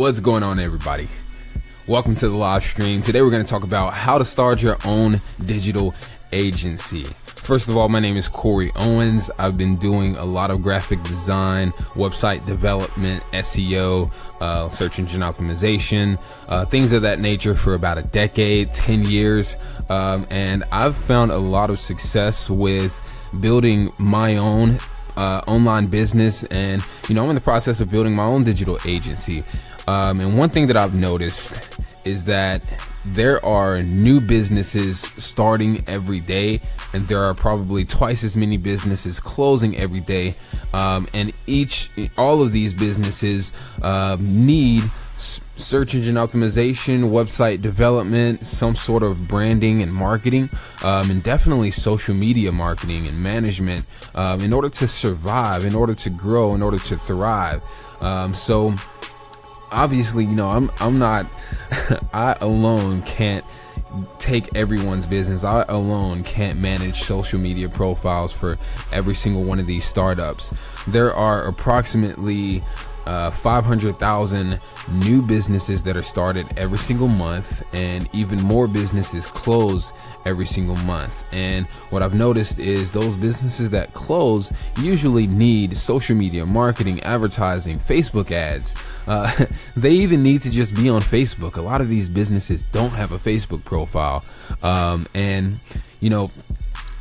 What's going on, everybody? Welcome to the live stream. Today we're going to talk about how to start your own digital agency. First of all, my name is Corey Owens. I've been doing a lot of graphic design, website development, SEO, search engine optimization, things of that nature for about a decade, 10 years. And I've found a lot of success with building my own online business, and I'm in the process of building my own digital agency. And one thing that I've noticed is that there are new businesses starting every day, and there are probably twice as many businesses closing every day. And all of these businesses need search engine optimization, website development, some sort of branding and marketing, and definitely social media marketing and management, in order to survive, in order to grow, in order to thrive. So obviously, I'm not, I alone can't take everyone's business. I alone can't manage social media profiles for every single one of these startups. There are approximately 500,000 new businesses that are started every single month, and even more businesses close every single month. And what I've noticed is those businesses that close usually need social media marketing, advertising, Facebook ads. They even need to just be on Facebook. A lot of these businesses don't have a Facebook profile.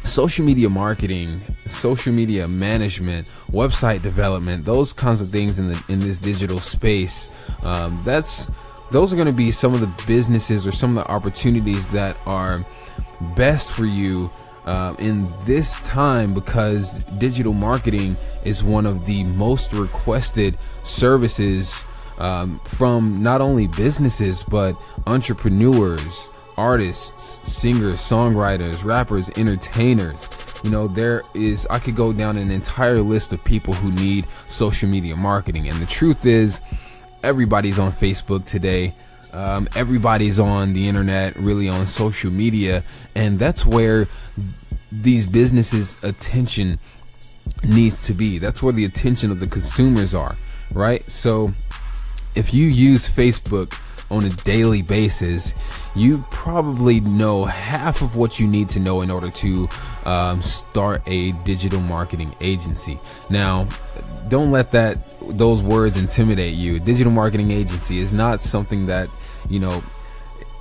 Social media marketing, social media management, website development, those kinds of things in this digital space, those are going to be some of the businesses or some of the opportunities that are best for you in this time, because digital marketing is one of the most requested services from not only businesses but entrepreneurs, artists, singers, songwriters, rappers, entertainers. I could go down an entire list of people who need social media marketing. And the truth is, everybody's on Facebook today. Everybody's on the internet, really on social media. And that's where these businesses' attention needs to be. That's where the attention of the consumers are, right? So if you use Facebook on a daily basis, you probably know half of what you need to know in order to start a digital marketing agency. Now, don't let those words intimidate you. Digital marketing agency is not something that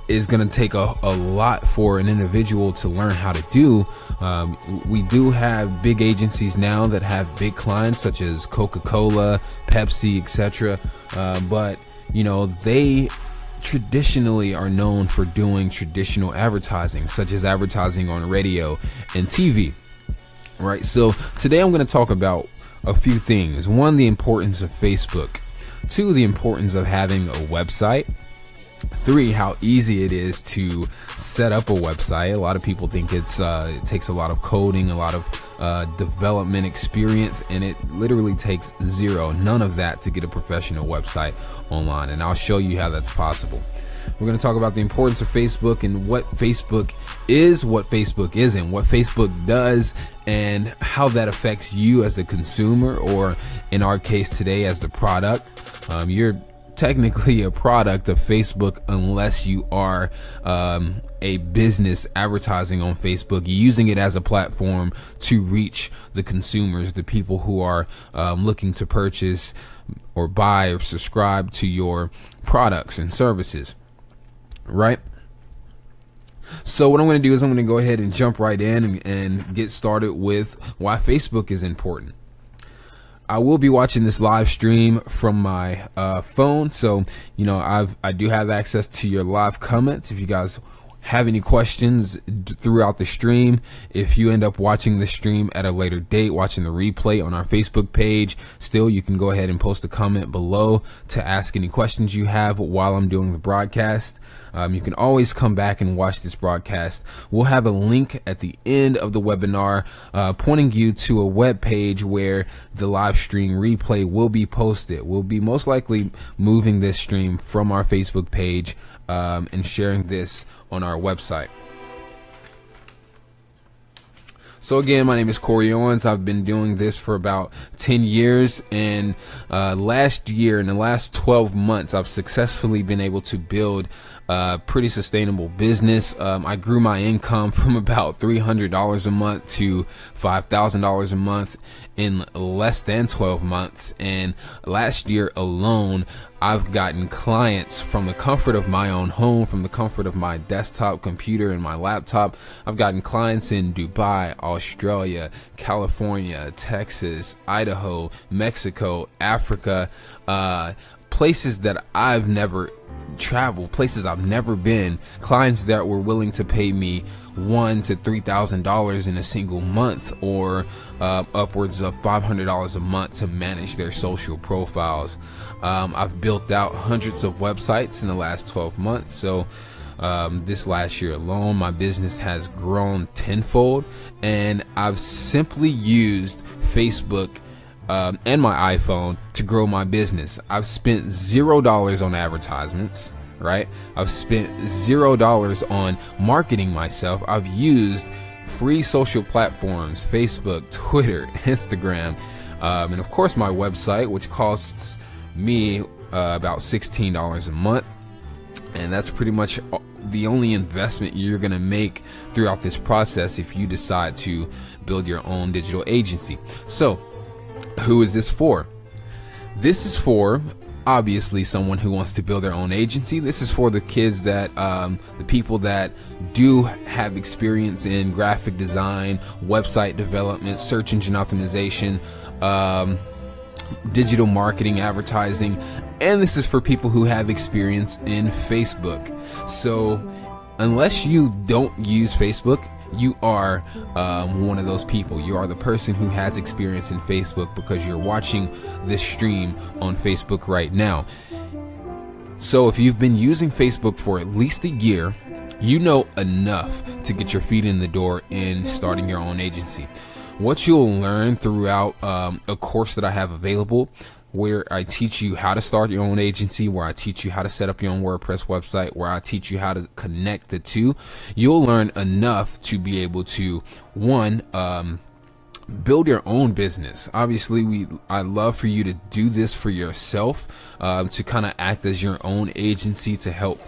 is going to take a lot for an individual to learn how to do. We do have big agencies now that have big clients such as Coca-Cola, Pepsi, etc. But they traditionally are known for doing traditional advertising, such as advertising on radio and TV, right? So today I'm going to talk about a few things. One, the importance of Facebook. Two, the importance of having a website. Three, how easy it is to set up a website. A lot of people think it takes a lot of coding, a lot of development experience, and it literally takes none of that to get a professional website online. And I'll show you how that's possible. We're going to talk about the importance of Facebook and what Facebook is, what Facebook isn't, what Facebook does, and how that affects you as a consumer, or in our case today as the product. You're technically a product of Facebook unless you are a business advertising on Facebook, using it as a platform to reach the consumers, the people who are looking to purchase or buy or subscribe to your products and services, right? So what I'm going to do is I'm going to go ahead and jump right in and get started with why Facebook is important. I will be watching this live stream from my phone, so I do have access to your live comments. If you guys have any questions throughout the stream, if you end up watching the stream at a later date, watching the replay on our Facebook page, still you can go ahead and post a comment below to ask any questions you have while I'm doing the broadcast. You can always come back and watch this broadcast. We'll have a link at the end of the webinar pointing you to a web page where the live stream replay will be posted. We'll be most likely moving this stream from our Facebook page and sharing this on our website. So again, my name is Corey Owens. I've been doing this for about 10 years, and last year, in the last 12 months, I've successfully been able to build a pretty sustainable business. I grew my income from about $300 a month to $5,000 a month in less than 12 months. And last year alone, I've gotten clients from the comfort of my own home, from the comfort of my desktop computer and my laptop. I've gotten clients in Dubai, Australia, California, Texas, Idaho, Mexico, Africa, places that I've never traveled, places I've never been, clients that were willing to pay me $1,000 to $3,000 in a single month, or upwards of $500 a month to manage their social profiles. I've built out hundreds of websites in the last 12 months. So this last year alone, my business has grown tenfold, and I've simply used Facebook and my iPhone to grow my business. I've spent $0 on advertisements, right? I've spent $0 on marketing myself. I've used free social platforms, Facebook, Twitter, Instagram, and of course my website, which costs me about $16 a month. And that's pretty much the only investment you're going to make throughout this process if you decide to build your own digital agency. So who is this for? This is for, obviously, someone who wants to build their own agency. This is for the kids that, the people that do have experience in graphic design, website development, search engine optimization, digital marketing, advertising, and this is for people who have experience in Facebook. So unless you don't use Facebook, you are one of those people. You are the person who has experience in Facebook because you're watching this stream on Facebook right now. So if you've been using Facebook for at least a year, you know enough to get your feet in the door in starting your own agency. What you'll learn throughout a course that I have available, where I teach you how to start your own agency, where I teach you how to set up your own WordPress website, where I teach you how to connect the two, you'll learn enough to be able to, one, build your own business. Obviously, I love for you to do this for yourself, to kind of act as your own agency to help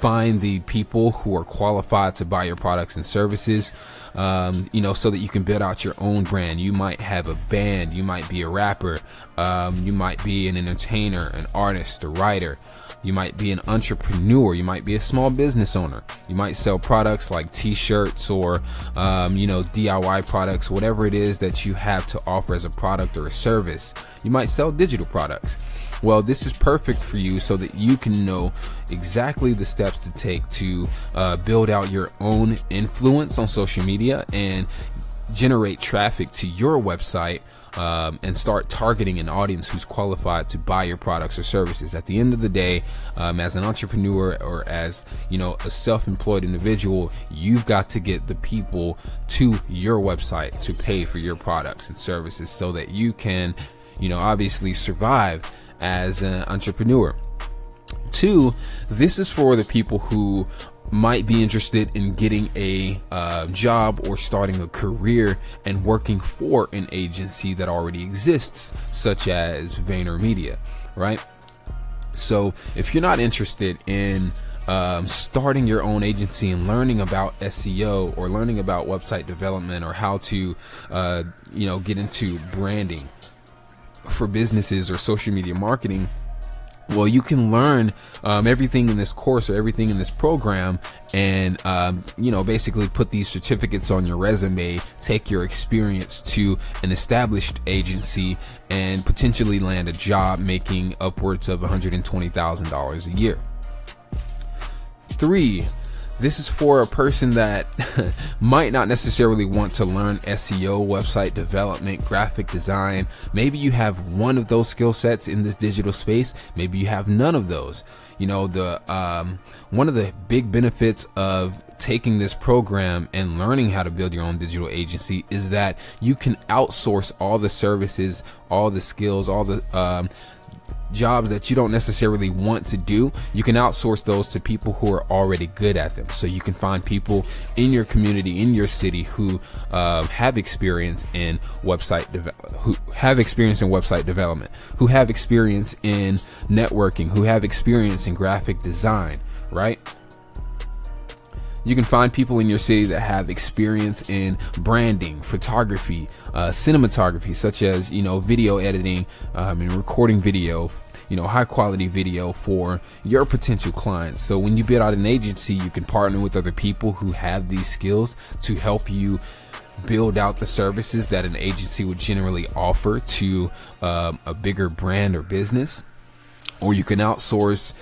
find the people who are qualified to buy your products and services, so that you can build out your own brand. You might have a band, you might be a rapper, you might be an entertainer, an artist, a writer. You might be an entrepreneur. You might be a small business owner. You might sell products like t-shirts or, DIY products, whatever it is that you have to offer as a product or a service. You might sell digital products. Well, this is perfect for you so that you can know exactly the steps to take to build out your own influence on social media and generate traffic to your website, and start targeting an audience who's qualified to buy your products or services. At the end of the day, as an entrepreneur or as a self-employed individual, you've got to get the people to your website to pay for your products and services so that you can obviously survive as an entrepreneur. Two, this is for the people who might be interested in getting a job or starting a career and working for an agency that already exists, such as VaynerMedia, right? So if you're not interested in starting your own agency and learning about SEO or learning about website development or how to get into branding for businesses or social media marketing, well, you can learn everything in this course or everything in this program and, basically put these certificates on your resume, take your experience to an established agency and potentially land a job making upwards of $120,000 a year. 3, this is for a person that might not necessarily want to learn SEO, website development, graphic design. Maybe you have one of those skill sets in this digital space. Maybe you have none of those. One of the big benefits of taking this program and learning how to build your own digital agency is that you can outsource all the services, all the skills, all the jobs that you don't necessarily want to do, you can outsource those to people who are already good at them. So you can find people in your community, in your city, who have experience in website development, who have experience in networking, who have experience in graphic design, right? You can find people in your city that have experience in branding, photography, cinematography, such as, video editing, and recording video, high quality video for your potential clients. So when you build out an agency, you can partner with other people who have these skills to help you build out the services that an agency would generally offer to a bigger brand or business. Or you can outsource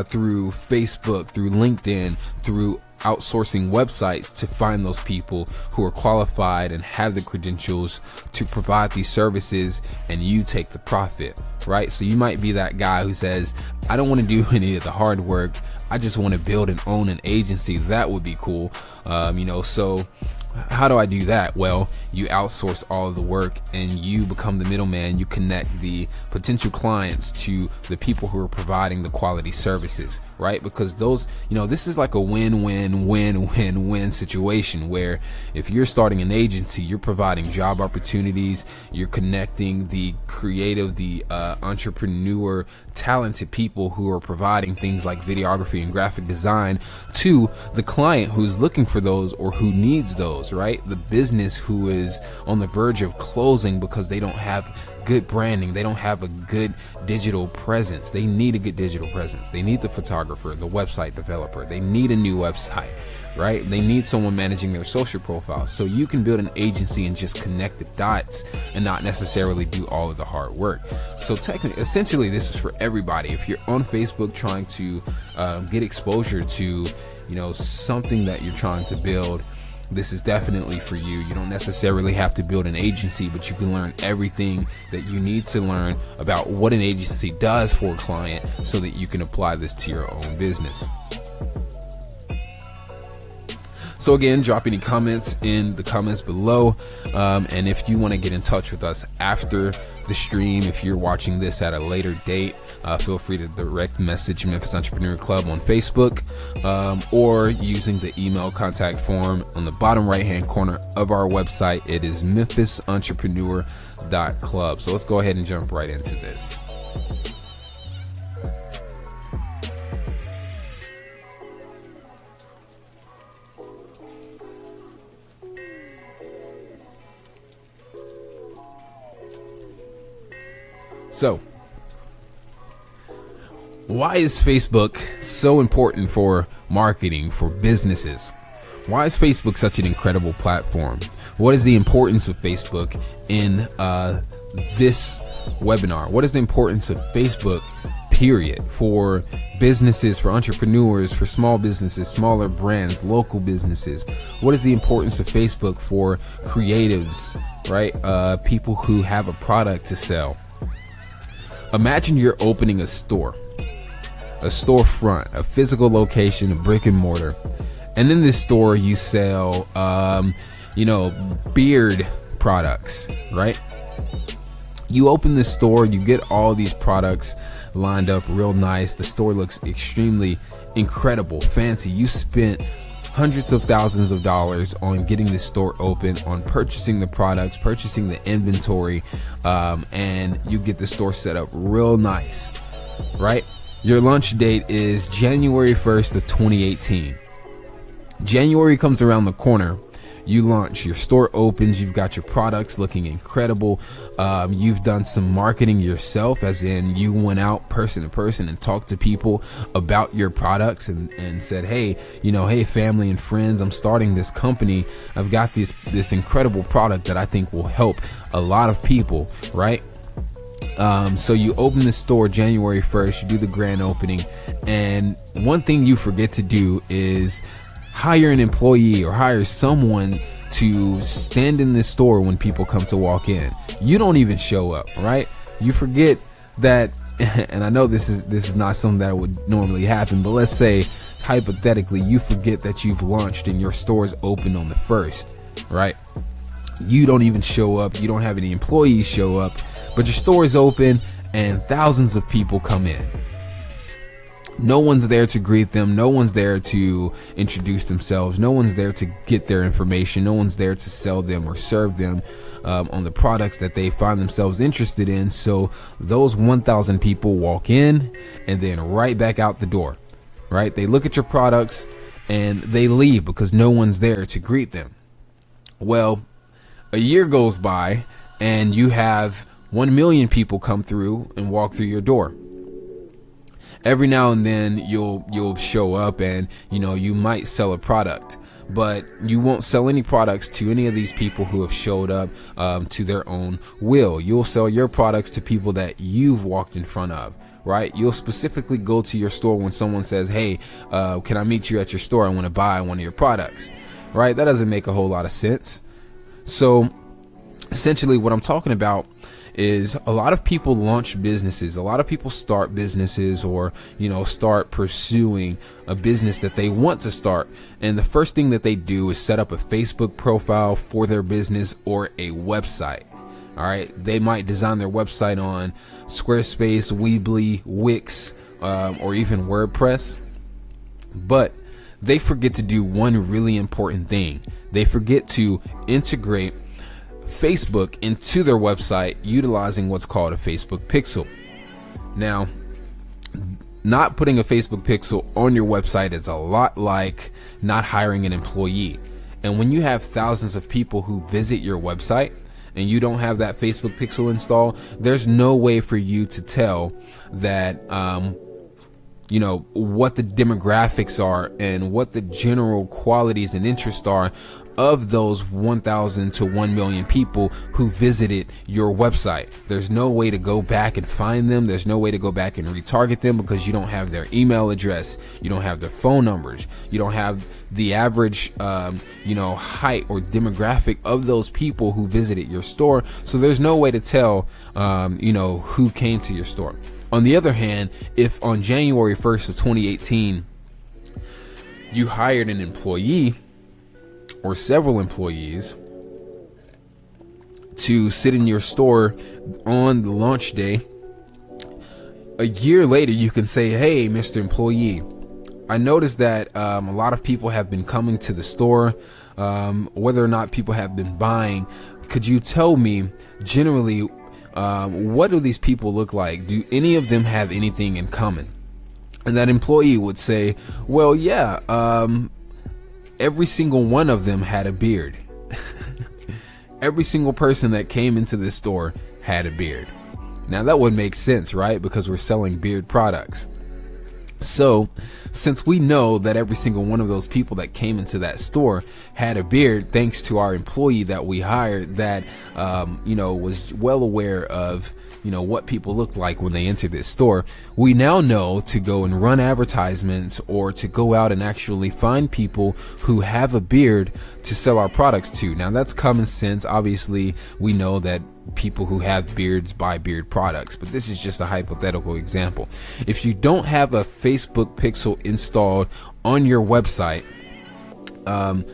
through Facebook, through LinkedIn, through outsourcing websites to find those people who are qualified and have the credentials to provide these services, and you take the profit, right? So you might be that guy who says, I don't want to do any of the hard work. I just want to build and own an agency. That would be cool. So how do I do that? Well, you outsource all of the work and you become the middleman. You connect the potential clients to the people who are providing the quality services, right? Because those, this is like a win-win-win-win-win situation where if you're starting an agency, you're providing job opportunities, you're connecting the creative, the entrepreneur, talented people who are providing things like videography and graphic design to the client who's looking for those or who needs those, right? The business who is on the verge of closing because they don't have good branding, they don't have a good digital presence. They need a good digital presence. They need the photographer, the website developer. They need a new website, right? They need someone managing their social profiles. So you can build an agency and just connect the dots and not necessarily do all of the hard work. So essentially this is for everybody. If you're on Facebook trying to get exposure to something that you're trying to build, this is definitely for you. You don't necessarily have to build an agency, but you can learn everything that you need to learn about what an agency does for a client so that you can apply this to your own business. So again, drop any comments in the comments below. And if you want to get in touch with us after the stream, if you're watching this at a later date, feel free to direct message Memphis Entrepreneur Club on Facebook, or using the email contact form on the bottom right hand corner of our website. It is memphisentrepreneur.club. So let's go ahead and jump right into this. So, why is Facebook so important for marketing, for businesses? Why is Facebook such an incredible platform? What is the importance of Facebook in this webinar? What is the importance of Facebook, period, for businesses, for entrepreneurs, for small businesses, smaller brands, local businesses? What is the importance of Facebook for creatives, right? People who have a product to sell. Imagine you're opening a storefront, a physical location, a brick and mortar. And in this store you sell, beard products, right? You open this store, you get all these products lined up real nice. The store looks extremely incredible, fancy. You spent hundreds of thousands of dollars on getting this store open, on purchasing the products, purchasing the inventory, and you get the store set up real nice, right? Your launch date is January 1st of 2018. January comes around the corner. You launch, your store opens, you've got your products looking incredible. You've done some marketing yourself, as in you went out person to person and talked to people about your products and said, hey, hey, family and friends, I'm starting this company. I've got this incredible product that I think will help a lot of people, right? So you open the store January 1st, you do the grand opening, and one thing you forget to do is hire an employee or hire someone to stand in this store when people come to walk in. You don't even show up, right? You forget that, and I know this is not something that would normally happen, but let's say hypothetically you forget that you've launched and your store is open on the 1st, right? You don't even show up. You don't have any employees show up, but your store is open and thousands of people come in. No one's there to greet them. No one's there to introduce themselves. No one's there to get their information. No one's there to sell them or serve them on the products that they find themselves interested in. So those 1,000 people walk in and then right back out the door, right? They look at your products and they leave because no one's there to greet them. Well, a year goes by and you have 1 million people come through and walk through your door. Every now and then you'll show up and you might sell a product, but you won't sell any products to any of these people who have showed up to their own will. You'll sell your products to people that you've walked in front of, right? You'll specifically go to your store when someone says, hey, can I meet you at your store? I want to buy one of your products, right? That doesn't make a whole lot of sense. So essentially what I'm talking about is a lot of people launch businesses. A lot of people start businesses or, start pursuing a business that they want to start. And the first thing that they do is set up a Facebook profile for their business or a website. All right. They might design their website on Squarespace, Weebly, Wix, or even WordPress. But they forget to do one really important thing. They forget to integrate Facebook into their website utilizing what's called a Facebook pixel. Now, not putting a Facebook pixel on your website is a lot like not hiring an employee. And when you have thousands of people who visit your website and you don't have that Facebook pixel installed, there's no way for you to tell that what the demographics are and what the general qualities and interests are of those 1,000 to 1 million people who visited your website. There's no way to go back and find them. There's no way to go back and retarget them because you don't have their email address. You don't have their phone numbers. You don't have the average, height or demographic of those people who visited your store. So there's no way to tell, who came to your store. On the other hand, if on January 1st of 2018, you hired an employee or several employees to sit in your store on the launch day, a year later, you can say, hey, Mr. Employee, I noticed that a lot of people have been coming to the store, whether or not people have been buying. Could you tell me generally, what do these people look like? Do any of them have anything in common? And that employee would say, well, yeah, every single one of them had a beard. Every single person that came into this store had a beard. Now that would make sense, right? Because we're selling beard products. So since we know that every single one of those people that came into that store had a beard, thanks to our employee that we hired that, was well aware of, what people looked like when they entered this store, we now know to go and run advertisements or to go out and actually find people who have a beard to sell our products to. Now that's common sense. Obviously, we know that people who have beards buy beard products, but this is just a hypothetical example. If you don't have a Facebook pixel installed on your website,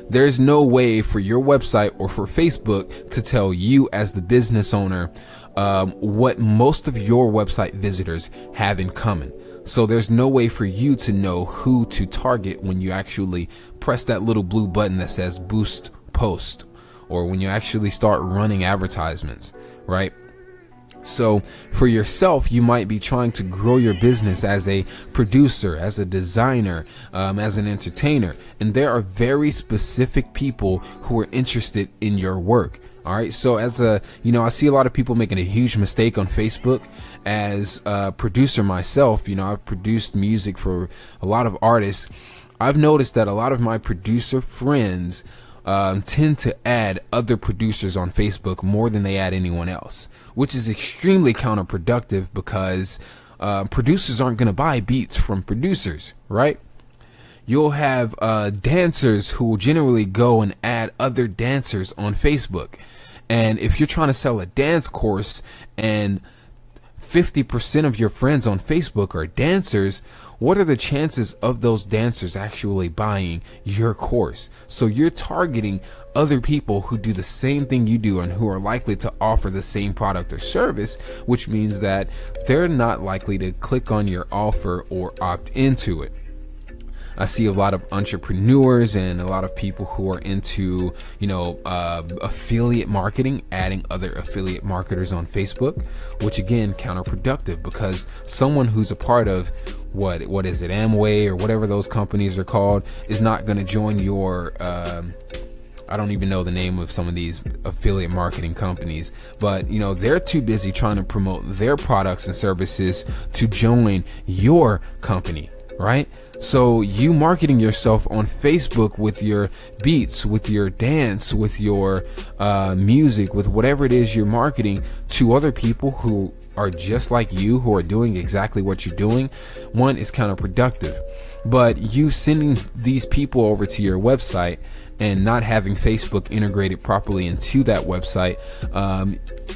there's no way for your website or for Facebook to tell you as the business owner what most of your website visitors have in common. So there's no way for you to know who to target when you actually press that little blue button that says boost post, or when you actually start running advertisements, right? So for yourself, you might be trying to grow your business as a producer, as a designer, as an entertainer. And there are very specific people who are interested in your work. All right. So I see a lot of people making a huge mistake on Facebook. As a producer myself, I've produced music for a lot of artists. I've noticed that a lot of my producer friends tend to add other producers on Facebook more than they add anyone else, which is extremely counterproductive because producers aren't going to buy beats from producers, right? You'll have dancers who will generally go and add other dancers on Facebook. And if you're trying to sell a dance course and 50% of your friends on Facebook are dancers, what are the chances of those dancers actually buying your course? So you're targeting other people who do the same thing you do and who are likely to offer the same product or service, which means that they're not likely to click on your offer or opt into it. I see a lot of entrepreneurs and a lot of people who are into, affiliate marketing, adding other affiliate marketers on Facebook, which again, counterproductive, because someone who's a part of what is it, Amway or whatever those companies are called, is not going to join your, I don't even know the name of some of these affiliate marketing companies, but they're too busy trying to promote their products and services to join your company, right? So you marketing yourself on Facebook with your beats, with your dance, with your music, with whatever it is you're marketing to other people who are just like you, who are doing exactly what you're doing, one, is counterproductive. But you sending these people over to your website and not having Facebook integrated properly into that website,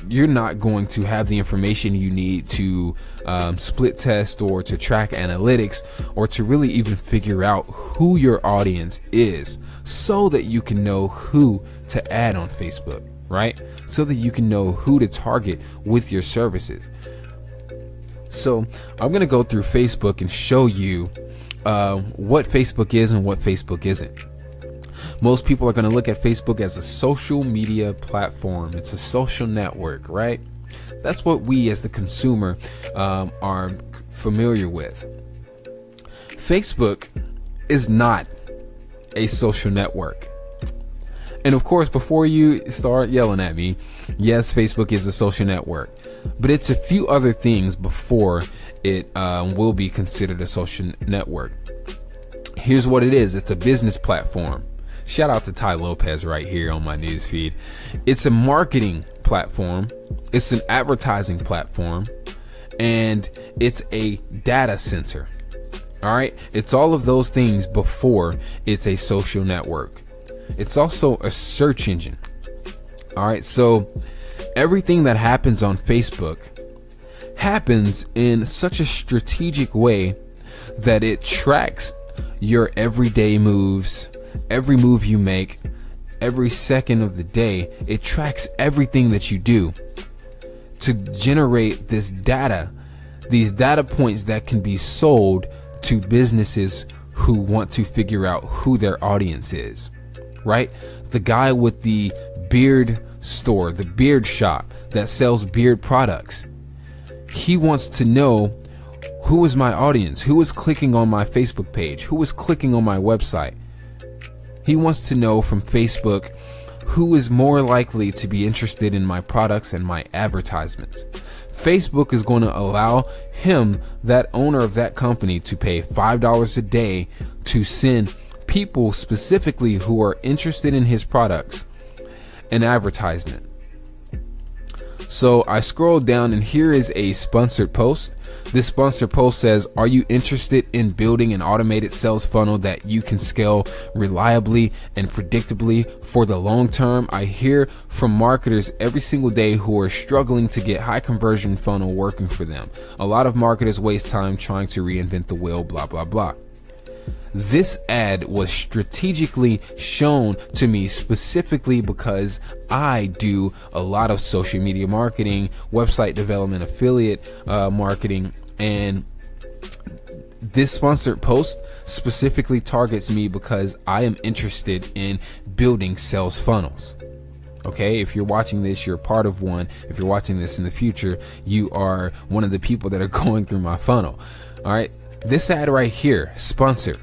you're not going to have the information you need to split test or to track analytics or to really even figure out who your audience is, so that you can know who to add on Facebook, right? So that you can know who to target with your services. So I'm going to go through Facebook and show you what Facebook is and what Facebook isn't. Most people are going to look at Facebook as a social media platform. It's a social network, right? That's what we as the consumer are familiar with. Facebook is not a social network. And of course, before you start yelling at me, yes, Facebook is a social network, but it's a few other things before it will be considered a social network. Here's what it is. It's a business platform. Shout out to Ty Lopez right here on my news feed. It's a marketing platform. It's an advertising platform, and it's a data center. All right. It's all of those things before it's a social network. It's also a search engine. All right. So everything that happens on Facebook happens in such a strategic way that it tracks your everyday moves. Every move you make, every second of the day, it tracks everything that you do to generate this data, these data points that can be sold to businesses who want to figure out who their audience is, right? The guy with the beard store, the beard shop that sells beard products, he wants to know, who is my audience? Who is clicking on my Facebook page? Who is clicking on my website? He wants to know from Facebook who is more likely to be interested in my products and my advertisements. Facebook is going to allow him, that owner of that company, to pay $5 a day to send people specifically who are interested in his products an advertisement. So I scroll down and here is a sponsored post. This sponsored post says, are you interested in building an automated sales funnel that you can scale reliably and predictably for the long term? I hear from marketers every single day who are struggling to get high conversion funnel working for them. A lot of marketers waste time trying to reinvent the wheel, blah, blah, blah. This ad was strategically shown to me specifically because I do a lot of social media marketing, website development, affiliate marketing, and this sponsored post specifically targets me because I am interested in building sales funnels. Okay, if you're watching this, you're part of one. If you're watching this in the future, you are one of the people that are going through my funnel. All right, this ad right here, sponsored.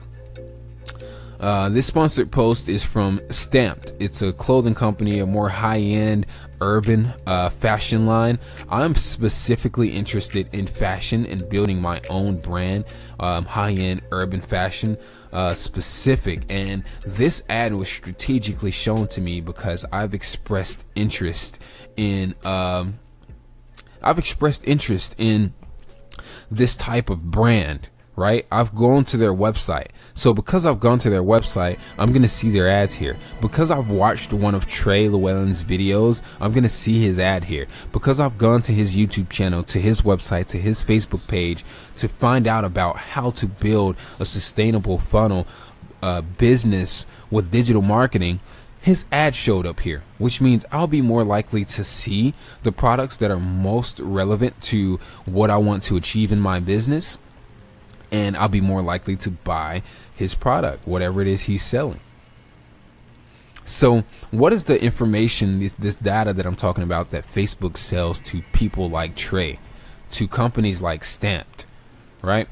This sponsored post is from Stamped. It's a clothing company, a more high-end urban fashion line. I'm specifically interested in fashion and building my own brand, high-end urban fashion specific. And this ad was strategically shown to me because I've expressed interest in this type of brand. right? I've gone to their website. So because I've gone to their website, I'm going to see their ads here. Because I've watched one of Trey Llewellyn's videos, I'm going to see his ad here. Because I've gone to his YouTube channel, to his website, to his Facebook page to find out about how to build a sustainable funnel business with digital marketing, his ad showed up here, which means I'll be more likely to see the products that are most relevant to what I want to achieve in my business. And I'll be more likely to buy his product, whatever it is he's selling. So what is the information, this data that I'm talking about that Facebook sells to people like Trey, to companies like Stamped, right?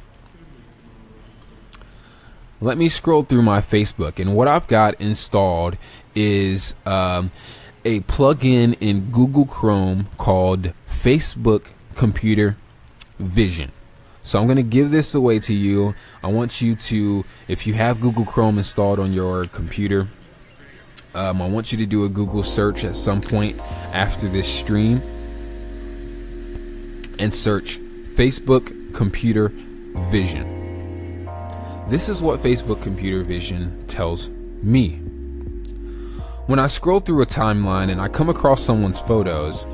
Let me scroll through my Facebook, and what I've got installed is a plugin in Google Chrome called Facebook Computer Vision. So I'm going to give this away to you. I want you to, if you have Google Chrome installed on your computer, I want you to do a Google search at some point after this stream and search Facebook Computer Vision. This is what Facebook Computer Vision tells me. When I scroll through a timeline and I come across someone's photos,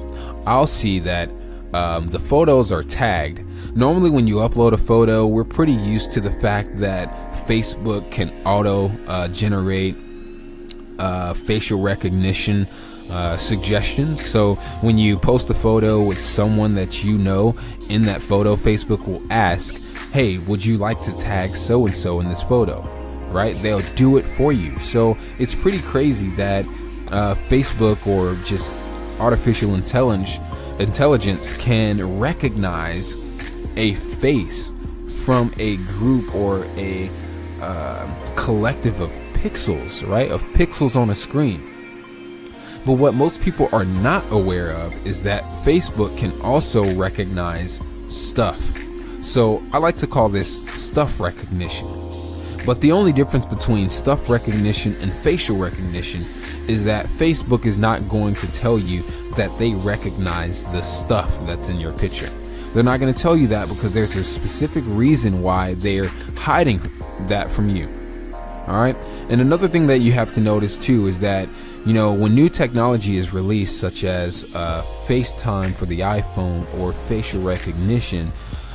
I'll see that the photos are tagged. Normally when you upload a photo, we're pretty used to the fact that Facebook can auto generate facial recognition suggestions. So when you post a photo with someone that you know, in that photo, Facebook will ask, hey, would you like to tag so-and-so in this photo? Right? They'll do it for you. So it's pretty crazy that Facebook or just artificial intelligence can recognize a face from a group or a collective of pixels, right? Of pixels on a screen. But what most people are not aware of is that Facebook can also recognize stuff. So I like to call this stuff recognition. But the only difference between stuff recognition and facial recognition is that Facebook is not going to tell you that they recognize the stuff that's in your picture. They're not going to tell you that because there's a specific reason why they're hiding that from you. All right. And another thing that you have to notice too is that, you know, when new technology is released, such as FaceTime for the iPhone or facial recognition,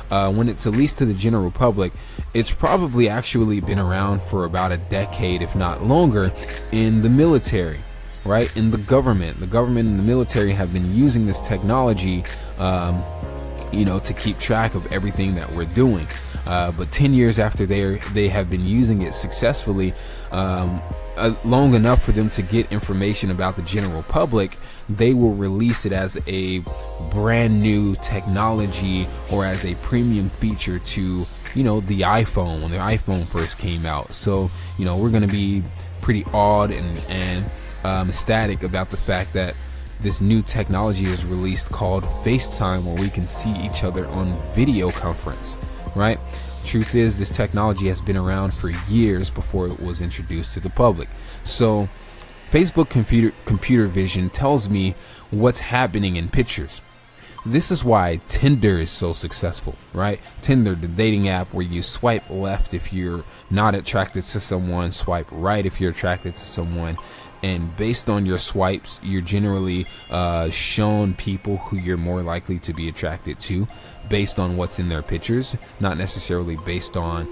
when it's released to the general public, it's probably actually been around for about a decade, if not longer, in the military, right? In the government. The government and the military have been using this technology, to keep track of everything that we're doing. But 10 years after they have been using it successfully, long enough for them to get information about the general public, they will release it as a brand new technology or as a premium feature to, the iPhone, when the iPhone first came out. So, we're going to be pretty awed and ecstatic about the fact that this new technology is released called FaceTime, where we can see each other on video conference, right? Truth is, this technology has been around for years before it was introduced to the public. So Facebook computer vision tells me what's happening in pictures. This is why Tinder is so successful, right? Tinder, the dating app where you swipe left if you're not attracted to someone, swipe right if you're attracted to someone. And based on your swipes, you're generally shown people who you're more likely to be attracted to based on what's in their pictures, not necessarily based on,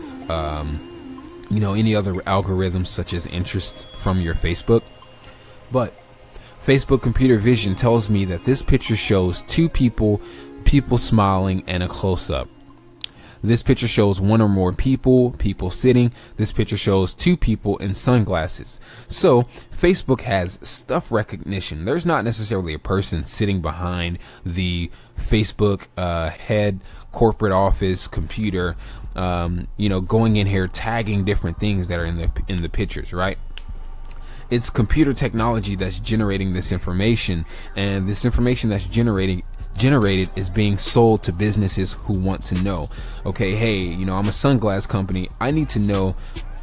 any other algorithms such as interest from your Facebook. But Facebook computer vision tells me that this picture shows two people smiling, and a close-up. This picture shows one or more people sitting. This picture shows two people in sunglasses. So Facebook has stuff recognition. There's not necessarily a person sitting behind the Facebook head corporate office computer, going in here tagging different things that are in the pictures, right? It's computer technology that's generating this information, and this information that's generated is being sold to businesses who want to know, okay, hey, I'm a sunglass company. I need to know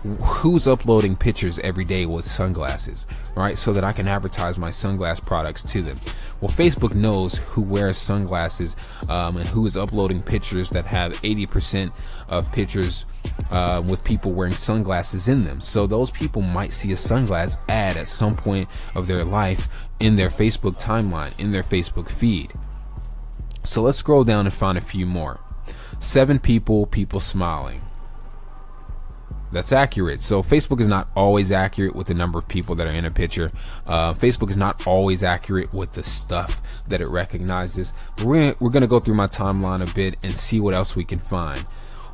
who's uploading pictures every day with sunglasses, right? So that I can advertise my sunglass products to them. Well, Facebook knows who wears sunglasses and who is uploading pictures that have 80% of pictures with people wearing sunglasses in them. So those people might see a sunglass ad at some point of their life in their Facebook timeline, in their Facebook feed. So let's scroll down and find a few more. 7 people smiling. That's accurate. So Facebook is not always accurate with the number of people that are in a picture. Facebook is not always accurate with the stuff that it recognizes. But we're going to go through my timeline a bit and see what else we can find.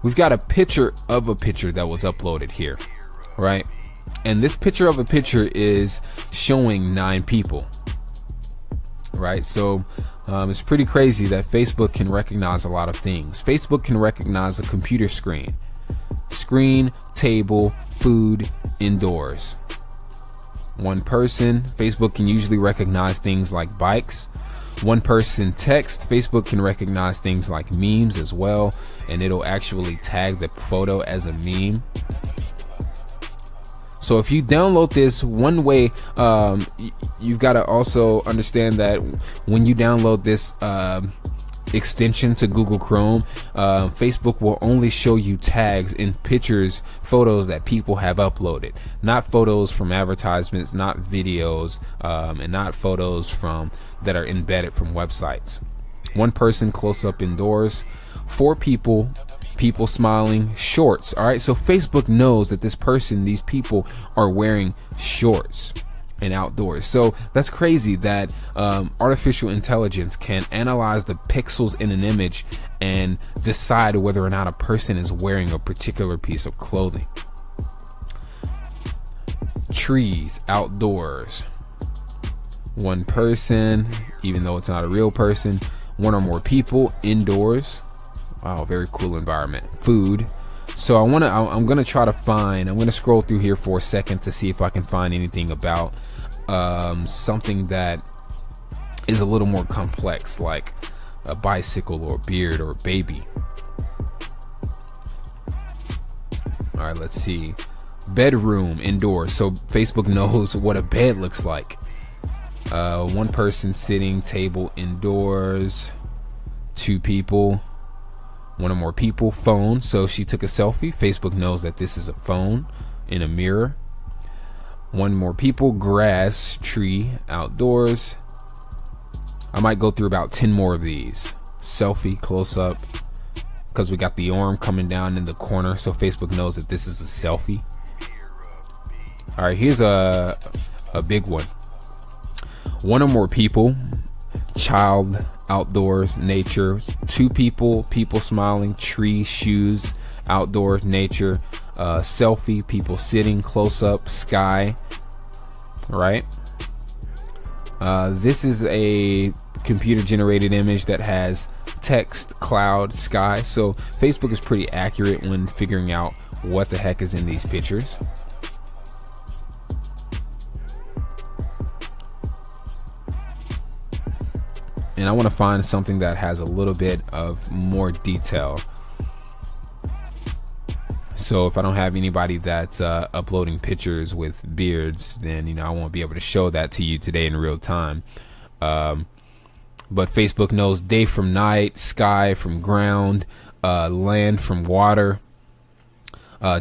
We've got a picture of a picture that was uploaded here, right? And this picture of a picture is showing 9 people, right? So it's pretty crazy that Facebook can recognize a lot of things. Facebook can recognize a computer screen, table, food, indoors. One person, Facebook can usually recognize things like bikes. One person text, Facebook can recognize things like memes as well, and it'll actually tag the photo as a meme. So if you download this, one way, you've got to also understand that when you download this extension to Google Chrome, Facebook will only show you tags in pictures, photos that people have uploaded, not photos from advertisements, not videos, and not photos from that are embedded from websites. One person close up indoors, 4 people smiling, shorts. All right, so Facebook knows that these people are wearing shorts and outdoors. So that's crazy that artificial intelligence can analyze the pixels in an image and decide whether or not a person is wearing a particular piece of clothing. Trees, outdoors. One person, even though it's not a real person. One or more people, indoors. Wow, very cool environment. Food. So I'm gonna try to find. I'm gonna scroll through here for a second to see if I can find anything about something that is a little more complex, like a bicycle or a beard or a baby. All right, let's see. Bedroom, indoors. So Facebook knows what a bed looks like. One person sitting, table, indoors. 2 people. One or more people, phone. So she took a selfie. Facebook knows that this is a phone in a mirror. One more people, grass, tree, outdoors. I might go through about 10 more of these. Selfie, close up, because we got the arm coming down in the corner, so Facebook knows that this is a selfie. All right, here's a big one. One or more people, child, outdoors, nature. 2 people smiling, tree, shoes, outdoors, nature. Selfie, people sitting, close up, sky. Right? This is a computer generated image that has text, cloud, sky. So Facebook is pretty accurate when figuring out what the heck is in these pictures. And I want to find something that has a little bit of more detail. So if I don't have anybody that's uploading pictures with beards, then I won't be able to show that to you today in real time. But Facebook knows day from night, sky from ground, land from water,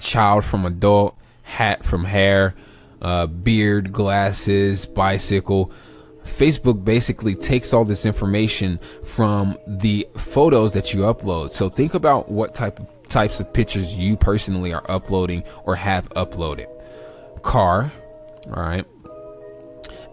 child from adult, hat from hair, beard, glasses, bicycle. Facebook basically takes all this information from the photos that you upload. So think about what types of pictures you personally are uploading or have uploaded. Car, all right.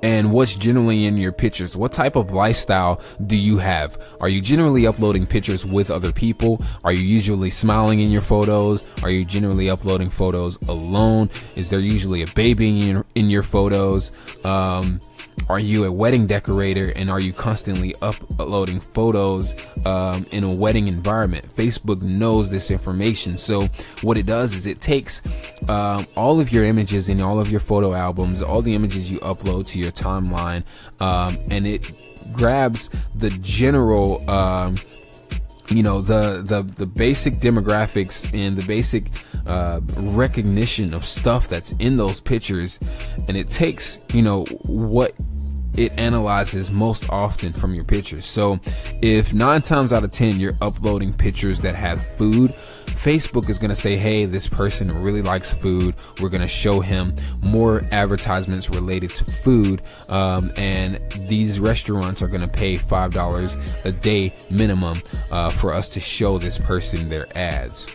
And what's generally in your pictures? What type of lifestyle do you have? Are you generally uploading pictures with other people? Are you usually smiling in your photos? Are you generally uploading photos alone? Is there usually a baby in your photos? Are you a wedding decorator, and are you constantly uploading photos in a wedding environment? Facebook knows this information. So what it does is it takes all of your images in all of your photo albums, all the images you upload to your timeline, and it grabs the general the basic demographics and the basic recognition of stuff that's in those pictures, and it takes what it analyzes most often from your pictures. So if 9 times out of 10 you're uploading pictures that have food, Facebook is going to say, hey, this person really likes food. We're going to show him more advertisements related to food. And these restaurants are going to pay $5 a day minimum for us to show this person their ads.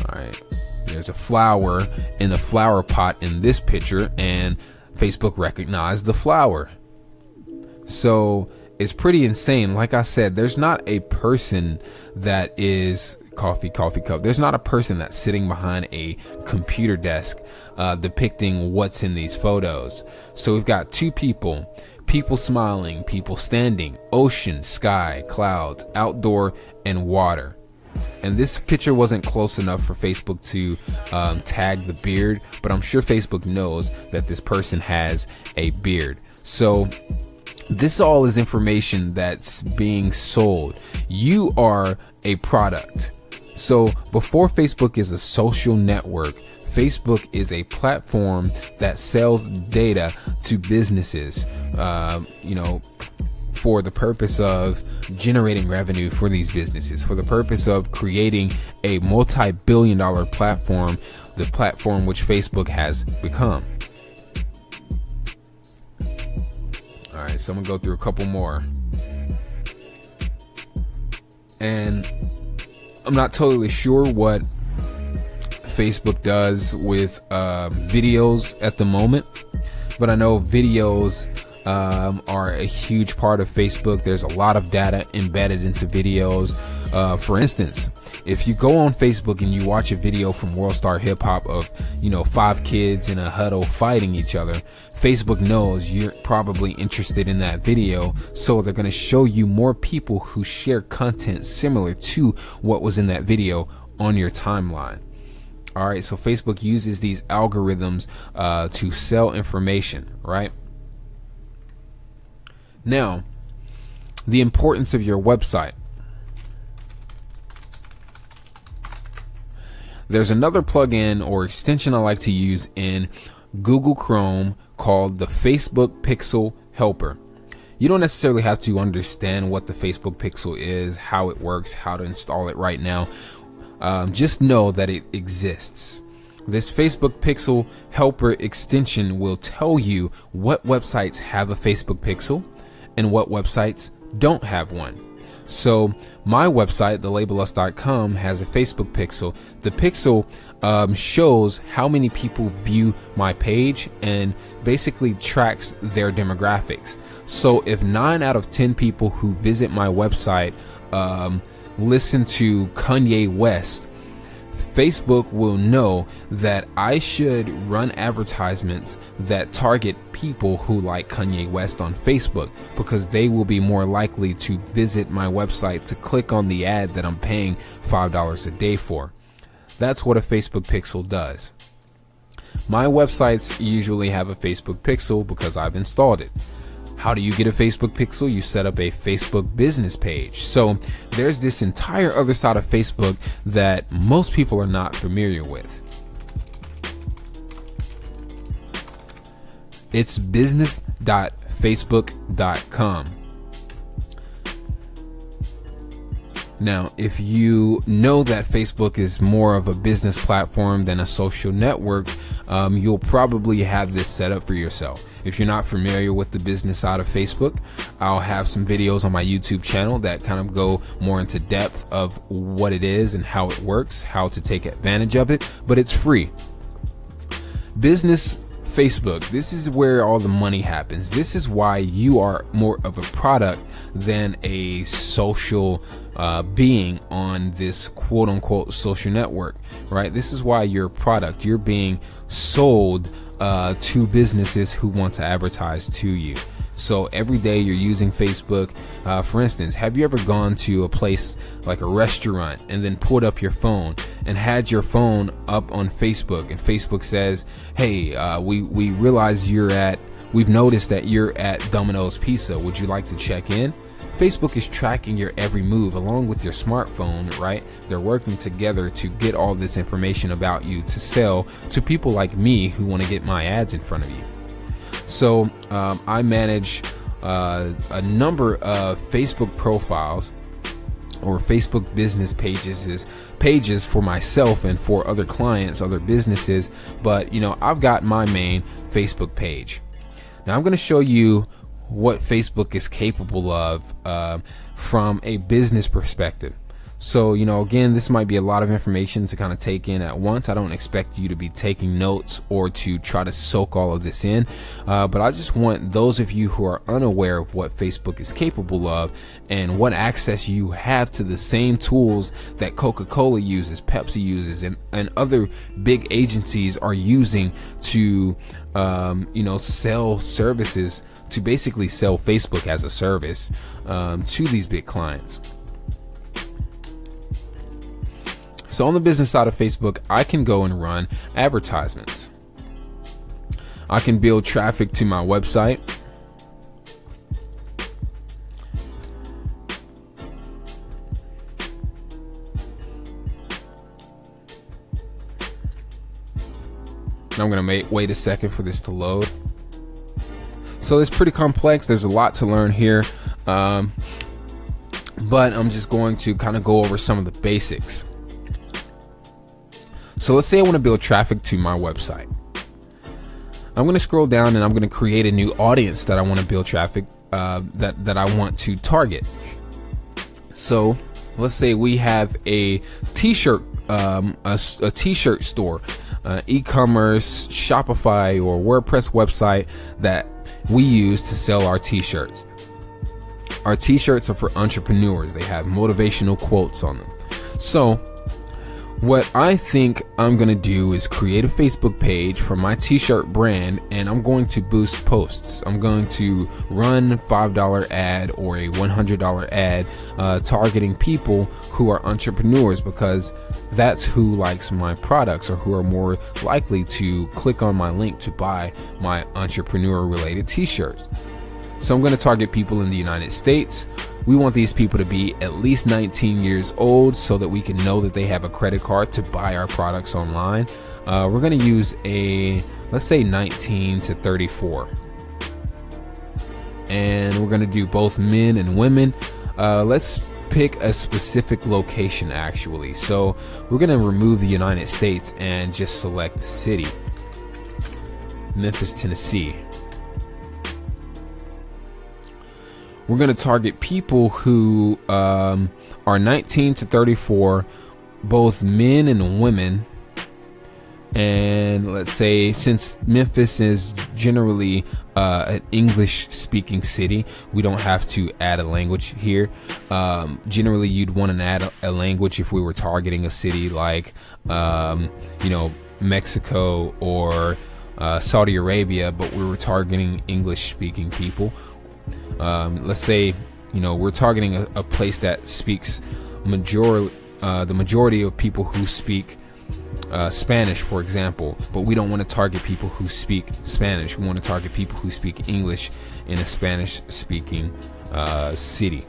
All right. There's a flower in the flower pot in this picture, and Facebook recognized the flower. So it's pretty insane. Like I said, there's not a person that is coffee cup. There's not a person that's sitting behind a computer desk depicting what's in these photos. So we've got 2 people smiling, people standing, ocean, sky, clouds, outdoor, and water. And this picture wasn't close enough for Facebook to tag the beard, but I'm sure Facebook knows that this person has a beard. So this all is information that's being sold. You are a product. So before Facebook is a social network, Facebook is a platform that sells data to businesses, for the purpose of generating revenue for these businesses, for the purpose of creating a multi-billion-dollar platform, the platform which Facebook has become. All right, so I'm gonna go through a couple more. And I'm not totally sure what Facebook does with videos at the moment, but I know videos are a huge part of Facebook. There's a lot of data embedded into videos. For instance, if you go on Facebook and you watch a video from World Star Hip Hop of 5 kids in a huddle fighting each other, Facebook knows you're probably interested in that video, so they're going to show you more people who share content similar to what was in that video on your timeline. All right, so Facebook uses these algorithms to sell information, right? Now, the importance of your website. There's another plugin or extension I like to use in Google Chrome called the Facebook Pixel Helper. You don't necessarily have to understand what the Facebook Pixel is, how it works, how to install it right now. Just know that it exists. This Facebook Pixel Helper extension will tell you what websites have a Facebook Pixel and what websites don't have one. So my website, thelabelus.com, has a Facebook Pixel. The Pixel shows how many people view my page and basically tracks their demographics. So if 9 out of 10 people who visit my website listen to Kanye West, Facebook will know that I should run advertisements that target people who like Kanye West on Facebook, because they will be more likely to visit my website to click on the ad that I'm paying $5 a day for. That's what a Facebook Pixel does. My websites usually have a Facebook Pixel because I've installed it. How do you get a Facebook Pixel? You set up a Facebook business page. So there's this entire other side of Facebook that most people are not familiar with. It's business.facebook.com. Now, if you know that Facebook is more of a business platform than a social network, you'll probably have this set up for yourself. If you're not familiar with the business side of Facebook, I'll have some videos on my YouTube channel that kind of go more into depth of what it is and how it works, how to take advantage of it, but it's free. Business Facebook, this is where all the money happens. This is why you are more of a product than a social being on this quote unquote social network, right? This is why you're a product. You're being sold to businesses who want to advertise to you. So every day you're using Facebook. For instance, have you ever gone to a place like a restaurant and then pulled up your phone and had your phone up on Facebook, and Facebook says, hey, we realize we've noticed that you're at Domino's Pizza. Would you like to check in? Facebook is tracking your every move along with your smartphone, right? They're working together to get all this information about you to sell to people like me who want to get my ads in front of you. So I manage a number of Facebook profiles or Facebook business pages for myself and for other clients, other businesses. But I've got my main Facebook page. Now I'm going to show you what Facebook is capable of from a business perspective. So, again, this might be a lot of information to kind of take in at once. I don't expect you to be taking notes or to try to soak all of this in. But I just want those of you who are unaware of what Facebook is capable of and what access you have to the same tools that Coca-Cola uses, Pepsi uses, and other big agencies are using to, sell services, to basically sell Facebook as a service to these big clients. So on the business side of Facebook, I can go and run advertisements. I can build traffic to my website. I'm going to wait a second for this to load. So it's pretty complex. There's a lot to learn here. But I'm just going to kind of go over some of the basics. So let's say I want to build traffic to my website. I'm going to scroll down and I'm going to create a new audience that I want to build traffic that I want to target. So let's say we have a t-shirt, a t-shirt store, e-commerce, Shopify or WordPress website that we use to sell our t-shirts. Our t-shirts are for entrepreneurs. They have motivational quotes on them. So what I think I'm going to do is create a Facebook page for my t-shirt brand, and I'm going to boost posts. I'm going to run a $5 ad or a $100 ad targeting people who are entrepreneurs, because that's who likes my products or who are more likely to click on my link to buy my entrepreneur related t-shirts. So I'm going to target people in the United States. We want these people to be at least 19 years old so that we can know that they have a credit card to buy our products online. We're going to use let's say 19 to 34. And we're going to do both men and women. Let's pick a specific location actually. So we're going to remove the United States and just select the city, Memphis, Tennessee. We're going to target people who are 19 to 34, both men and women. And let's say, since Memphis is generally an English speaking city, we don't have to add a language here. Generally, you'd want to add a language if we were targeting a city like, Mexico or Saudi Arabia, but we were targeting English speaking people. Let's say, we're targeting a place that speaks the majority of people who speak Spanish, for example, but we don't want to target people who speak Spanish. We want to target people who speak English in a Spanish-speaking city.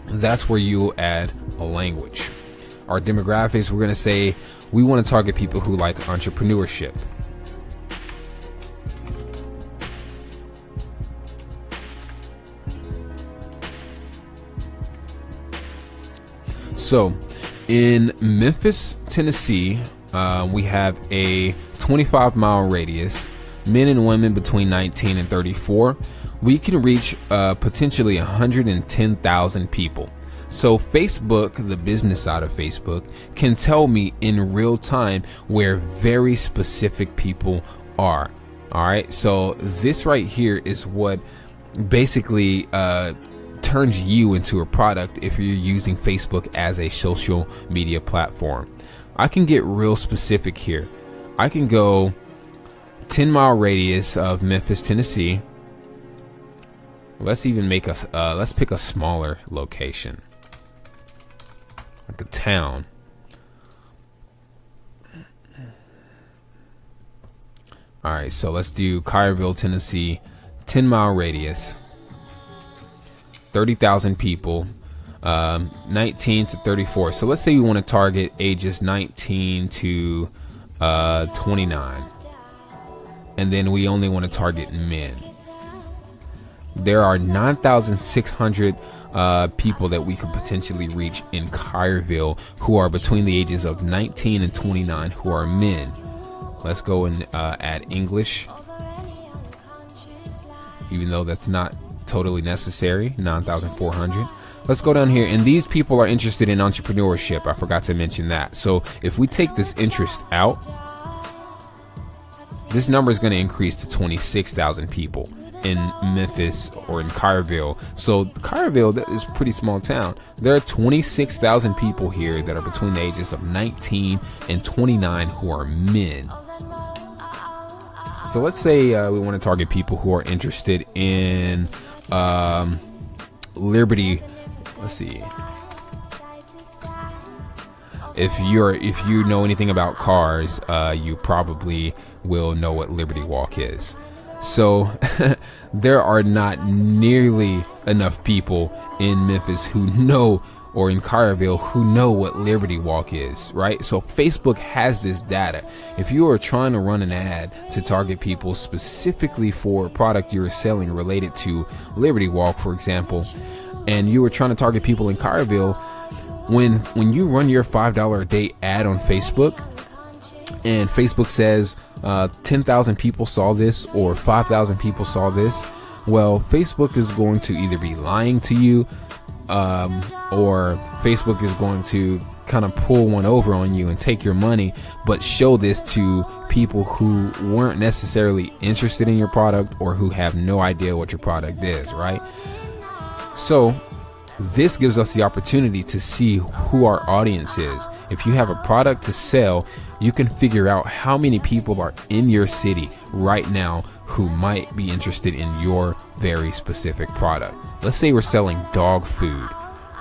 That's where you'll add a language. Our demographics, we're going to say we want to target people who like entrepreneurship. So in Memphis, Tennessee, we have a 25-mile radius, men and women between 19 and 34. We can reach potentially 110,000 people. So Facebook, the business side of Facebook, can tell me in real time where very specific people are. All right. So this right here is what basically turns you into a product if you're using Facebook as a social media platform. I can get real specific here. I can go 10-mile radius of Memphis, Tennessee. Let's even make let's pick a smaller location, like a town. All right, so let's do Collierville, Tennessee, 10-mile radius. 30,000 people, 19 to 34. So let's say we want to target ages 19 to 29. And then we only want to target men. There are 9,600 people that we could potentially reach in Collierville who are between the ages of 19 and 29 who are men. Let's go and add English, even though that's not totally necessary. 9,400. Let's go down here, and these people are interested in entrepreneurship. I forgot to mention that. So if we take this interest out, this number is going to increase to 26,000 people in Memphis or in Collierville. So Collierville, that is a pretty small town. There are 26,000 people here that are between the ages of 19 and 29 who are men. So let's say we want to target people who are interested in Liberty. Let's see. If you know anything about cars, you probably will know what Liberty Walk is. So there are not nearly enough people in Memphis who know, or in Collierville, who know what Liberty Walk is, right? So Facebook has this data. If you are trying to run an ad to target people specifically for a product you're selling related to Liberty Walk, for example, and you were trying to target people in Collierville, when you run your $5 a day ad on Facebook, and Facebook says 10,000 people saw this or 5,000 people saw this, well, Facebook is going to either be lying to you, or Facebook is going to kind of pull one over on you and take your money, but show this to people who weren't necessarily interested in your product or who have no idea what your product is, right? So this gives us the opportunity to see who our audience is. If you have a product to sell, you can figure out how many people are in your city right now who might be interested in your very specific product. Let's say we're selling dog food.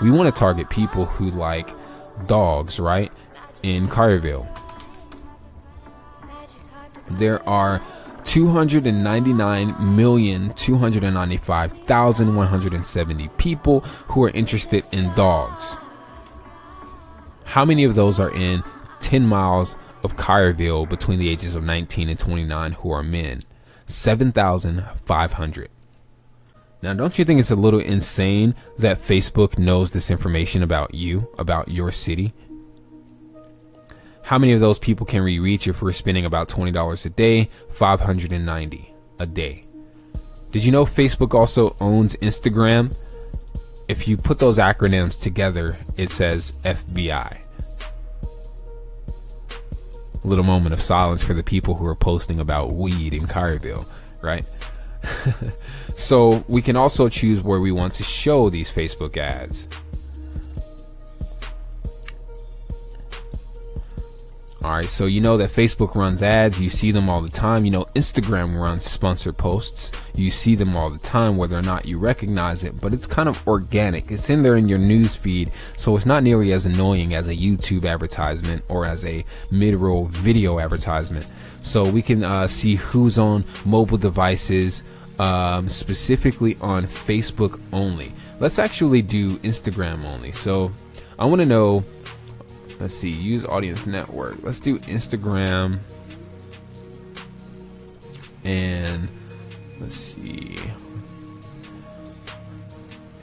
We want to target people who like dogs, right? In Collierville, there are 299,295,170 people who are interested in dogs. How many of those are in 10 miles of Collierville between the ages of 19 and 29 who are men? 7,500. Now, don't you think it's a little insane that Facebook knows this information about you, about your city? How many of those people can we reach if we're spending about $20 a day? 590 a day. Did you know Facebook also owns Instagram? If you put those acronyms together, it says FBI. A little moment of silence for the people who are posting about weed in Collierville, right? So we can also choose where we want to show these Facebook ads. All right, so you know that Facebook runs ads. You see them all the time. You know Instagram runs sponsored posts. You see them all the time, whether or not you recognize it, but it's kind of organic. It's in there in your news feed, so it's not nearly as annoying as a YouTube advertisement or as a mid-roll video advertisement. So we can see who's on mobile devices, specifically on Facebook only. Let's actually do Instagram only. So I want to know. Let's see, use audience network. Let's do Instagram. And let's see,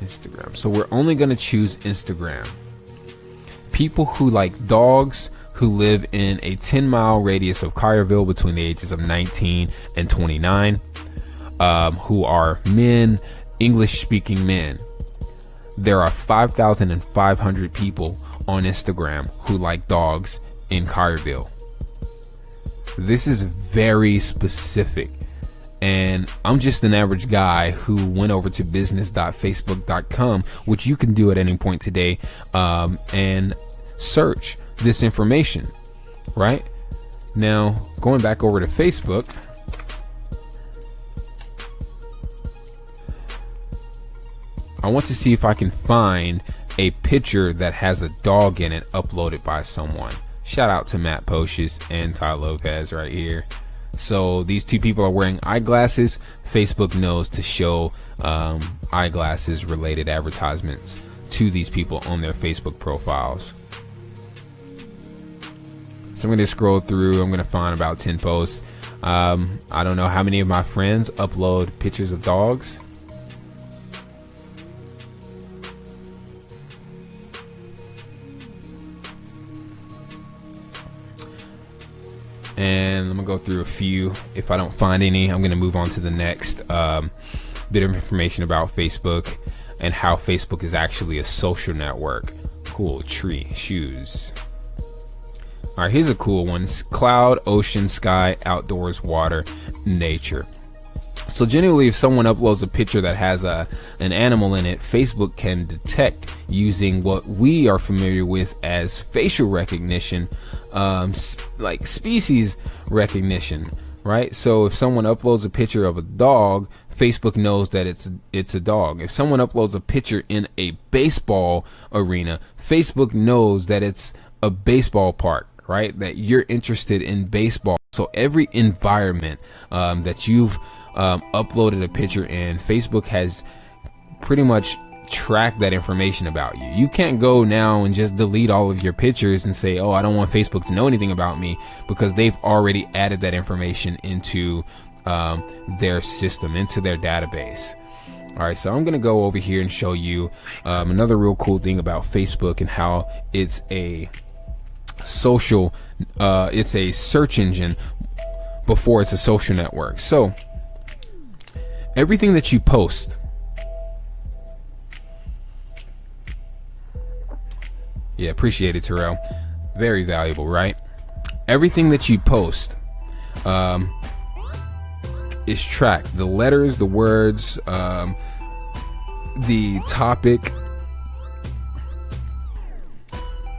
Instagram. So we're only going to choose Instagram. People who like dogs, who live in a 10-mile radius of Collierville between the ages of 19 and 29, who are men, English-speaking men. There are 5,500 people on Instagram who like dogs in Collierville. This is very specific, and I'm just an average guy who went over to business.facebook.com, which you can do at any point today, and search this information. Right now, going back over to Facebook, I want to see if I can find a picture that has a dog in it uploaded by someone. Shout out to Matt Poches and Ty Lopez right here. So these two people are wearing eyeglasses. Facebook knows to show eyeglasses related advertisements to these people on their Facebook profiles. So I'm going to scroll through. I'm going to find about 10 posts. I don't know how many of my friends upload pictures of dogs. And I'm gonna go through a few. If I don't find any, I'm gonna move on to the next bit of information about Facebook and how Facebook is actually a social network. Cool. Tree, shoes. All right, here's a cool one. Cloud, ocean, sky, outdoors, water, nature. So generally, if someone uploads a picture that has an animal in it, Facebook can detect using what we are familiar with as facial recognition, like species recognition, right? So if someone uploads a picture of a dog, Facebook knows that it's a dog. If someone uploads a picture in a baseball arena, Facebook knows that it's a baseball park, right? That you're interested in baseball. So every environment that you've uploaded a picture in, Facebook has pretty much tracked that information about you. You can't go now and just delete all of your pictures and say, oh, I don't want Facebook to know anything about me, because they've already added that information into their system, into their database. All right, so I'm going to go over here and show you another real cool thing about Facebook and how it's a social, it's a search engine before it's a social network. So everything that you post, yeah, appreciate it, Terrell. Very valuable, right? Everything that you post is tracked. The letters, the words, the topic.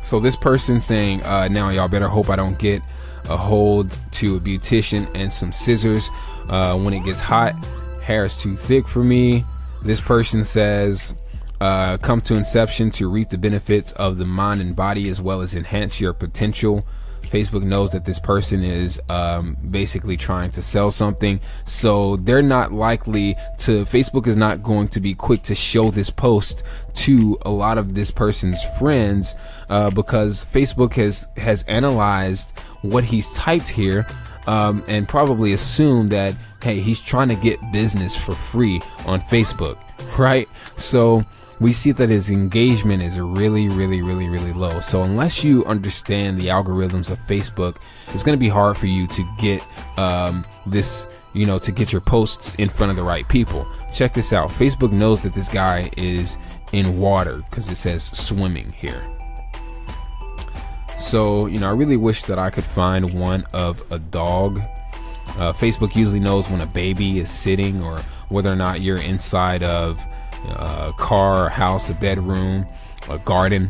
So this person saying, now y'all better hope I don't get a hold to a beautician and some scissors when it gets hot. Hair's too thick for me. This person says, come to inception to reap the benefits of the mind and body as well as enhance your potential. Facebook knows that this person is basically trying to sell something, so they're not likely to, Facebook is not going to be quick to show this post to a lot of this person's friends because Facebook has analyzed what he's typed here and probably assumed that, hey, he's trying to get business for free on Facebook, right? So we see that his engagement is really low. So unless you understand the algorithms of Facebook, it's going to be hard for you to get this, to get your posts in front of the right people. Check this out. Facebook knows that this guy is in water because it says swimming here. So, I really wish that I could find one of a dog. Facebook usually knows when a baby is sitting or whether or not you're inside of a car, a house, a bedroom, a garden.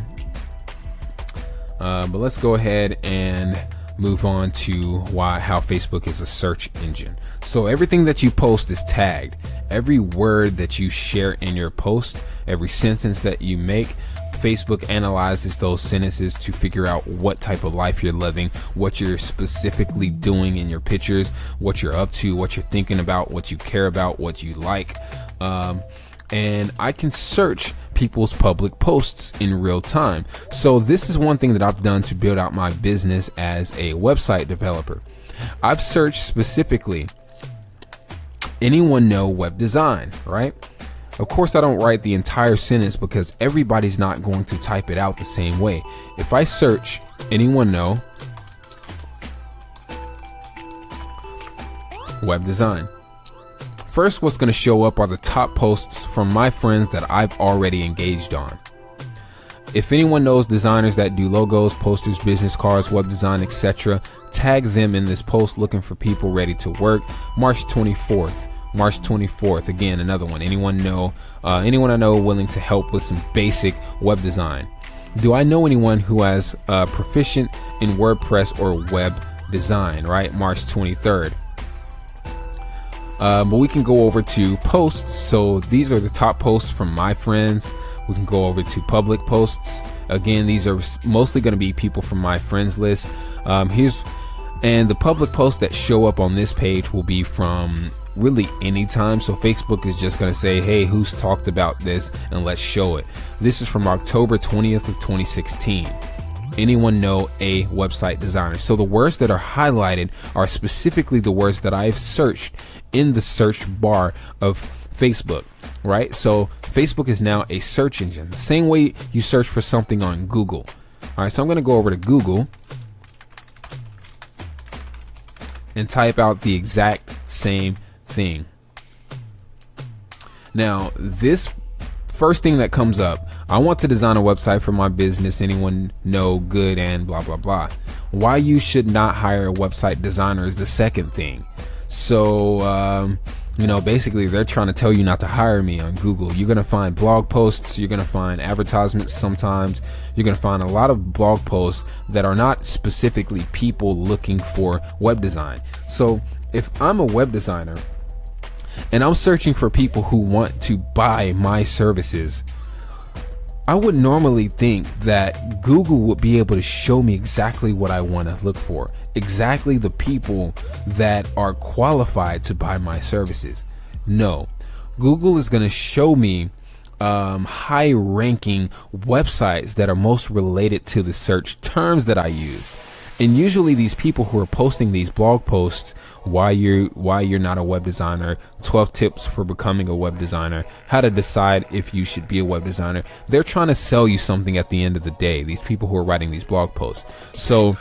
But let's go ahead and move on to how Facebook is a search engine. So everything that you post is tagged. Every word that you share in your post, every sentence that you make, Facebook analyzes those sentences to figure out what type of life you're living, what you're specifically doing in your pictures, what you're up to, what you're thinking about, what you care about, what you like. And I can search people's public posts in real time. So this is one thing that I've done to build out my business as a website developer. I've searched specifically, anyone know web design, right? Of course, I don't write the entire sentence because everybody's not going to type it out the same way. If I search, anyone know web design? First, what's going to show up are the top posts from my friends that I've already engaged on. If anyone knows designers that do logos, posters, business cards, web design, etc., tag them in this post looking for people ready to work. March 24th, again, another one. Anyone I know willing to help with some basic web design? Do I know anyone who has proficient in WordPress or web design, right? March 23rd. But we can go over to posts. So these are the top posts from my friends. We can go over to public posts. Again, these are mostly going to be people from my friends list. Here's And the public posts that show up on this page will be from really anytime. So Facebook is just going to say, hey, who's talked about this, and let's show it. This is from October 20th of 2016. Anyone know a website designer? So the words that are highlighted are specifically the words that I've searched in the search bar of Facebook, right? So Facebook is now a search engine, the same way you search for something on Google. All right, so I'm going to go over to Google and type out the exact same thing. Now, this first thing that comes up, I want to design a website for my business. Anyone know good and blah, blah, blah. Why you should not hire a website designer is the second thing. So, basically they're trying to tell you not to hire me on Google. You're going to find blog posts. You're going to find advertisements. Sometimes you're going to find a lot of blog posts that are not specifically people looking for web design. So if I'm a web designer and I'm searching for people who want to buy my services, I would normally think that Google would be able to show me exactly what I want to look for, exactly the people that are qualified to buy my services. No, Google is going to show me high ranking websites that are most related to the search terms that I use. And usually these people who are posting these blog posts, why you're not a web designer, 12 tips for becoming a web designer, how to decide if you should be a web designer, they're trying to sell you something at the end of the day, these people who are writing these blog posts. So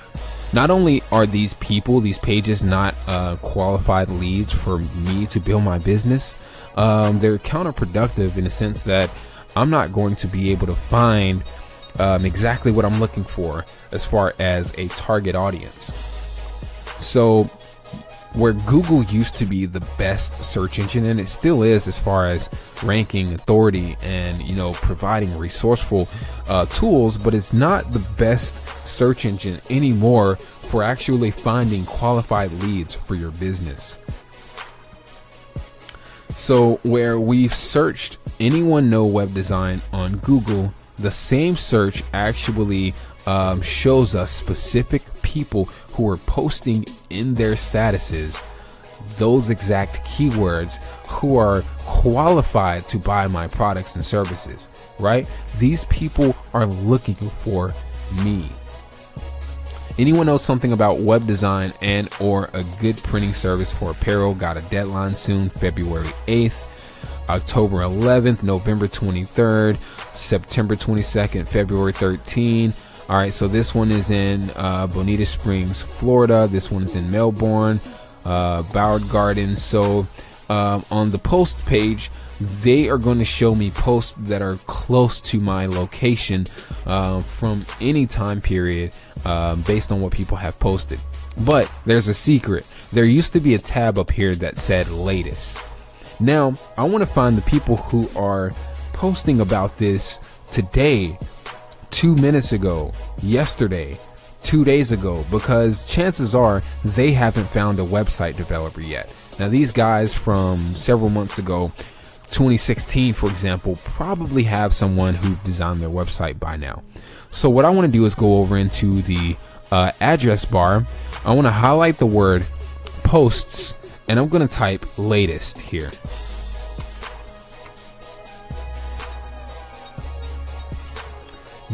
not only are these pages not qualified leads for me to build my business, they're counterproductive in the sense that I'm not going to be able to find exactly what I'm looking for as far as a target audience. So where Google used to be the best search engine, and it still is as far as ranking, authority, and providing resourceful tools, but it's not the best search engine anymore for actually finding qualified leads for your business. So where we've searched anyone know web design on Google, the same search actually shows us specific people who are posting in their statuses those exact keywords, who are qualified to buy my products and services, right? These people are looking for me. Anyone knows something about web design and or a good printing service for apparel? Got a deadline soon, February 8th. October 11th, November 23rd, September 22nd, February 13th. All right, so this one is in Bonita Springs, Florida. This one is in Melbourne, Boward Gardens. So on the post page, they are going to show me posts that are close to my location from any time period based on what people have posted. But there's a secret. There used to be a tab up here that said latest. Now, I want to find the people who are posting about this today, 2 minutes ago, yesterday, 2 days ago, because chances are they haven't found a website developer yet. Now, these guys from several months ago, 2016, for example, probably have someone who designed their website by now. So what I want to do is go over into the address bar. I want to highlight the word posts, and I'm going to type latest here.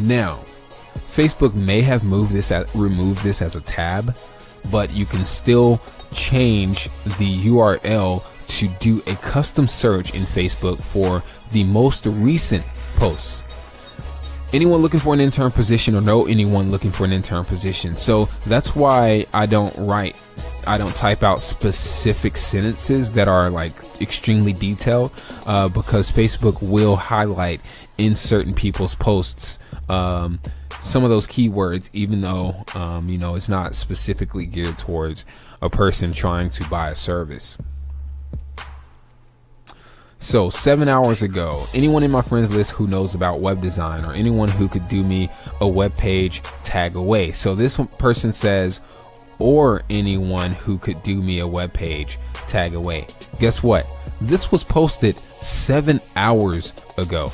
Now, Facebook may have removed this as a tab, but you can still change the URL to do a custom search in Facebook for the most recent posts. Anyone looking for an intern position, or know anyone looking for an intern position? So that's why I don't type out specific sentences that are like extremely detailed, because Facebook will highlight in certain people's posts some of those keywords, even though it's not specifically geared towards a person trying to buy a service. So 7 hours ago, anyone in my friends list who knows about web design, or anyone who could do me a web page, tag away. So this person says, or anyone who could do me a web page, tag away. Guess what? This was posted 7 hours ago.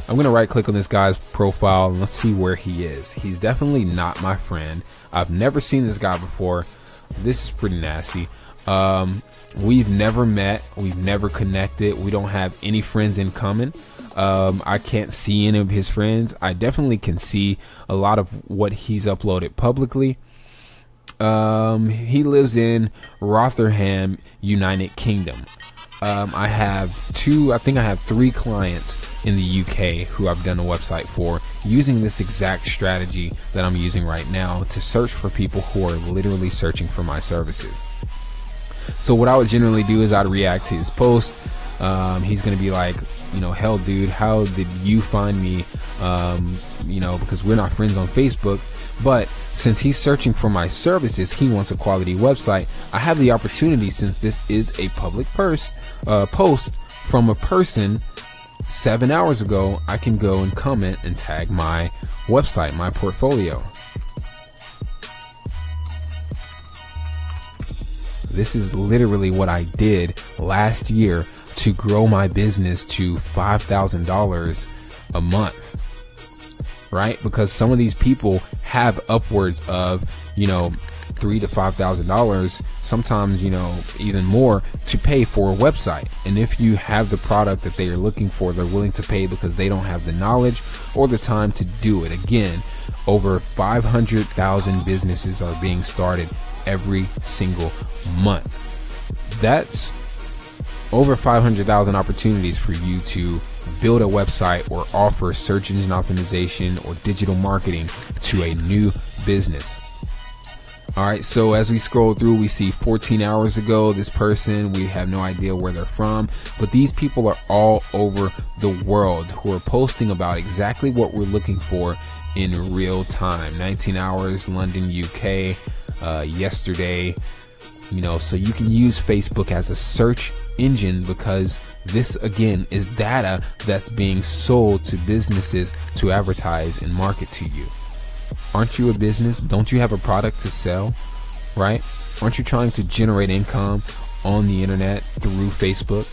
I'm going to right click on this guy's profile and let's see where he is. He's definitely not my friend. I've never seen this guy before. This is pretty nasty. We've never met. We've never connected. We don't have any friends in common. I can't see any of his friends. I definitely can see a lot of what he's uploaded publicly. He lives in Rotherham, United Kingdom. I have three clients in the UK who I've done a website for using this exact strategy that I'm using right now to search for people who are literally searching for my services. So what I would generally do is I'd react to his post. He's going to be like, hell, dude, how did you find me? Because we're not friends on Facebook. But since he's searching for my services, he wants a quality website. I have the opportunity, since this is a public post from a person 7 hours ago, I can go and comment and tag my website, my portfolio. This is literally what I did last year to grow my business to $5,000 a month. Right? Because some of these people have upwards of, $3,000 to $5,000, sometimes, even more, to pay for a website. And if you have the product that they are looking for, they're willing to pay because they don't have the knowledge or the time to do it. Again, over 500,000 businesses are being started every single month. That's over 500,000 opportunities for you to build a website or offer search engine optimization or digital marketing to a new business. All right, so as we scroll through, we see 14 hours ago, this person, we have no idea where they're from, but these people are all over the world who are posting about exactly what we're looking for in real time. 19 hours, London, UK, yesterday, so you can use Facebook as a search engine, because this again is data that's being sold to businesses to advertise and market to you. Aren't you a business? Don't you have a product to sell, right? Aren't you trying to generate income on the internet through Facebook,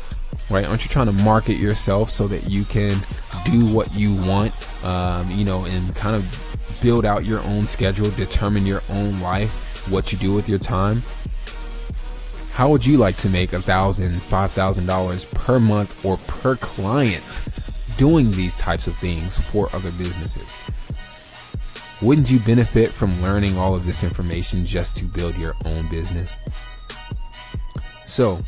right? Aren't you trying to market yourself so that you can do what you want, and kind of build out your own schedule, determine your own life, what you do with your time? How would you like to make $1,000, $5,000 per month or per client doing these types of things for other businesses? Wouldn't you benefit from learning all of this information just to build your own business? So,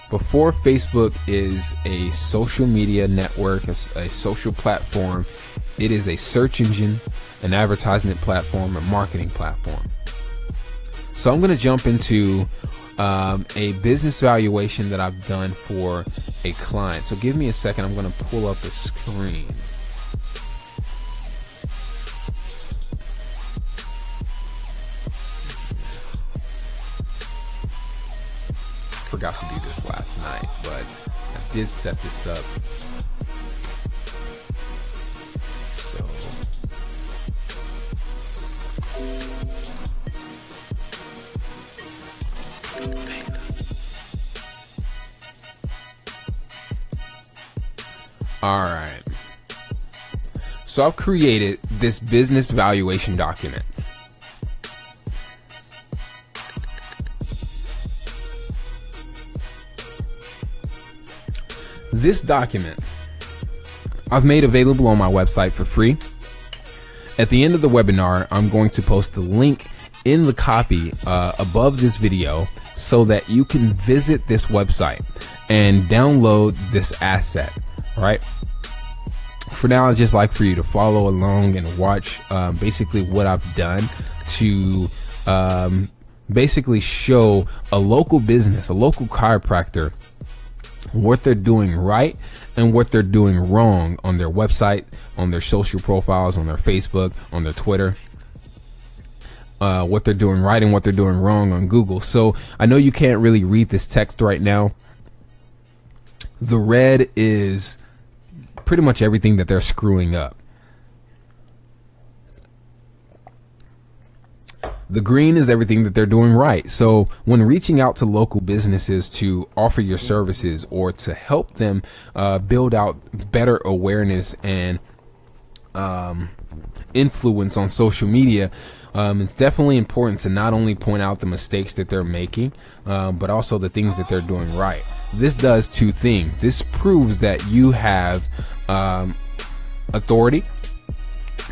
before Facebook is a social media network, a social platform, it is a search engine, an advertisement platform, a marketing platform. So I'm going to jump into a business valuation that I've done for a client. So give me a second. I'm going to pull up the screen. Forgot to do this last night, but I did set this up. All right. So I've created this business valuation document. This document I've made available on my website for free. At the end of the webinar, I'm going to post the link in the copy above this video so that you can visit this website and download this asset. Right. For now, I'd just like for you to follow along and watch basically what I've done to basically show a local business, a local chiropractor, what they're doing right and what they're doing wrong on their website, on their social profiles, on their Facebook, on their Twitter. What they're doing right and what they're doing wrong on Google. So I know you can't really read this text right now. The red is pretty much everything that they're screwing up. The green is everything that they're doing right. So when reaching out to local businesses to offer your services or to help them build out better awareness and influence on social media, it's definitely important to not only point out the mistakes that they're making, but also the things that they're doing right. This does two things. This proves that you have authority,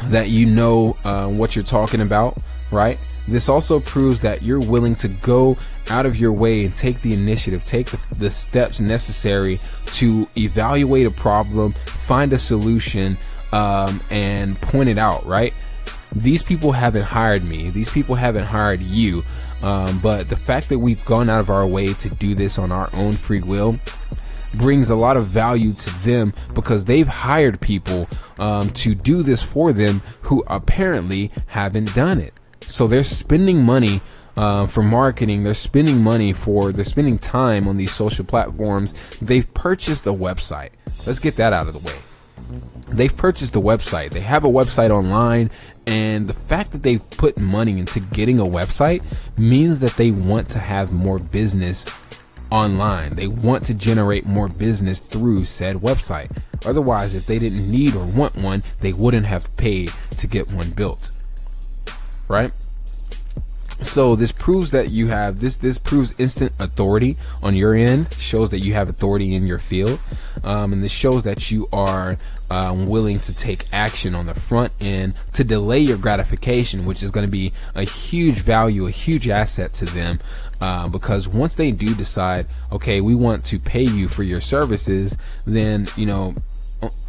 that you know what you're talking about, right? This also proves that you're willing to go out of your way and take the initiative, take the steps necessary to evaluate a problem, find a solution, and point it out, right? These people haven't hired me. These people haven't hired you. But the fact that we've gone out of our way to do this on our own free will brings a lot of value to them, because they've hired people to do this for them who apparently haven't done it. So they're spending money for marketing. They're spending time on these social platforms. They've purchased a website. Let's get that out of the way. They've purchased a website. They have a website online, and the fact that they've put money into getting a website means that they want to have more business online. They want to generate more business through said website. Otherwise, if they didn't need or want one, they wouldn't have paid to get one built, right? So this proves that you have this proves instant authority on your end, shows that you have authority in your field, and this shows that you are willing to take action on the front end to delay your gratification, which is going to be a huge value, a huge asset to them, because once they do decide, okay, we want to pay you for your services, then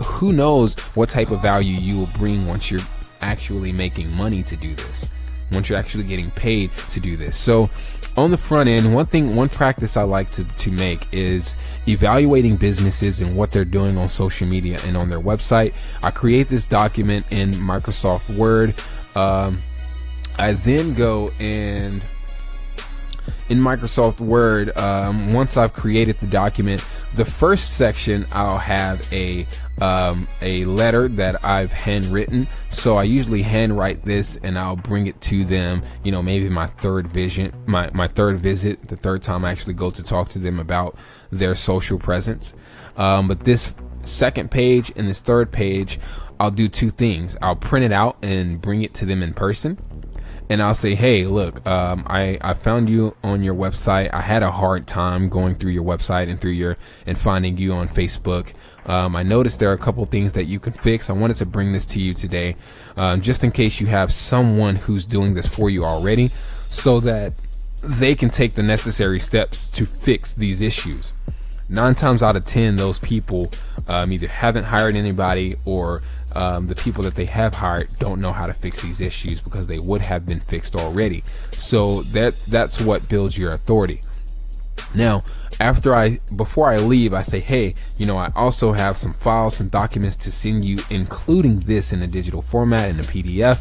who knows what type of value you will bring once you're actually making money to do this, once you're actually getting paid to do this. So on the front end, one practice I like to make is evaluating businesses and what they're doing on social media and on their website. I create this document in Microsoft Word. I then go and in Microsoft Word, once I've created the document, the first section I'll have a letter that I've handwritten. So I usually handwrite this and I'll bring it to them, maybe my third visit, the third time I actually go to talk to them about their social presence. But this second page and this third page, I'll do two things. I'll print it out and bring it to them in person. And I'll say, hey, look, I found you on your website. I had a hard time going through your website and finding you on Facebook. I noticed there are a couple things that you can fix. I wanted to bring this to you today, just in case you have someone who's doing this for you already, so that they can take the necessary steps to fix these issues. 9 times out of 10, those people either haven't hired anybody, or the people that they have hired don't know how to fix these issues, because they would have been fixed already. So that's what builds your authority. Now, before I leave, I say, hey, I also have some files, some documents to send you, including this in a digital format, in a PDF.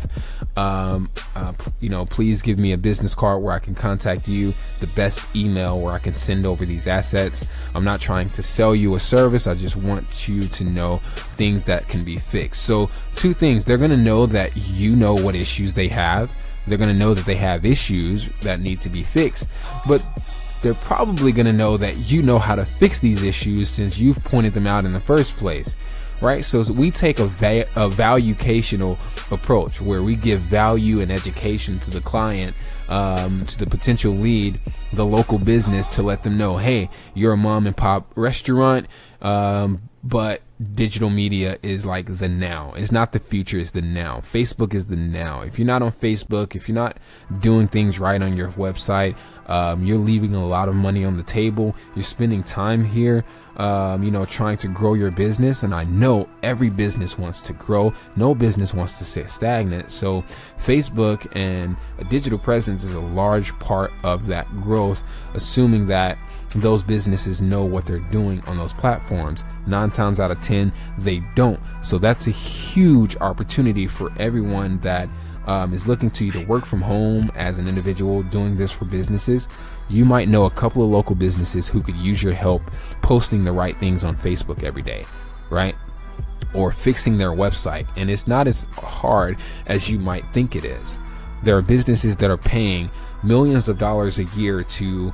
Please give me a business card where I can contact you, the best email where I can send over these assets. I'm not trying to sell you a service. I just want you to know things that can be fixed. So 2 things: they're going to know that you know what issues they have. They're going to know that they have issues that need to be fixed, but they're probably going to know that you know how to fix these issues, since you've pointed them out in the first place, right? So we take a valuational approach, where we give value and education to the client, to the potential lead, the local business, to let them know, hey, you're a mom and pop restaurant, but digital media is like the now. It's not the future, it's the now. Facebook is the now. If you're not on Facebook, if you're not doing things right on your website, you're leaving a lot of money on the table. You're spending time here, trying to grow your business. And I know every business wants to grow. No business wants to sit stagnant. So Facebook and a digital presence is a large part of that growth, assuming that those businesses know what they're doing on those platforms. 9 times out of 10, they don't. So that's a huge opportunity for everyone that is looking to either work from home as an individual doing this for businesses. You might know a couple of local businesses who could use your help posting the right things on Facebook every day, right? Or fixing their website. And it's not as hard as you might think it is. There are businesses that are paying millions of dollars a year to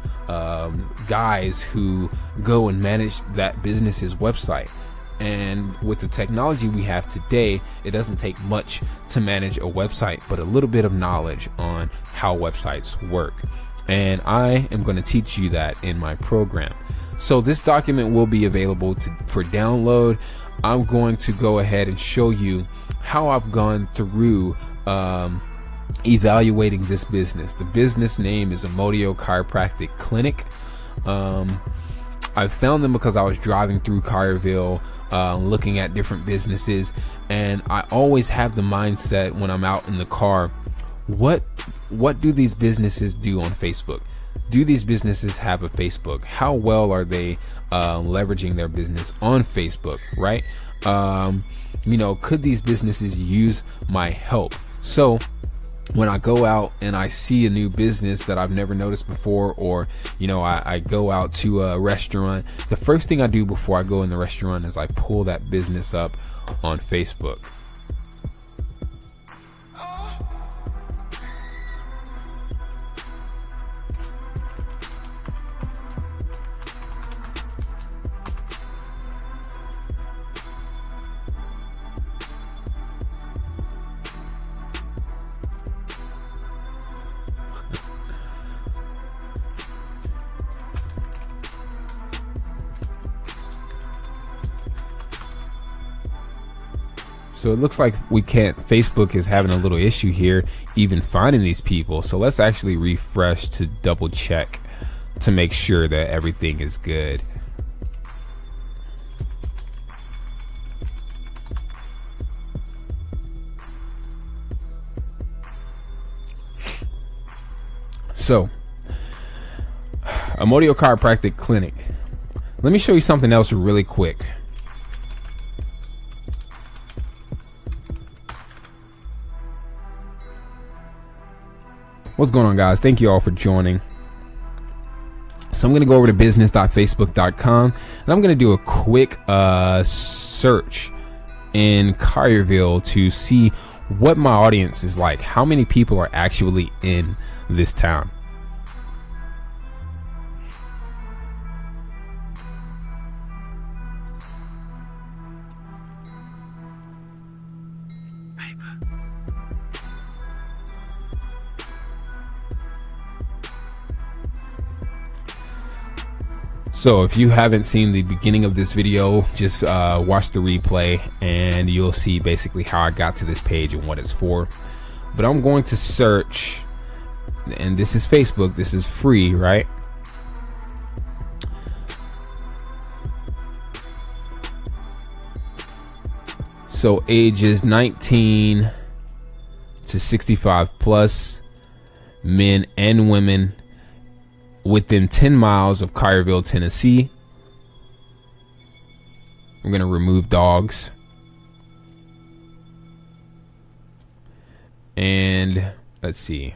guys who go and manage that business's website. And with the technology we have today, it doesn't take much to manage a website, but a little bit of knowledge on how websites work. And I am going to teach you that in my program. So this document will be available for download. I'm going to go ahead and show you how I've gone through evaluating this business. The business name is Amodio Chiropractic Clinic. I found them because I was driving through Collierville, looking at different businesses, and I always have the mindset when I'm out in the car, what do these businesses do on Facebook? Do these businesses have a Facebook? How well are they leveraging their business on Facebook, right? Could these businesses use my help? So when I go out and I see a new business that I've never noticed before, or I go out to a restaurant, the first thing I do before I go in the restaurant is I pull that business up on Facebook. So it looks like Facebook is having a little issue here, even finding these people. So let's actually refresh to double check to make sure that everything is good. So, Amodio Chiropractic Clinic. Let me show you something else really quick. What's going on, guys? Thank you all for joining. So I'm going to go over to business.facebook.com and I'm going to do a quick search in Collierville to see what my audience is like. How many people are actually in this town? So if you haven't seen the beginning of this video, just watch the replay and you'll see basically how I got to this page and what it's for. But I'm going to search, and this is Facebook, this is free, right? So ages 19 to 65 plus, men and women, within 10 miles of Collierville, Tennessee. We're going to remove dogs. And let's see.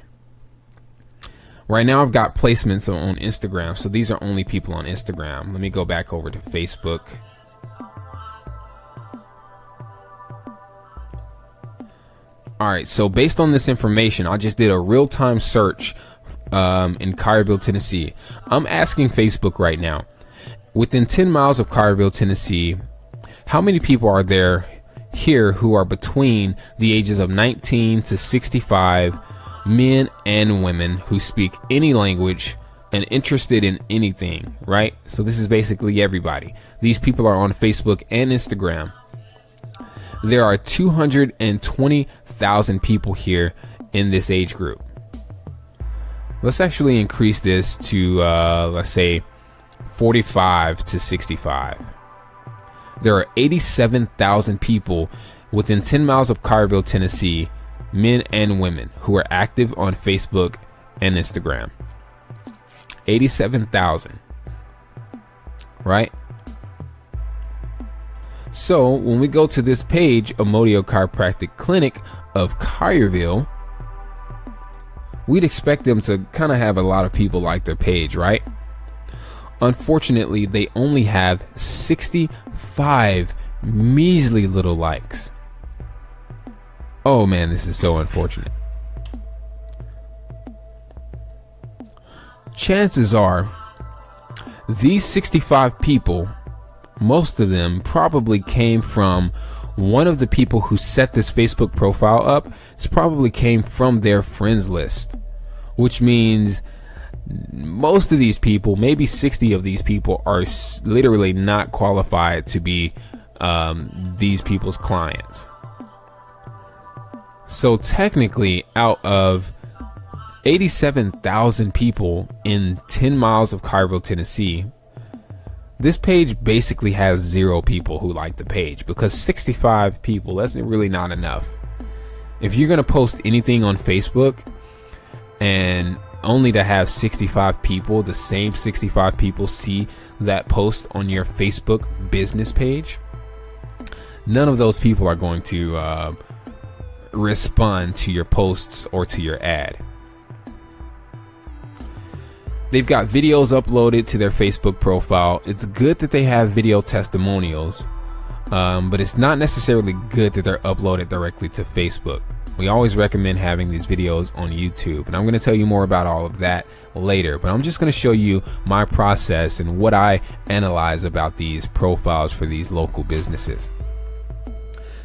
Right now I've got placements on Instagram. So these are only people on Instagram. Let me go back over to Facebook. All right, so based on this information, I just did a real-time search in Collierville, Tennessee. I'm asking Facebook right now, within 10 miles of Collierville, Tennessee, how many people are there here who are between the ages of 19 to 65, men and women who speak any language and interested in anything, right? So this is basically everybody. These people are on Facebook and Instagram. There are 220,000 people here in this age group. Let's actually increase this to, let's say, 45 to 65. There are 87,000 people within 10 miles of Collierville, Tennessee, men and women, who are active on Facebook and Instagram. 87,000, right? So when we go to this page, Amodio Chiropractic Clinic of Collierville, we'd expect them to kind of have a lot of people like their page, right? Unfortunately, they only have 65 measly little likes. Oh man, this is so unfortunate. Chances are these 65 people most of them probably came from one of the people who set this Facebook profile up. It's probably came from their friends list, which means most of these people, maybe 60 of these people, are literally not qualified to be these people's clients. So technically, out of 87,000 people in 10 miles of Cairo, Tennessee, this page basically has 0 people who like the page, because 65 people, that's really not enough. If you're going to post anything on Facebook and only to have 65 people, the same 65 people see that post on your Facebook business page, none of those people are going to respond to your posts or to your ad. They've got videos uploaded to their Facebook profile. It's good that they have video testimonials, but it's not necessarily good that they're uploaded directly to Facebook. We always recommend having these videos on YouTube, and I'm going to tell you more about all of that later, but I'm just going to show you my process and what I analyze about these profiles for these local businesses.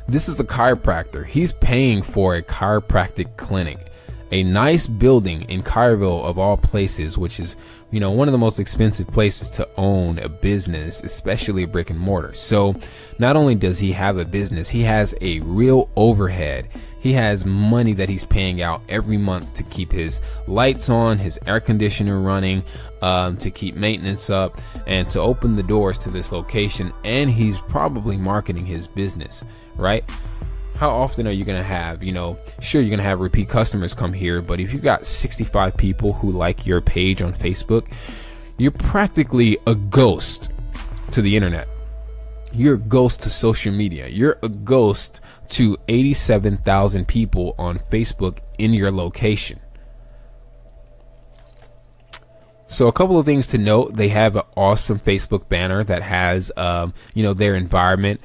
This is a chiropractor. He's paying for a chiropractic clinic, a nice building in Cairo of all places, which is, one of the most expensive places to own a business, especially a brick and mortar. So not only does he have a business, he has a real overhead. He has money that he's paying out every month to keep his lights on, his air conditioner running, to keep maintenance up, and to open the doors to this location. And he's probably marketing his business, right? How often are you going to have, sure, you're going to have repeat customers come here, but if you got 65 people who like your page on Facebook, you're practically a ghost to the internet. You're a ghost to social media. You're a ghost to 87,000 people on Facebook in your location. So a couple of things to note. They have an awesome Facebook banner that has, their environment.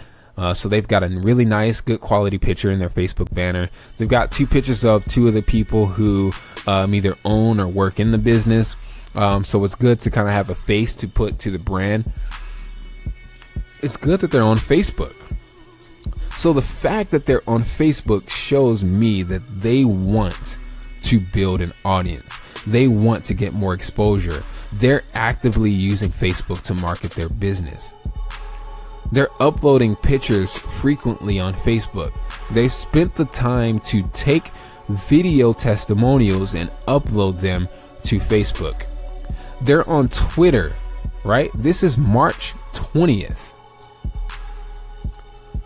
So they've got a really nice, good quality picture in their Facebook banner. They've got 2 pictures of 2 of the people who either own or work in the business. So it's good to kind of have a face to put to the brand. It's good that they're on Facebook. So the fact that they're on Facebook shows me that they want to build an audience. They want to get more exposure. They're actively using Facebook to market their business. They're uploading pictures frequently on Facebook. They've spent the time to take video testimonials and upload them to Facebook. They're on Twitter, right? This is March 20th.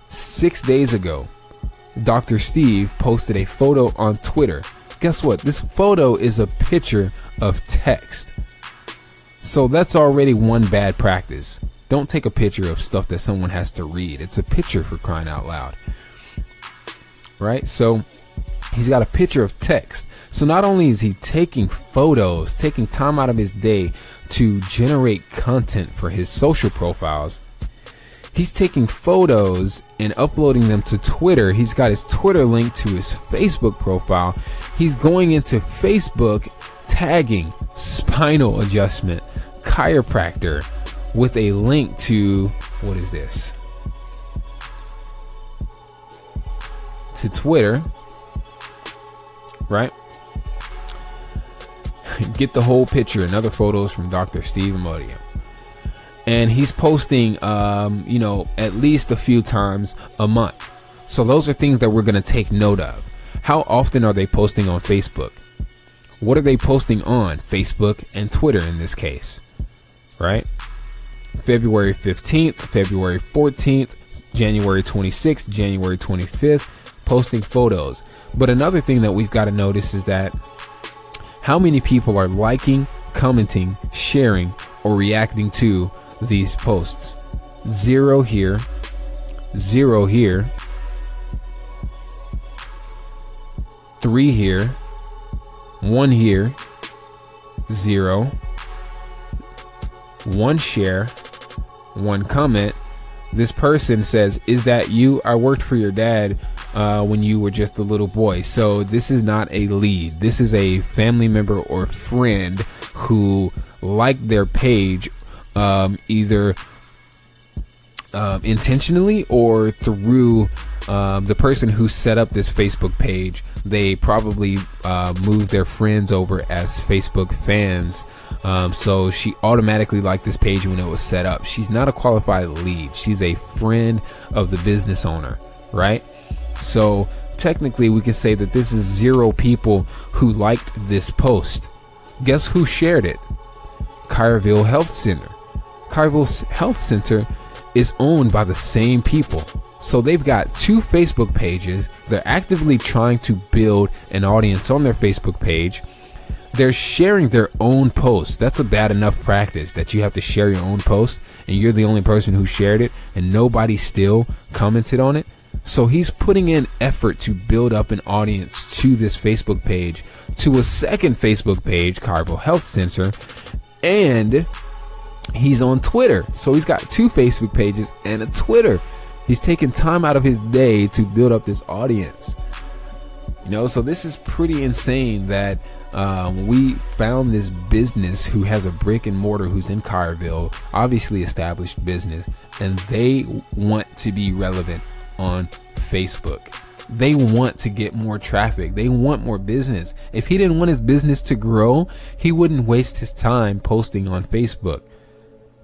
6 days ago, Dr. Steve posted a photo on Twitter. Guess what? This photo is a picture of text. So that's already one bad practice. Don't take a picture of stuff that someone has to read. It's a picture, for crying out loud. Right? So he's got a picture of text. So not only is he taking photos, taking time out of his day to generate content for his social profiles, he's taking photos and uploading them to Twitter. He's got his Twitter link to his Facebook profile. He's going into Facebook, tagging spinal adjustment, chiropractor, with a link to, what is this? To Twitter, right? Get the whole picture and other photos from Dr. Steve Amodio. And he's posting, at least a few times a month. So those are things that we're going to take note of. How often are they posting on Facebook? What are they posting on Facebook and Twitter in this case? Right? February 15th, February 14th, January 26th, January 25th, posting photos. But another thing that we've got to notice is that how many people are liking, commenting, sharing, or reacting to these posts. 0 here, 0 here, 3 here, 1 here, 0, 1 share, 1 comment. This person says, "Is that you? I worked for your dad when you were just a little boy." So this is not a lead. This is a family member or friend who liked their page, either intentionally or through the person who set up this Facebook page. They probably moved their friends over as Facebook fans. So she automatically liked this page when it was set up. She's not a qualified lead. She's a friend of the business owner, right? So technically we can say that this is 0 people who liked this post. Guess who shared it? Collierville Health Center. Collierville Health Center is owned by the same people. So they've got 2 Facebook pages. They're actively trying to build an audience on their Facebook page. They're sharing their own posts. That's a bad enough practice that you have to share your own post and you're the only person who shared it and nobody still commented on it. So he's putting in effort to build up an audience to this Facebook page, to a second Facebook page, Collierville Health Center, and he's on Twitter. So he's got 2 Facebook pages and a Twitter. He's taking time out of his day to build up this audience. So this is pretty insane that we found this business who has a brick and mortar, who's in Collierville, obviously established business, and they want to be relevant on Facebook. They want to get more traffic. They want more business. If he didn't want his business to grow, he wouldn't waste his time posting on Facebook,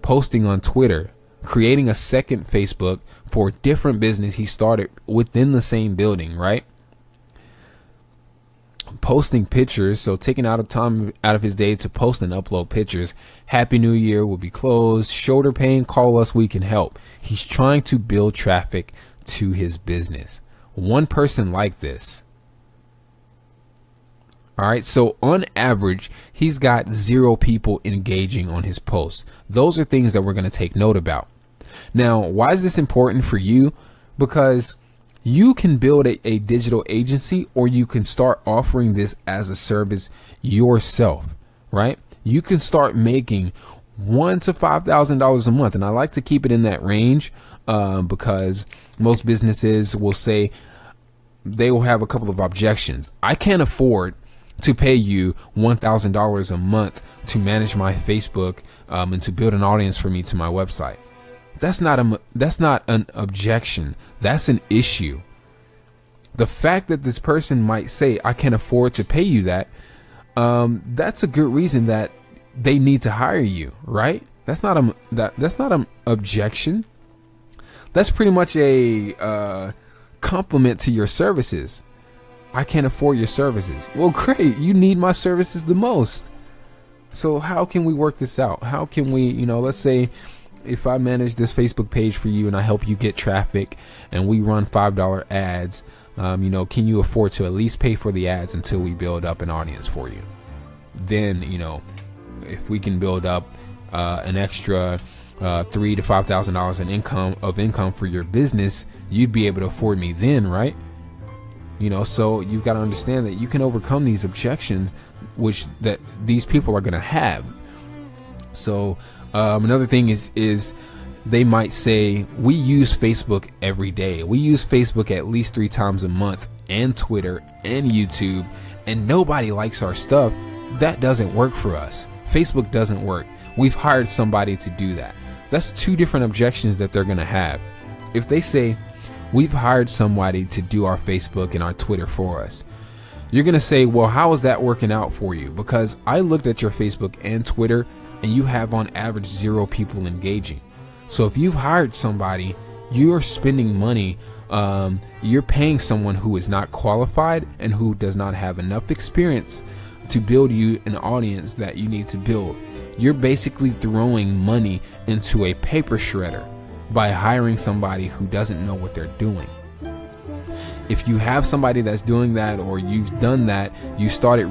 posting on Twitter, creating a second Facebook for a different business he started within the same building, right? Posting pictures, so taking out of time out of his day to post and upload pictures. Happy New Year, will be closed. Shoulder pain, call us, we can help. He's trying to build traffic to his business. One person like this. All right, so on average, he's got 0 people engaging on his posts. Those are things that we're going to take note about. Now, why is this important for you? Because you can build a digital agency, or you can start offering this as a service yourself, right? You can start making $1,000 to $5,000 a month. And I like to keep it in that range because most businesses will say they will have a couple of objections. I can't afford to pay you $1,000 a month to manage my Facebook and to build an audience for me to my website. That's not an objection. That's an issue. The fact that this person might say, I can't afford to pay you that, that's a good reason that they need to hire you, right? That's not an objection. That's pretty much a compliment to your services. I can't afford your services. Well, great. You need my services the most. So how can we work this out? How can we, let's say if I manage this Facebook page for you and I help you get traffic and we run $5 ads, can you afford to at least pay for the ads until we build up an audience for you? Then, if we can build up an extra $3,000 to $5,000 in income for your business, you'd be able to afford me then, right? So you've got to understand that you can overcome these objections, which that these people are going to have. So another thing is they might say, we use Facebook every day. We use Facebook at least 3 times a month, and Twitter and YouTube, and nobody likes our stuff. That doesn't work for us. Facebook doesn't work. We've hired somebody to do that. That's 2 different objections that they're going to have. If they say, we've hired somebody to do our Facebook and our Twitter for us, you're going to say, well, how is that working out for you? Because I looked at your Facebook and Twitter and you have on average 0 people engaging. So if you've hired somebody, you're spending money, you're paying someone who is not qualified and who does not have enough experience to build you an audience that you need to build. You're basically throwing money into a paper shredder by hiring somebody who doesn't know what they're doing. If you have somebody that's doing that, or you've done that, you started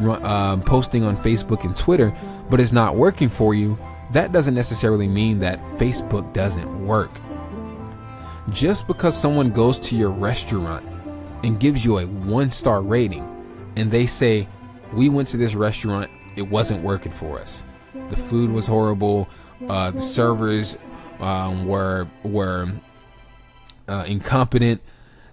posting on Facebook and Twitter, but it's not working for you, that doesn't necessarily mean that Facebook doesn't work. Just because someone goes to your restaurant and gives you a 1-star rating and they say, we went to this restaurant, it wasn't working for us. The food was horrible. The servers were incompetent.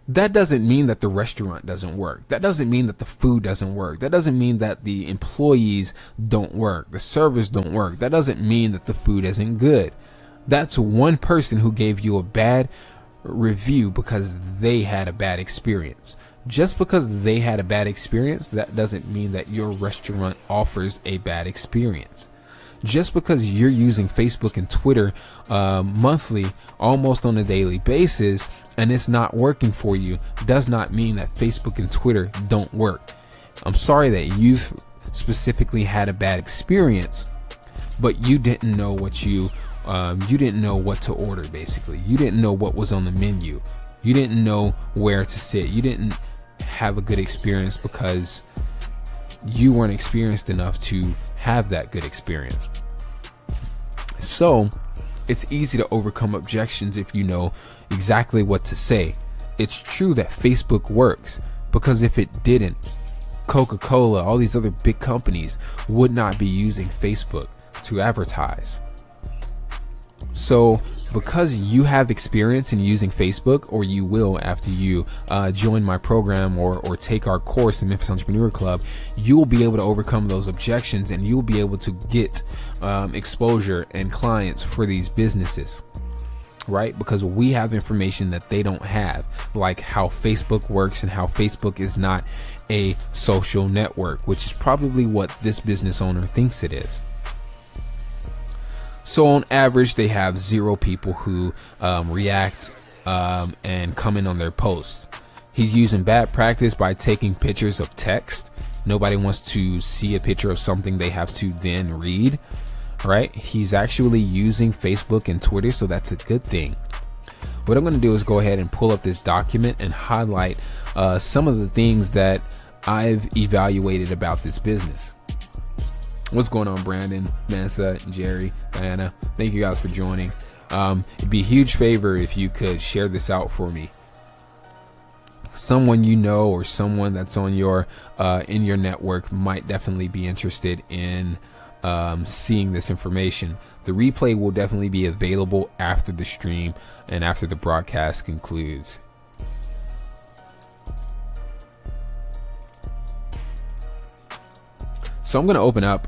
That doesn't mean that the restaurant doesn't work. That doesn't mean that the food doesn't work. That doesn't mean that the employees don't work. The servers don't work. That doesn't mean that the food isn't good. That's one person who gave you a bad review because they had a bad experience. Just because they had a bad experience, that doesn't mean that your restaurant offers a bad experience. Just because you're using Facebook and Twitter monthly, almost on a daily basis, and it's not working for you, does not mean that Facebook and Twitter don't work. I'm sorry that you've specifically had a bad experience, but you didn't know what you didn't know what to order. Basically, you didn't know what was on the menu. You didn't know where to sit. You didn't have a good experience because you weren't experienced enough to have that good experience. So it's easy to overcome objections if you know exactly what to say. It's true that Facebook works, because if it didn't, Coca-Cola, all these other big companies would not be using Facebook to advertise. So because you have experience in using Facebook, or you will after you join my program or take our course in Memphis Entrepreneur Club, you will be able to overcome those objections, and you will be able to get exposure and clients for these businesses, right? Because we have information that they don't have, like how Facebook works and how Facebook is not a social network, which is probably what this business owner thinks it is. So on average, they have 0 people who react and comment on their posts. He's using bad practice by taking pictures of text. Nobody wants to see a picture of something they have to then read, right? He's actually using Facebook and Twitter, so that's a good thing. What I'm going to do is go ahead and pull up this document and highlight some of the things that I've evaluated about this business. What's going on, Brandon, Mansa, Jerry, Diana? Thank you guys for joining. It'd be a huge favor if you could share this out for me. Someone you know or someone that's on your in your network might definitely be interested in seeing this information. The replay will definitely be available after the stream and after the broadcast concludes. So I'm going to open up,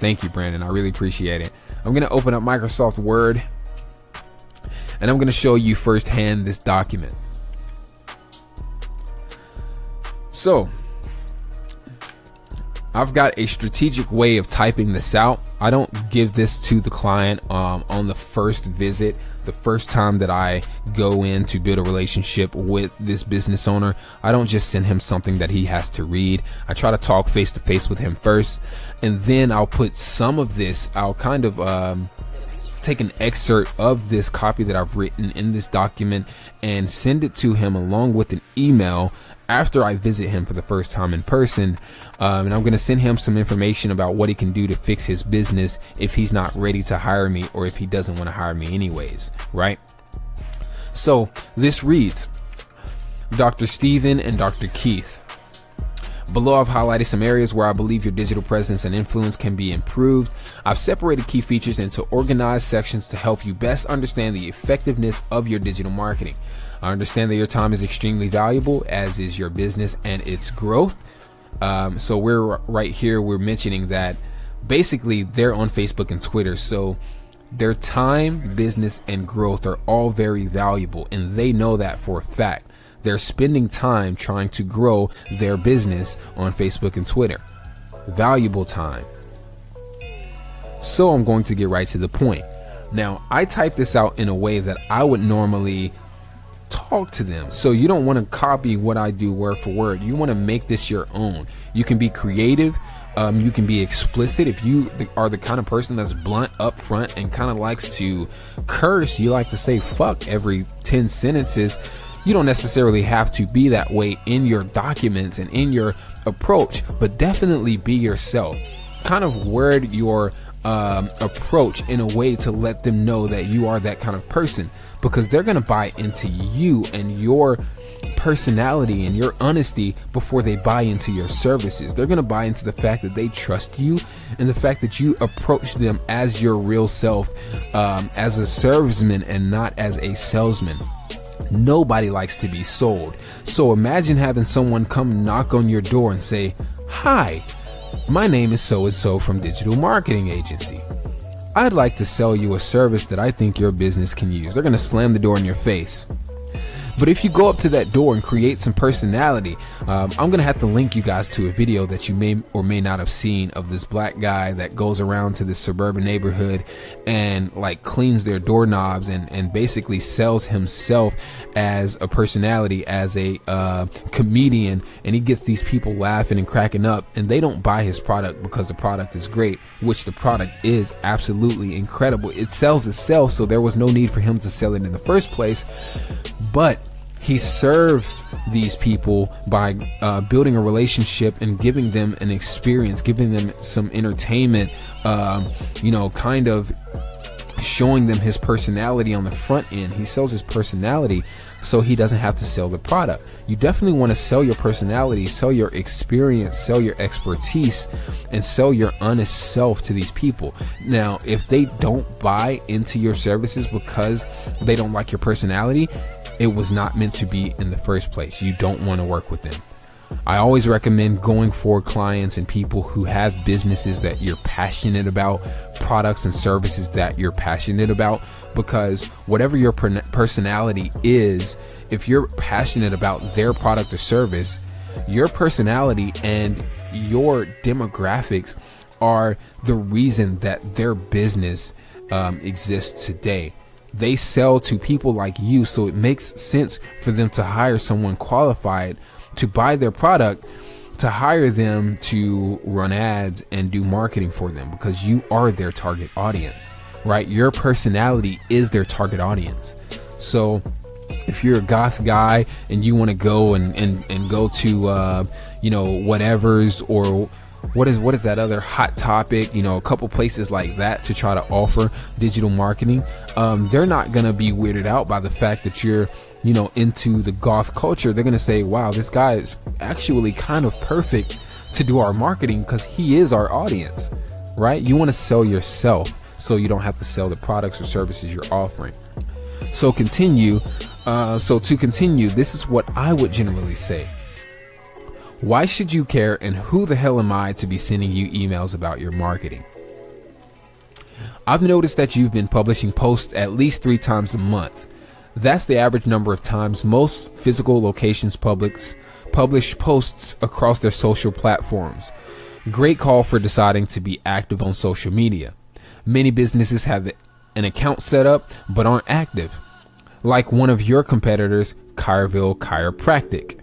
thank you, Brandon. I really appreciate it. I'm going to open up Microsoft Word, and I'm going to show you firsthand this document. So I've got a strategic way of typing this out. I don't give this to the client on the first visit. The first time that I go in to build a relationship with this business owner, I don't just send him something that he has to read. I try to talk face to face with him first, and then I'll put some of this, I'll kind of take an excerpt of this copy that I've written in this document and send it to him along with an email after I visit him for the first time in person. And I'm going to send him some information about what he can do to fix his business if he's not ready to hire me, or if he doesn't want to hire me anyways, right? So this reads, Dr. Steven and Dr. Keith. Below, I've highlighted some areas where I believe your digital presence and influence can be improved. I've separated key features into organized sections to help you best understand the effectiveness of your digital marketing. I understand that your time is extremely valuable, as is your business and its growth. So we're right here, we're mentioning that basically they're on Facebook and Twitter. So their time, business, and growth are all very valuable, and they know that for a fact. They're spending time trying to grow their business on Facebook and Twitter. Valuable time. So I'm going to get right to the point. Now, I type this out in a way that I would normally talk to them. So you don't want to copy what I do word for word. You want to make this your own. You can be creative. You can be explicit. If you are the kind of person that's blunt up front and kind of likes to curse, you like to say fuck every 10 sentences, you don't necessarily have to be that way in your documents and in your approach, but definitely be yourself. Kind of word your approach in a way to let them know that you are that kind of person, because they're going to buy into you and your personality and your honesty before they buy into your services. They're going to buy into the fact that they trust you and the fact that you approach them as your real self, as a serviceman and not as a salesman. Nobody likes to be sold. So imagine having someone come knock on your door and say, "Hi, my name is so-and-so from Digital Marketing Agency. I'd like to sell you a service that I think your business can use. They're going to slam the door in your face. But if you go up to that door and create some personality, I'm going to have to link you guys to a video that you may or may not have seen of this black guy that goes around to this suburban neighborhood and like cleans their doorknobs and basically sells himself as a personality, as a comedian. And he gets these people laughing and cracking up, and they don't buy his product because the product is great, which the product is absolutely incredible. It sells itself, so there was no need for him to sell it in the first place. But he serves these people by building a relationship and giving them an experience, giving them some entertainment, kind of showing them his personality on the front end. He sells his personality so he doesn't have to sell the product. You definitely want to sell your personality, sell your experience, sell your expertise, and sell your honest self to these people. Now, if they don't buy into your services because they don't like your personality, it was not meant to be in the first place. You don't want to work with them. I always recommend going for clients and people who have businesses that you're passionate about, products and services that you're passionate about, because whatever your personality is, if you're passionate about their product or service, your personality and your demographics are the reason that their business exists today. They sell to people like you, so it makes sense for them to hire someone qualified to buy their product, to hire them to run ads and do marketing for them, because you are their target audience, right? Your personality is their target audience. So if you're a goth guy and you want to go and go to whatever's, or what is that other hot topic, a couple places like that to try to offer digital marketing, they're not going to be weirded out by the fact that you're into the goth culture. They're going to say, wow, this guy is actually kind of perfect to do our marketing because he is our audience, right? You want to sell yourself so you don't have to sell the products or services you're offering. So to continue, this is what I would generally say. Why should you care, and who the hell am I to be sending you emails about your marketing? I've noticed that you've been publishing posts at least 3 times a month. That's the average number of times most physical locations publish posts across their social platforms. Great call for deciding to be active on social media. Many businesses have an account set up but aren't active, like one of your competitors, Chireville Chiropractic.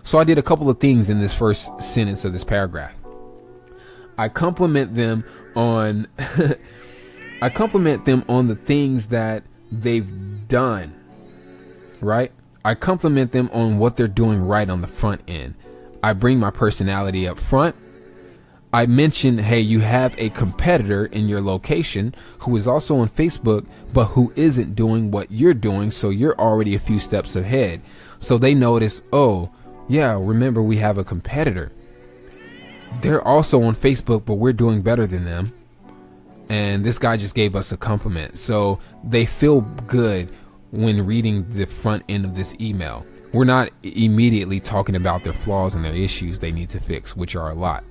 So I did a couple of things in this first sentence of this paragraph. I compliment them on the things that they've done, right? I compliment them on what they're doing right on the front end. I bring my personality up front. I mention, hey, you have a competitor in your location who is also on Facebook, but who isn't doing what you're doing, so you're already a few steps ahead. So they notice, oh, yeah, remember we have a competitor. They're also on Facebook, but we're doing better than them. And this guy just gave us a compliment. So they feel good when reading the front end of this email. We're not immediately talking about their flaws and their issues they need to fix, which are a lot.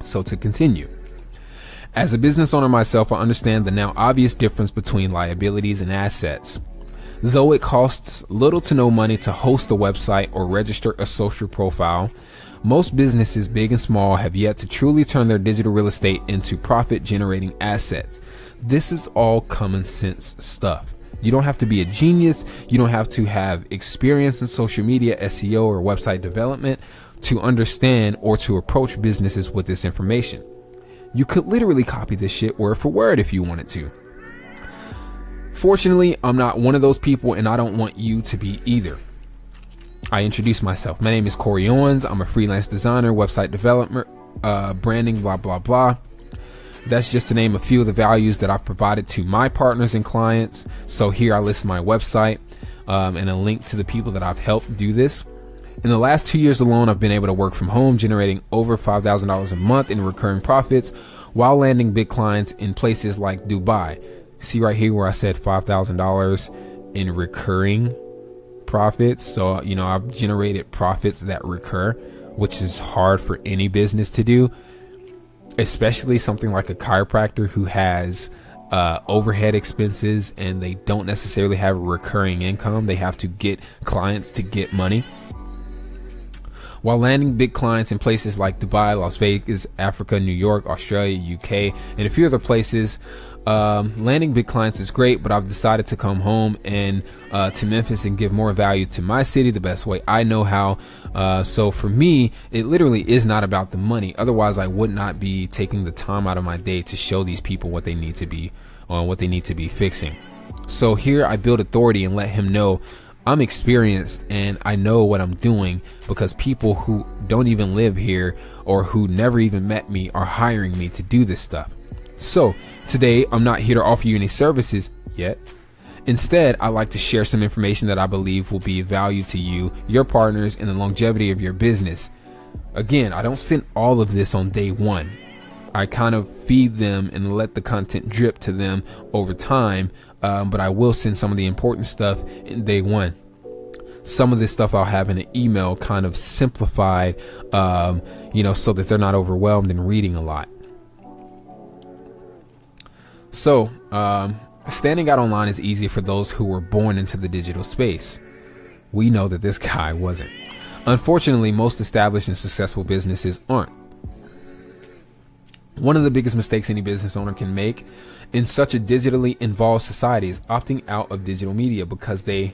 So to continue. As a business owner myself, I understand the now obvious difference between liabilities and assets. Though it costs little to no money to host a website or register a social profile, most businesses, big and small, have yet to truly turn their digital real estate into profit-generating assets. This is all common sense stuff. You don't have to be a genius. You don't have to have experience in social media, SEO, or website development to understand or to approach businesses with this information. You could literally copy this shit word for word if you wanted to. Fortunately, I'm not one of those people, and I don't want you to be either. I introduce myself. My name is Corey Owens. I'm a freelance designer, website developer, branding, blah, blah, blah. That's just to name a few of the values that I've provided to my partners and clients. So here I list my website and a link to the people that I've helped do this. In the last 2 years alone, I've been able to work from home, generating over $5,000 a month in recurring profits while landing big clients in places like Dubai. See right here where I said $5,000 in recurring profits. So, I've generated profits that recur, which is hard for any business to do, especially something like a chiropractor who has overhead expenses, and they don't necessarily have a recurring income. They have to get clients to get money. While landing big clients in places like Dubai, Las Vegas, Africa, New York, Australia, UK, and a few other places, landing big clients is great, but I've decided to come home and to Memphis and give more value to my city the best way I know how. So for me, it literally is not about the money. Otherwise, I would not be taking the time out of my day to show these people what they need to be fixing. So here I build authority and let him know I'm experienced and I know what I'm doing, because people who don't even live here or who never even met me are hiring me to do this stuff. So today, I'm not here to offer you any services yet. Instead, I like to share some information that I believe will be of value to you, your partners, and the longevity of your business. Again, I don't send all of this on day one. I kind of feed them and let the content drip to them over time, but I will send some of the important stuff in day one. Some of this stuff I'll have in an email, kind of simplified, so that they're not overwhelmed and reading a lot. So, standing out online is easy for those who were born into the digital space. We know that this guy wasn't. Unfortunately, most established and successful businesses aren't. One of the biggest mistakes any business owner can make in such a digitally involved society is opting out of digital media because they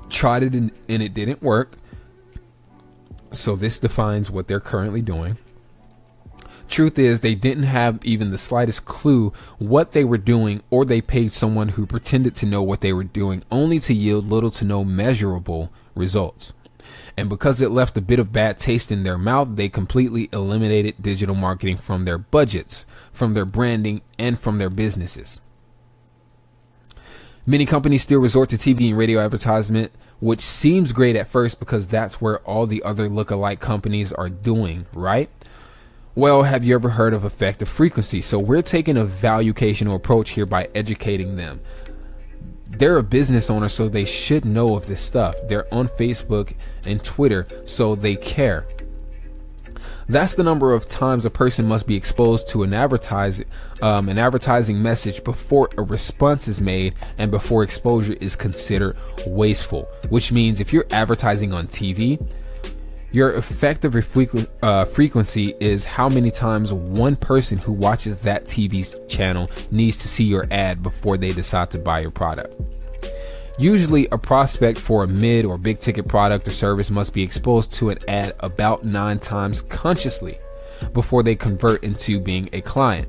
tried it and it didn't work. So this defines what they're currently doing. Truth is, they didn't have even the slightest clue what they were doing, or they paid someone who pretended to know what they were doing, only to yield little to no measurable results. And because it left a bit of bad taste in their mouth, they completely eliminated digital marketing from their budgets, from their branding, and from their businesses. Many companies still resort to TV and radio advertisement, which seems great at first because that's where all the other lookalike companies are doing, right? Well, have you ever heard of effective frequency? So we're taking a valuational approach here by educating them. They're a business owner, so they should know of this stuff. They're on Facebook and Twitter, so they care. That's the number of times a person must be exposed to an advertising message before a response is made and before exposure is considered wasteful. Which means if you're advertising on TV, your effective frequency is how many times one person who watches that TV channel needs to see your ad before they decide to buy your product. Usually, a prospect for a mid or big ticket product or service must be exposed to an ad about 9 times consciously before they convert into being a client.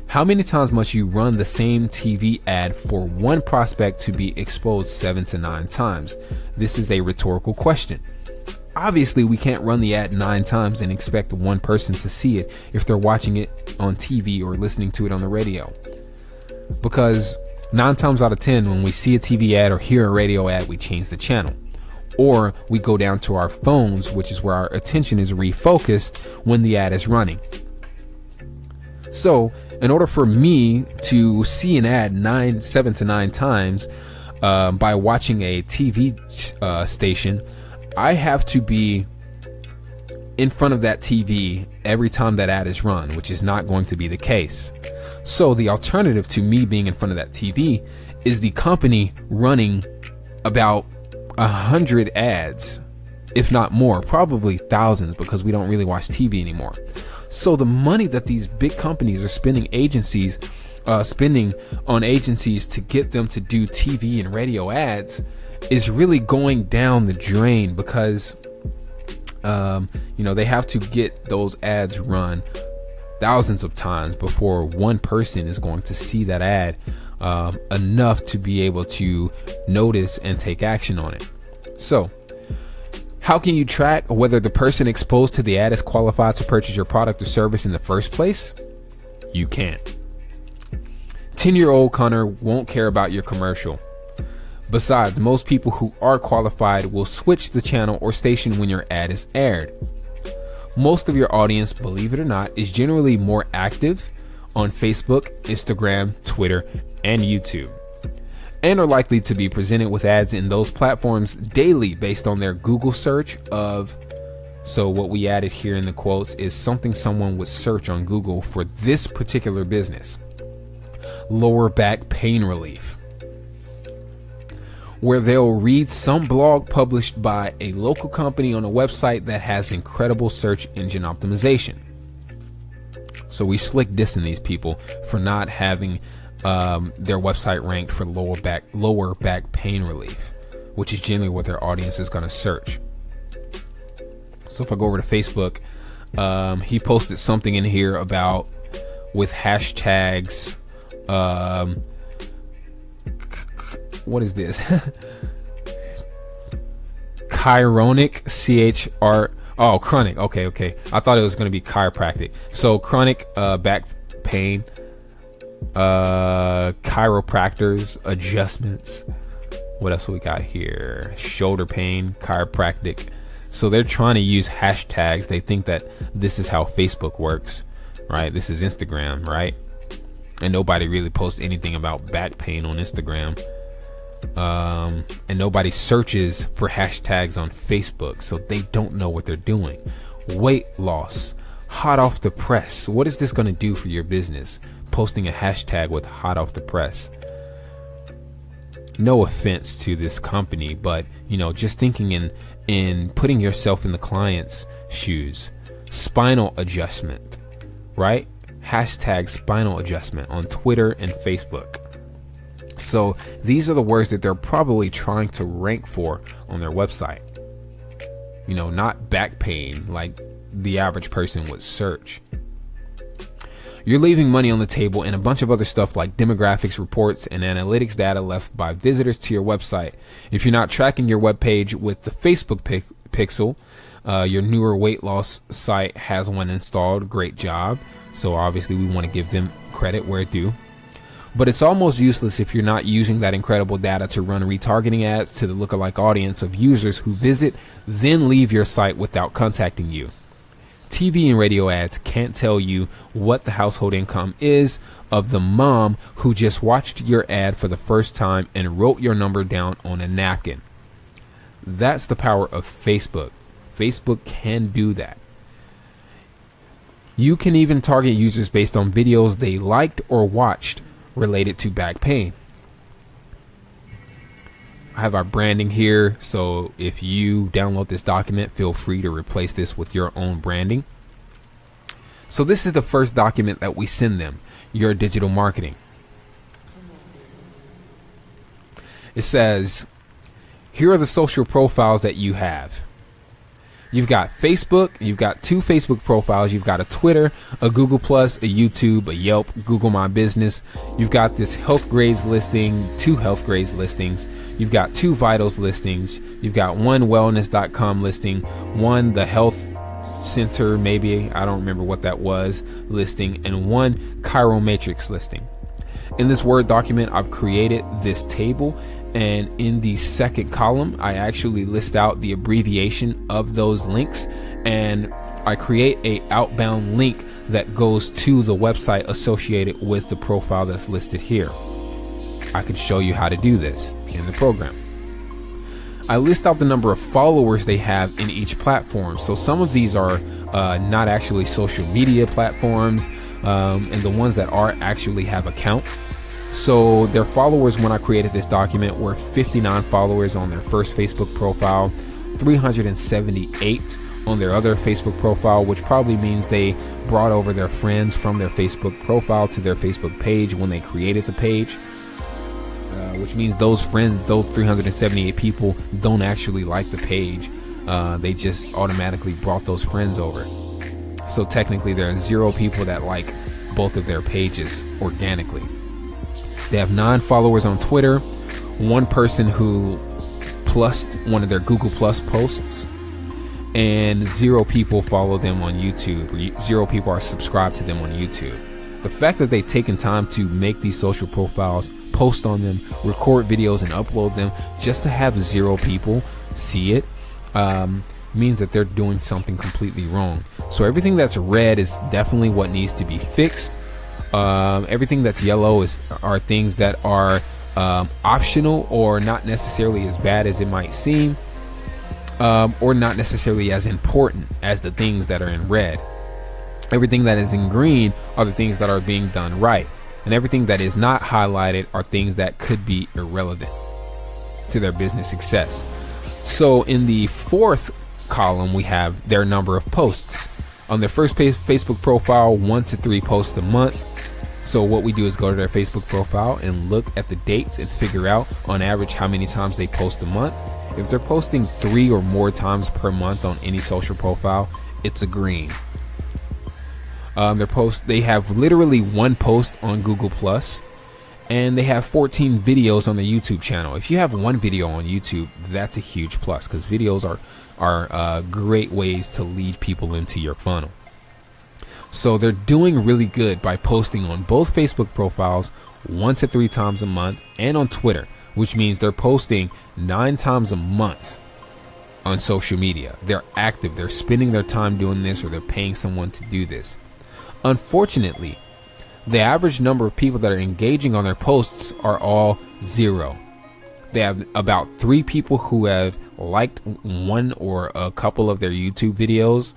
How many times must you run the same TV ad for one prospect to be exposed 7 to 9 times? This is a rhetorical question. Obviously, we can't run the ad 9 times and expect one person to see it if they're watching it on TV or listening to it on the radio. Because 9 times out of 10, when we see a TV ad or hear a radio ad, we change the channel. Or we go down to our phones, which is where our attention is refocused when the ad is running. So, in order for me to see an ad 7 to 9 times by watching a TV station, I have to be in front of that TV every time that ad is run, which is not going to be the case. So the alternative to me being in front of that TV is the company running about 100 ads, if not more, probably thousands, because we don't really watch TV anymore. So the money that these big companies are spending on agencies to get them to do TV and radio ads is really going down the drain, because they have to get those ads run thousands of times before one person is going to see that ad enough to be able to notice and take action on it. So how can you track whether the person exposed to the ad is qualified to purchase your product or service in the first place? You can't. 10-year-old Connor won't care about your commercial. Besides, most people who are qualified will switch the channel or station when your ad is aired. Most of your audience, believe it or not, is generally more active on Facebook, Instagram, Twitter, and YouTube, and are likely to be presented with ads in those platforms daily based on their Google search of, so what we added here in the quotes is something someone would search on Google for this particular business. lower back pain relief, where they'll read some blog published by a local company on a website that has incredible search engine optimization. So we slick dissing these people for not having their website ranked for lower back pain relief, which is generally what their audience is going to search. So if I go over to Facebook, he posted something in here about with hashtags. What is this? Chironic, CHR. Oh, chronic. Okay. I thought it was going to be chiropractic. So chronic back pain, chiropractors, adjustments. What else we got here? Shoulder pain, chiropractic. So they're trying to use hashtags. They think that this is how Facebook works, right? This is Instagram, right? And nobody really posts anything about back pain on Instagram. And nobody searches for hashtags on Facebook, so they don't know what they're doing. Weight loss, hot off the press. What is this going to do for your business? Posting a hashtag with hot off the press. No offense to this company, but just thinking in putting yourself in the client's shoes. Spinal adjustment, right? Hashtag spinal adjustment on Twitter and Facebook. So these are the words that they're probably trying to rank for on their website. Not back pain like the average person would search. You're leaving money on the table and a bunch of other stuff like demographics reports and analytics data left by visitors to your website. If you're not tracking your webpage with the Facebook pixel, your newer weight loss site has one installed. Great job. So obviously we want to give them credit where it's due. But it's almost useless if you're not using that incredible data to run retargeting ads to the lookalike audience of users who visit, then leave your site without contacting you. TV and radio ads can't tell you what the household income is of the mom who just watched your ad for the first time and wrote your number down on a napkin. That's the power of Facebook. Facebook can do that. You can even target users based on videos they liked or watched related to back pain. I have our branding here, so if you download this document, feel free to replace this with your own branding. So this is the first document that we send them, your digital marketing. It says, here are the social profiles that you have. You've got Facebook, you've got 2 Facebook profiles, you've got a Twitter, a Google Plus, a YouTube, a Yelp, Google My Business. You've got this health grades listing, 2 health grades listings. You've got 2 vitals listings. You've got 1 wellness.com listing, 1 the health center, maybe, I don't remember what that was, listing, and 1 chiromatrix listing. In this Word document, I've created this table. And in the second column, I actually list out the abbreviation of those links, and I create a outbound link that goes to the website associated with the profile that's listed here. I could show you how to do this in the program. I list out the number of followers they have in each platform. So some of these are not actually social media platforms, and the ones that are actually have account. So their followers, when I created this document, were 59 followers on their first Facebook profile, 378 on their other Facebook profile, which probably means they brought over their friends from their Facebook profile to their Facebook page when they created the page, which means those friends, those 378 people, don't actually like the page. They just automatically brought those friends over. So technically there are 0 people that like both of their pages organically. They have 9 followers on Twitter, 1 person who plussed one of their Google Plus posts, and 0 people follow them on YouTube. 0 people are subscribed to them on YouTube. The fact that they've taken time to make these social profiles, post on them, record videos, and upload them just to have 0 people see it means that they're doing something completely wrong. So everything that's red is definitely what needs to be fixed. Everything that's yellow are things that are optional or not necessarily as bad as it might seem, or not necessarily as important as the things that are in red. Everything that is in green are the things that are being done right. and everything that is not highlighted are things that could be irrelevant to their business success. So in the fourth column, we have their number of posts. On their first Facebook profile, 1 to 3 posts a month. So what we do is go to their Facebook profile and look at the dates and figure out on average how many times they post a month. If they're posting 3 or more times per month on any social profile, it's a green. They have literally 1 post on Google Plus, and they have 14 videos on their YouTube channel. If you have 1 video on YouTube, that's a huge plus, because videos are great ways to lead people into your funnel. So they're doing really good by posting on both Facebook profiles 1 to 3 times a month, and on Twitter, which means they're posting 9 times a month on social media. They're active. They're spending their time doing this, or they're paying someone to do this. Unfortunately, the average number of people that are engaging on their posts are all 0. They have about 3 people who have liked 1 or a couple of their YouTube videos,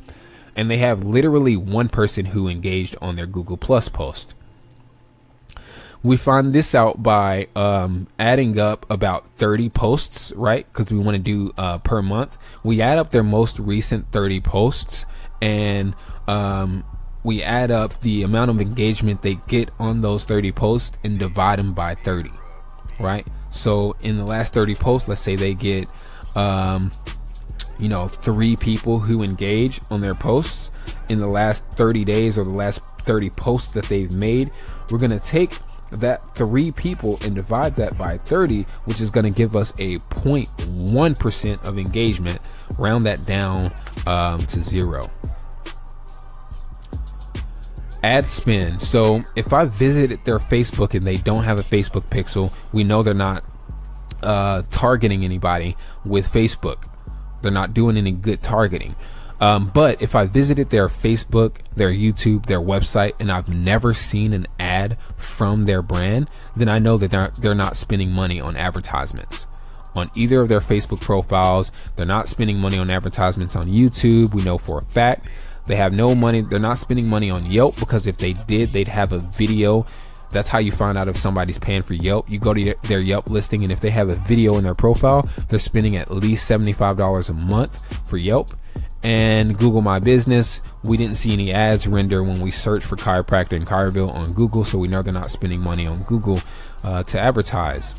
and they have literally 1 person who engaged on their Google Plus post. We find this out by adding up about 30 posts, right? Because we want to do per month. We add up their most recent 30 posts, and we add up the amount of engagement they get on those 30 posts and divide them by 30, right? So in the last 30 posts, let's say they get 3 people who engage on their posts in the last 30 days, or the last 30 posts that they've made. We're going to take that 3 people and divide that by 30, which is going to give us a 0.1% of engagement. Round that down to 0. Ad spend. So if I visited their Facebook and they don't have a Facebook pixel, we know they're not targeting anybody with Facebook. They're not doing any good targeting. But if I visited their Facebook, their YouTube, their website, and I've never seen an ad from their brand, then I know that they're not spending money on advertisements on either of their Facebook profiles. They're not spending money on advertisements on YouTube. We know for a fact. They have no money. They're not spending money on Yelp, because if they did, they'd have a video. That's how you find out if somebody's paying for Yelp. You go to their Yelp listing, and if they have a video in their profile, they're spending at least $75 a month for Yelp. And Google My Business, we didn't see any ads render when we searched for chiropractor in Caryville on Google, so we know they're not spending money on Google to advertise.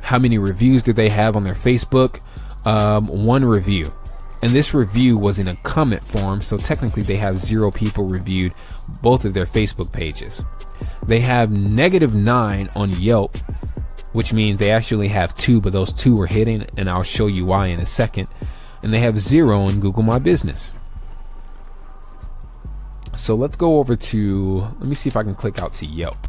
How many reviews do they have on their Facebook? 1 review. And this review was in a comment form, so technically they have 0 people reviewed both of their Facebook pages. They have -9 on Yelp, which means they actually have 2, but those 2 were hidden, and I'll show you why in a second. And they have 0 on Google My Business. So let's go over to, let me see if I can click out to Yelp.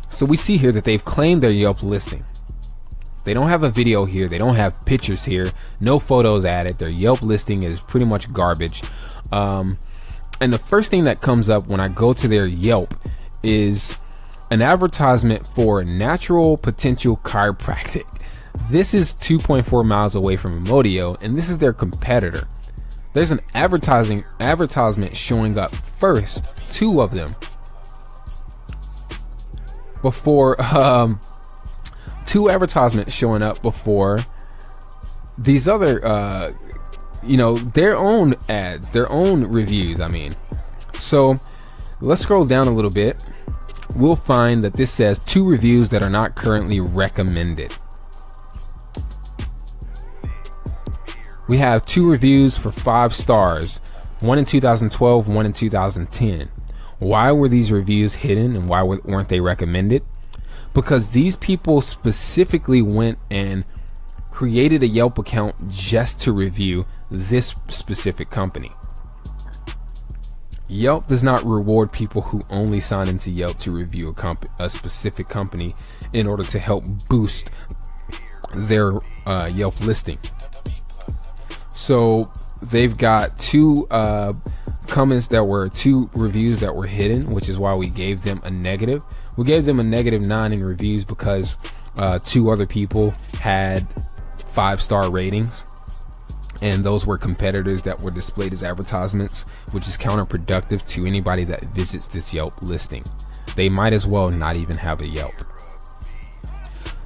So we see here that they've claimed their Yelp listing. They don't have a video here. They don't have pictures here. No photos added. Their Yelp listing is pretty much garbage. And the first thing that comes up when I go to their Yelp is an advertisement for Natural Potential Chiropractic. This is 2.4 miles away from Emodio, and this is their competitor. There's an advertisement showing up first, 2 of them, before 2 advertisements showing up before these other their own ads, their own reviews, I mean. So let's scroll down a little bit. We'll find that this says 2 reviews that are not currently recommended. We have 2 reviews for 5 stars, 1 in 2012, 1 in 2010. Why were these reviews hidden, and why weren't they recommended? Because these people specifically went and created a Yelp account just to review this specific company. Yelp does not reward people who only sign into Yelp to review a specific company in order to help boost their Yelp listing. So they've got 2 comments that were 2 reviews that were hidden, which is why we gave them a negative. We gave them a -9 in reviews because 2 other people had 5-star ratings. and those were competitors that were displayed as advertisements, which is counterproductive to anybody that visits this Yelp listing. They might as well not even have a Yelp.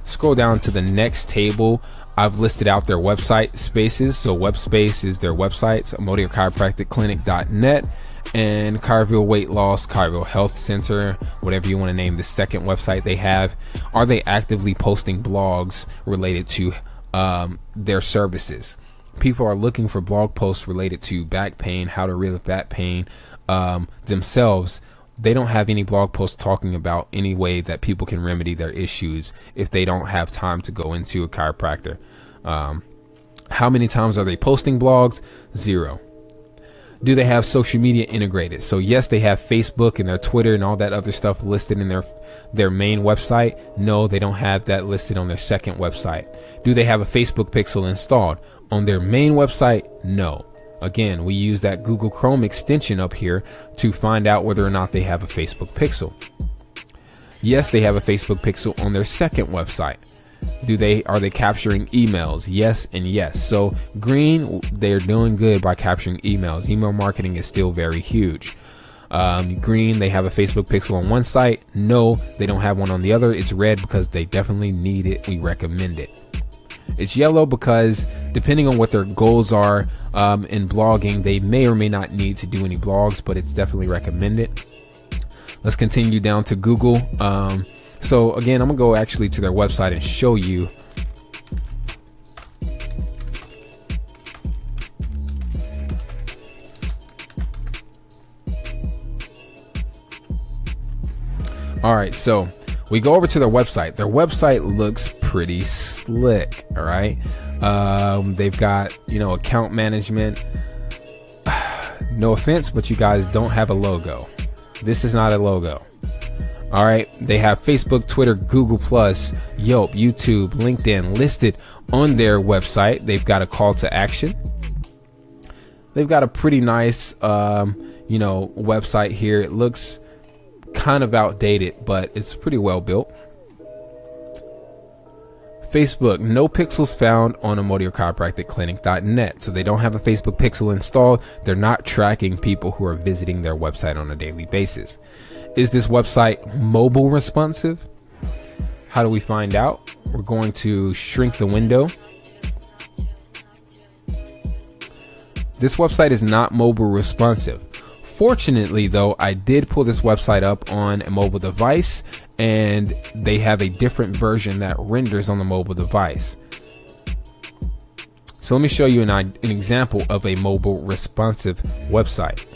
Scroll down to the next table. I've listed out their website spaces. So web space is their websites, ModioChiropracticClinic.net, and Carville Weight Loss, Carville Health Center, whatever you want to name the second website they have. Are they actively posting blogs related to their services? People are looking for blog posts related to back pain, how to relieve back pain themselves. They don't have any blog posts talking about any way that people can remedy their issues if they don't have time to go into a chiropractor. How many times are they posting blogs? 0. Do they have social media integrated? So yes, they have Facebook and their Twitter and all that other stuff listed in their main website. No, they don't have that listed on their second website. Do they have a Facebook pixel installed on their main website? No. Again, we use that Google Chrome extension up here to find out whether or not they have a Facebook pixel. Yes, they have a Facebook pixel on their second website. Are they capturing emails? Yes and yes. So green, they're doing good by capturing emails. Email marketing is still very huge. Green, they have a Facebook pixel on one site. No, they don't have one on the other. It's red because they definitely need it. We recommend it. It's yellow because depending on what their goals are in blogging, they may or may not need to do any blogs, but it's definitely recommended. Let's continue down to Google. So again, I'm gonna go actually to their website and show you. All right, so we go over to their website. Their website looks pretty slick. All right. They've got, account management. No offense, but you guys don't have a logo. This is not a logo. All right. They have Facebook, Twitter, Google Plus, Yelp, YouTube, LinkedIn listed on their website. They've got a call to action. They've got a pretty nice, website here. It looks kind of outdated, but it's pretty well built. Facebook, no pixels found on ModioChiropracticClinic.net. So they don't have a Facebook pixel installed. They're not tracking people who are visiting their website on a daily basis. Is this website mobile responsive? How do we find out? We're going to shrink the window. This website is not mobile responsive. Fortunately, though, I did pull this website up on a mobile device, and they have a different version that renders on the mobile device. So let me show you an example of a mobile responsive website.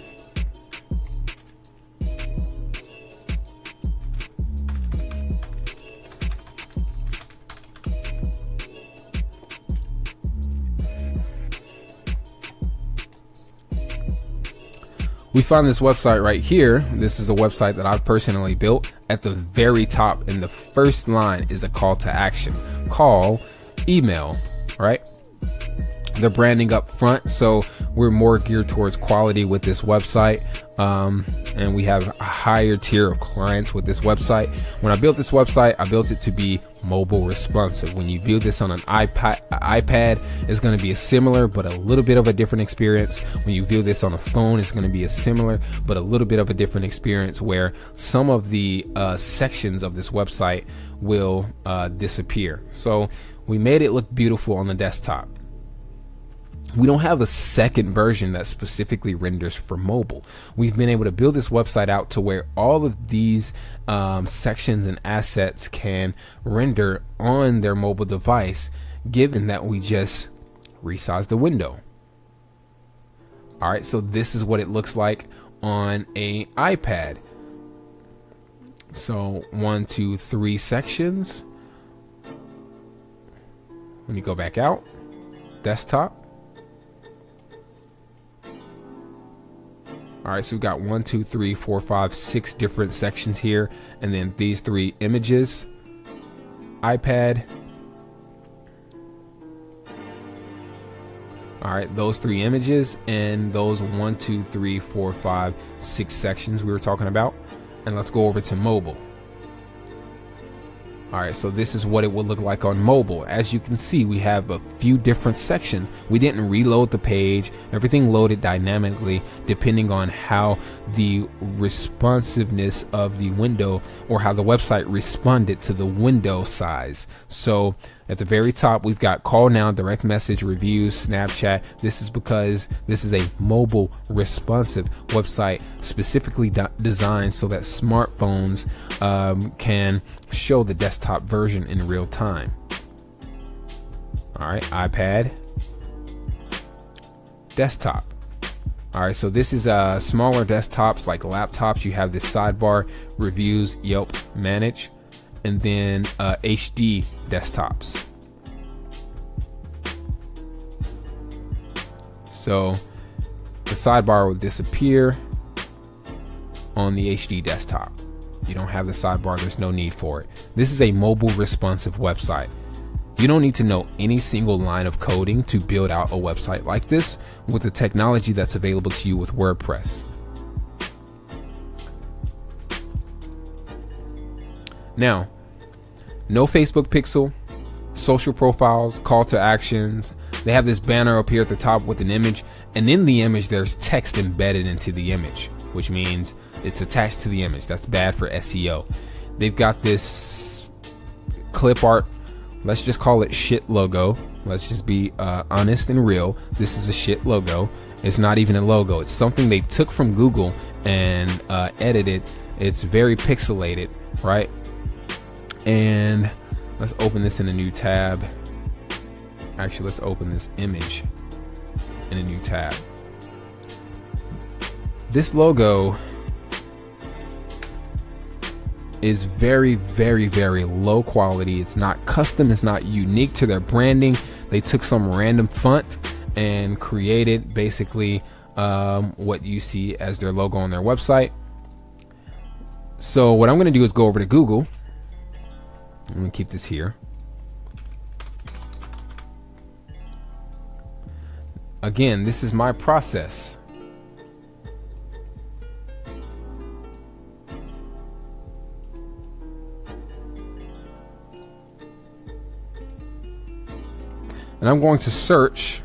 We found this website right here. This is a website that I personally built. At the very top in the first line is a call to action. Call, email, right? They're branding up front, so we're more geared towards quality with this website. And we have a higher tier of clients with this website. When I built this website, I built it to be mobile responsive. When you view this on an iPad, it's going to be a similar but a little bit of a different experience. When you view this on a phone, it's going to be a similar but a little bit of a different experience, where some of the sections of this website will disappear. So we made it look beautiful on the desktop. We don't have a second version that specifically renders for mobile. We've been able to build this website out to where all of these sections and assets can render on their mobile device, given that we just resize the window. All right, so this is what it looks like on a iPad. So 1, 2, 3 sections. Let me go back out. Desktop. All right, so we've got 1, 2, 3, 4, 5, 6 different sections here, and then these 3 images. iPad. All right, those 3 images and those 1, 2, 3, 4, 5, 6 sections we were talking about. And let's go over to mobile. All right, so this is what it would look like on mobile. As you can see, we have a few different sections. We didn't reload the page. Everything loaded dynamically depending on how the responsiveness of the window, or how the website responded to the window size. So at the very top, we've got call now, direct message, reviews, Snapchat. This is because this is a mobile responsive website specifically designed so that smartphones can show the desktop version in real time. All right, iPad, desktop. All right, so this is smaller desktops like laptops. You have this sidebar, reviews, Yelp, manage, and then HD desktops. So the sidebar will disappear on the HD desktop. You don't have the sidebar, there's no need for it. This is a mobile responsive website. You don't need to know any single line of coding to build out a website like this with the technology that's available to you with WordPress. Now, no Facebook pixel, social profiles, call to actions. They have this banner up here at the top with an image, and in the image there's text embedded into the image, which means it's attached to the image. That's bad for SEO. They've got this clip art. Let's just call it shit logo. Let's just be honest and real. This is a shit logo. It's not even a logo. It's something they took from Google and edited. It's very pixelated, right? And let's open this in a new tab. Actually, let's open this image in a new tab. This logo is very, very, very low quality. It's not custom. It's not unique to their branding. They took some random font and created basically what you see as their logo on their website. So what I'm going to do is go over to Google. I'm going to keep this here. Again, this is my process. And I'm going to search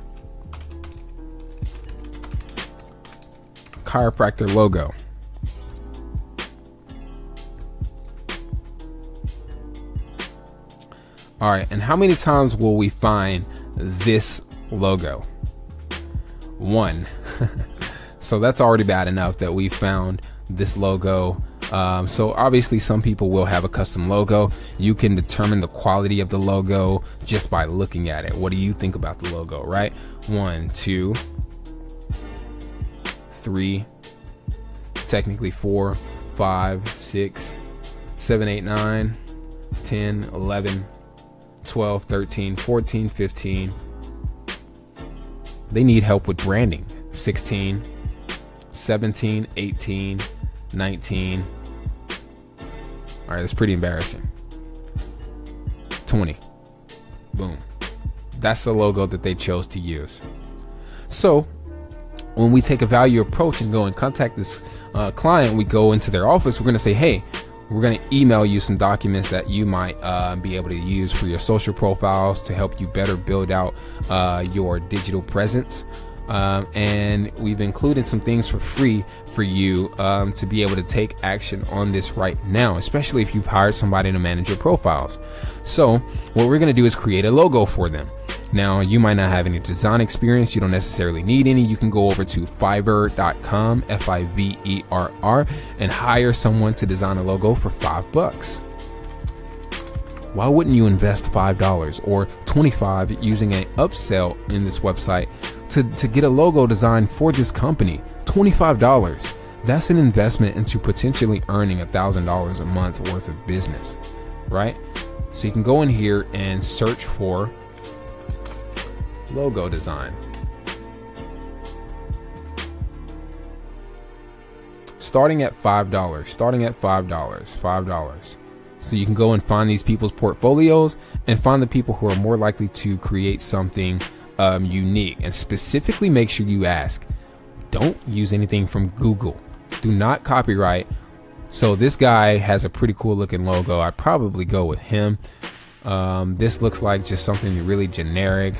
chiropractor logo. All right, and how many times will we find this logo? One. So that's already bad enough that we found this logo. So obviously some people will have a custom logo. You can determine the quality of the logo just by looking at it. What do you think about the logo, right? 1, 2, 3, technically 4, 5, 6, 7, 8, 9, 10, 11, 12, 13, 14, 15. They need help with branding. 16, 17, 18, 19. All right, that's pretty embarrassing. 20. Boom. That's the logo that they chose to use. So when we take a value approach and go and contact this client, we go into their office, we're going to say, hey, we're going to email you some documents that you might be able to use for your social profiles to help you better build out your digital presence. And we've included some things for free for you to be able to take action on this right now, especially if you've hired somebody to manage your profiles. So what we're going to do is create a logo for them. Now, you might not have any design experience. You don't necessarily need any. You can go over to fiverr.com, Fiverr, and hire someone to design a logo for $5. Why wouldn't you invest $5 or $25 using an upsell in this website to get a logo designed for this company? $25. That's an investment into potentially earning $1,000 a month worth of business, right? So you can go in here and search for logo design. Starting at $5. So you can go and find these people's portfolios and find the people who are more likely to create something unique, and specifically make sure you ask, don't use anything from Google. Do not copyright So this guy has a pretty cool looking logo. I'd probably go with him. This looks like just something really generic.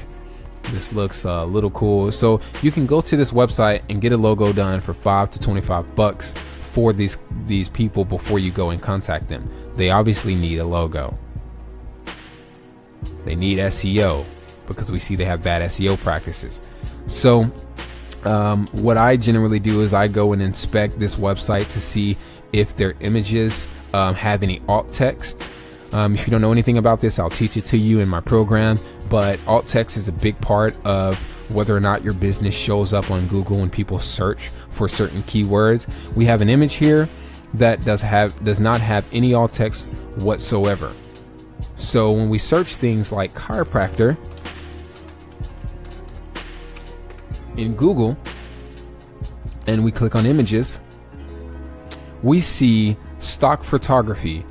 This looks a little cool. So you can go to this website and get a logo done for $5 to $25 for these people before you go and contact them. They obviously need a logo. They need SEO because we see they have bad SEO practices. So what I generally do is I go and inspect this website to see if their images have any alt text. If you don't know anything about this, I'll teach it to you in my program. But alt text is a big part of whether or not your business shows up on Google when people search for certain keywords. We have an image here that does not have any alt text whatsoever. So when we search things like chiropractor in Google and we click on images, we see stock photography.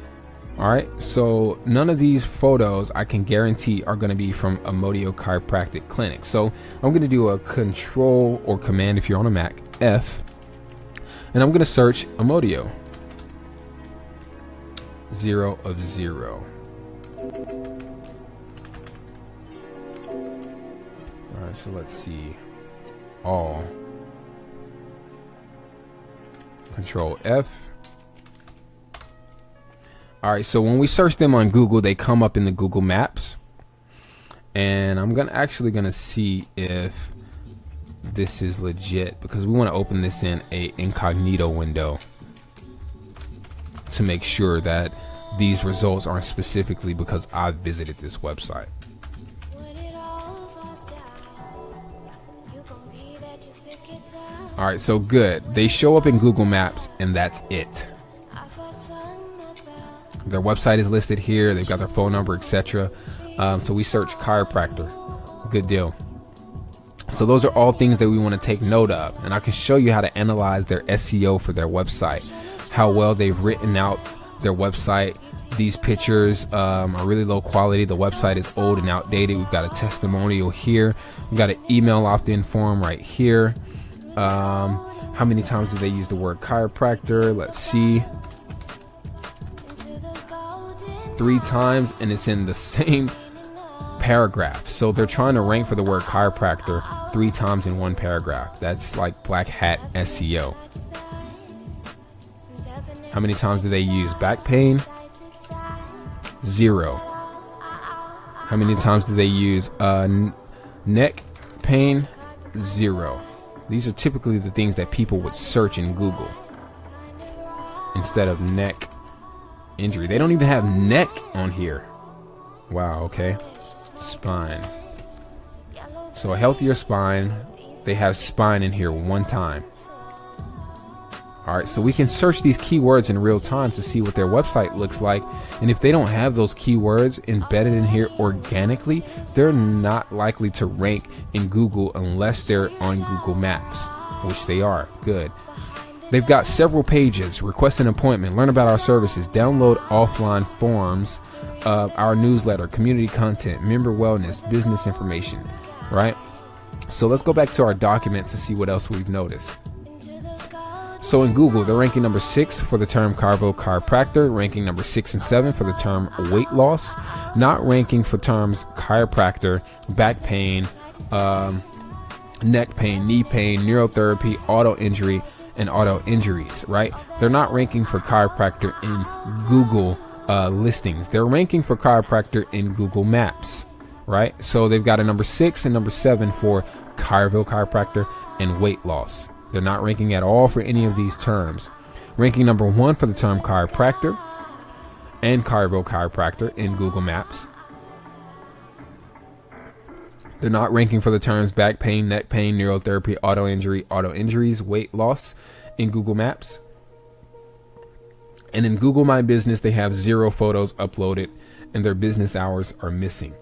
All right, so none of these photos I can guarantee are going to be from Amodio Chiropractic Clinic. So I'm going to do a Control or Command, if you're on a Mac, F, and I'm going to search Amodio. 0 of 0. All right, so let's see. All. Control F. All right, so when we search them on Google, they come up in the Google Maps. And I'm actually gonna see if this is legit, because we want to open this in a incognito window to make sure that these results aren't specifically because I visited this website. All right, so good. They show up in Google Maps and that's it. Their website is listed here. They've got their phone number, etc. So we search chiropractor. Good deal. So those are all things that we want to take note of. And I can show you how to analyze their SEO for their website, how well they've written out their website. These pictures are really low quality. The website is old and outdated. We've got a testimonial here. We've got an email opt-in form right here. How many times did they use the word chiropractor? Let's see. 3 times, and it's in the same paragraph. So they're trying to rank for the word chiropractor 3 times in one paragraph. That's like black hat SEO. How many times do they use back pain? 0. How many times do they use neck pain? 0. These are typically the things that people would search in Google instead of neck injury. They don't even have neck on here. Wow, okay. Spine. So a healthier spine. They have spine in here 1 time. All right, so we can search these keywords in real time to see what their website looks like. And if they don't have those keywords embedded in here organically, they're not likely to rank in Google unless they're on Google Maps, which they are. Good. They've got several pages. Request an appointment, learn about our services, download offline forms, our newsletter, community content, member wellness, business information, right? So let's go back to our documents to see what else we've noticed. So in Google, they're ranking number 6 for the term chiropractor, ranking number 6 and 7 for the term weight loss, not ranking for terms chiropractor, back pain, neck pain, knee pain, neurotherapy, auto injury, and auto injuries, right? They're not ranking for chiropractor in Google listings. They're ranking for chiropractor in Google Maps, right? So they've got a number 6 and number 7 for chiropractor and weight loss. They're not ranking at all for any of these terms. Ranking number 1 for the term chiropractor and chiropractor in Google Maps. They're not ranking for the terms back pain, neck pain, neurotherapy, auto injury, auto injuries, weight loss in Google Maps. And in Google My Business, they have 0 photos uploaded and their business hours are missing.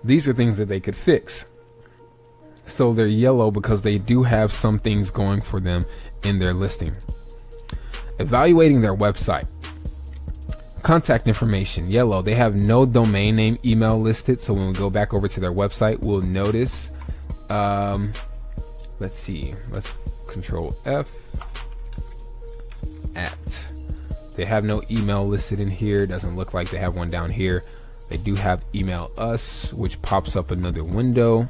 These are things that they could fix. So they're yellow because they do have some things going for them in their listing. Evaluating their website. Contact information, yellow. They have no domain name email listed. So when we go back over to their website, we'll notice, let's see, let's Control F. at. They have no email listed in here. Doesn't look like they have one down here. They do have email us, which pops up another window.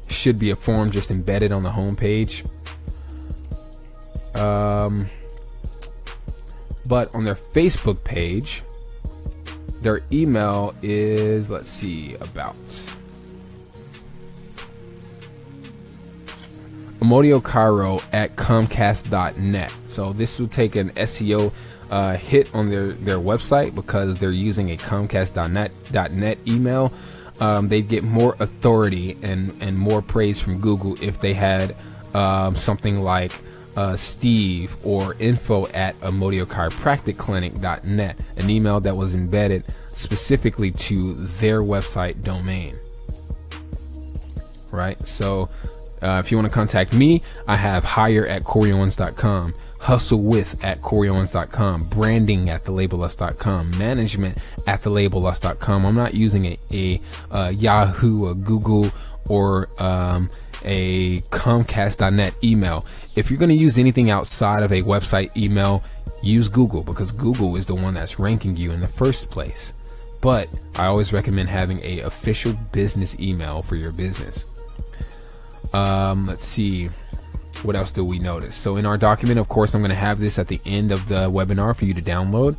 Should be a form just embedded on the home page. But on their Facebook page, their email is, let's see, about amodiocairo@comcast.net. So this will take an SEO hit on their website because they're using a comcast.net email. They'd get more authority and more praise from Google if they had something like Steve or info@amodiochiropracticclinic.net, an email that was embedded specifically to their website domain. Right? So if you want to contact me, I have hire@coreyowens.com, hustlewith@coreyowens.com, branding@thelabelus.com, management@thelabelus.com. I'm not using a Yahoo, a Google, or a Comcast.net email. If you're going to use anything outside of a website email, use Google, because Google is the one that's ranking you in the first place. But I always recommend having a official business email for your business. Let's see, what else do we notice? So in our document, of course, I'm going to have this at the end of the webinar for you to download.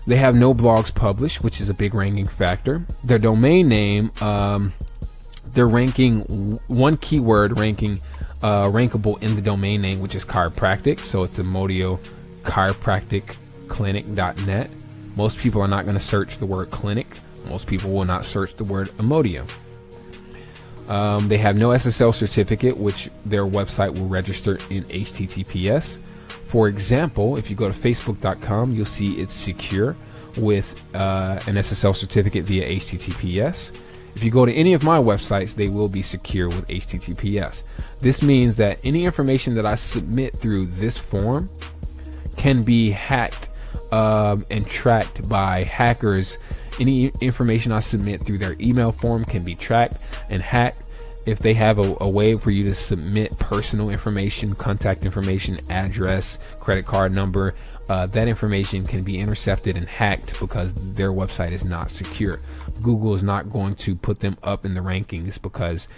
They have no blogs published, which is a big ranking factor. Their domain name, they're ranking one keyword ranking rankable in the domain name, which is chiropractic. So it's amodiochiropracticclinic.net. Most people are not going to search the word clinic. Most people will not search the word Amodio. They have no SSL certificate, which their website will register in HTTPS. For example, if you go to facebook.com, you'll see it's secure with an SSL certificate via HTTPS. If you go to any of my websites, they will be secure with HTTPS. This means that any information that I submit through this form can be hacked and tracked by hackers. Any information I submit through their email form can be tracked and hacked. If they have a way for you to submit personal information, contact information, address, credit card number, that information can be intercepted and hacked because their website is not secure. Google is not going to put them up in the rankings, because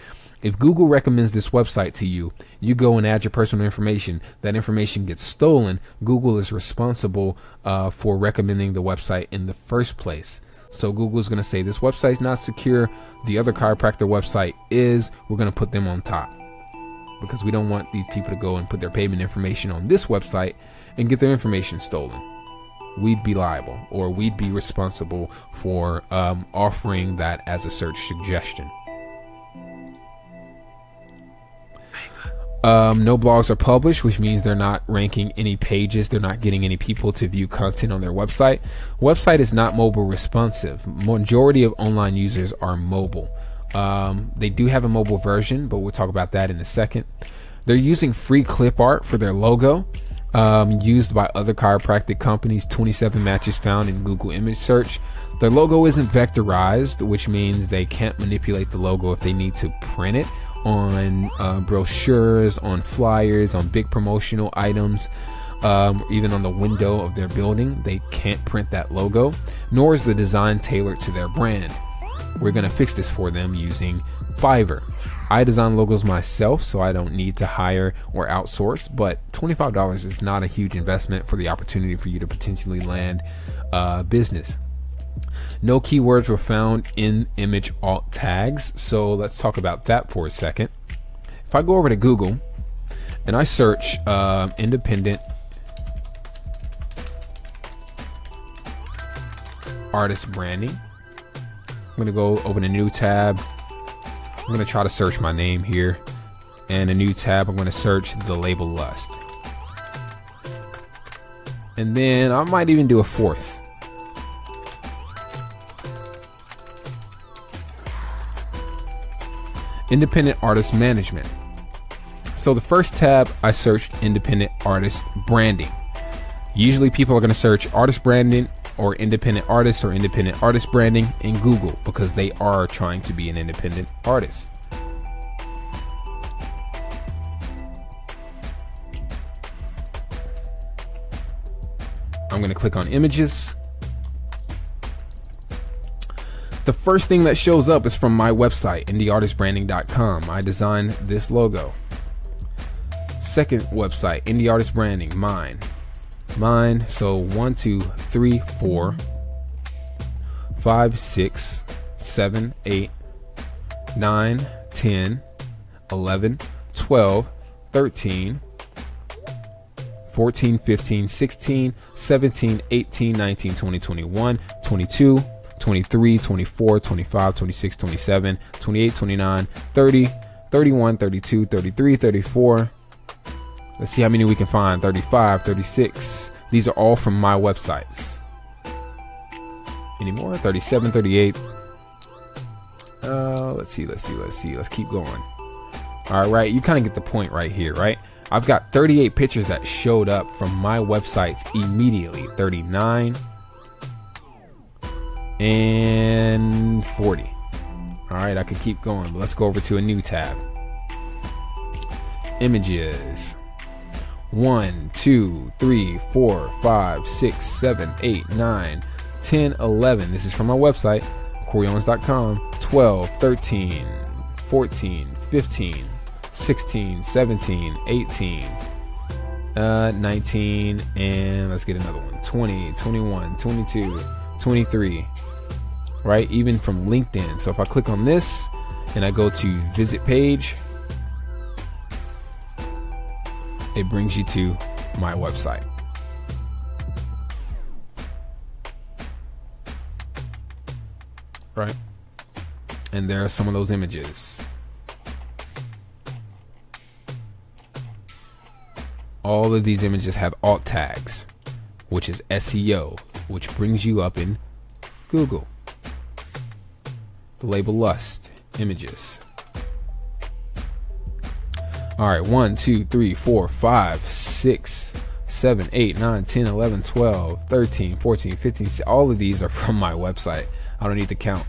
if Google recommends this website to you, you go and add your personal information, that information gets stolen. Google is responsible for recommending the website in the first place. So Google is going to say this website's not secure. The other chiropractor website is. We're going to put them on top, because we don't want these people to go and put their payment information on this website and get their information stolen. We'd be liable, or we'd be responsible for offering that as a search suggestion. No blogs are published, which means they're not ranking any pages. They're not getting any people to view content on their website. Website is not mobile responsive. Majority of online users are mobile. They do have a mobile version, but we'll talk about that in a second. They're using free clip art for their logo, used by other chiropractic companies. 27 matches found in Google image search. Their logo isn't vectorized, which means they can't manipulate the logo if they need to print it on brochures, on flyers, on big promotional items, even on the window of their building. They can't print that logo, nor is the design tailored to their brand. We're going to fix this for them using Fiverr. I design logos myself, so I don't need to hire or outsource, but $25 is not a huge investment for the opportunity for you to potentially land business. No keywords were found in image alt tags, so let's talk about that for a second. If I go over to Google and I search independent artist branding, I'm going to go open a new tab. I'm going to try to search my name here, and a new tab. I'm going to search the label Lust, and then I might even do a fourth. Independent artist management. So the first tab, I searched independent artist branding. Usually people are going to search artist branding or independent artist branding in Google, because they are trying to be an independent artist. I'm going to click on images. The first thing that shows up is from my website, indieartistbranding.com. I designed this logo. Second website, Indie Artist Branding, mine. So 1, 2, 3, 4, 5, 6, 7, 8, 9, 10, 11, 12, 13, 14, 15, 16, 17, 18, 19, 20, 21, 22, 23, 24, 25, 26, 27, 28, 29, 30, 31, 32, 33, 34. Let's see how many we can find. 35, 36. These are all from my websites. Any more? 37, 38. Let's see. Let's keep going. All right, you kind of get the point right here, right? I've got 38 pictures that showed up from my websites immediately. 39 and 40. All right, I could keep going, but let's go over to a new tab. Images. 1, 2, 3, 4, 5, 6, 7, 8, 9, 10, 11. This is from my website, CoreyOwens.com. 12, 13, 14, 15, 16, 17, 18, 19, and let's get another one. 20, 21, 22, 23. Right? Even from LinkedIn. So if I click on this and I go to visit page, it brings you to my website. Right? And there are some of those images. All of these images have alt tags, which is SEO, which brings you up in Google. The label Lust images. All right, 1, 2, 3, 4, 5, 6, 7, 8, 9, 10, 11, 12, 13, 14, 15. All of these are from my website. I don't need to count.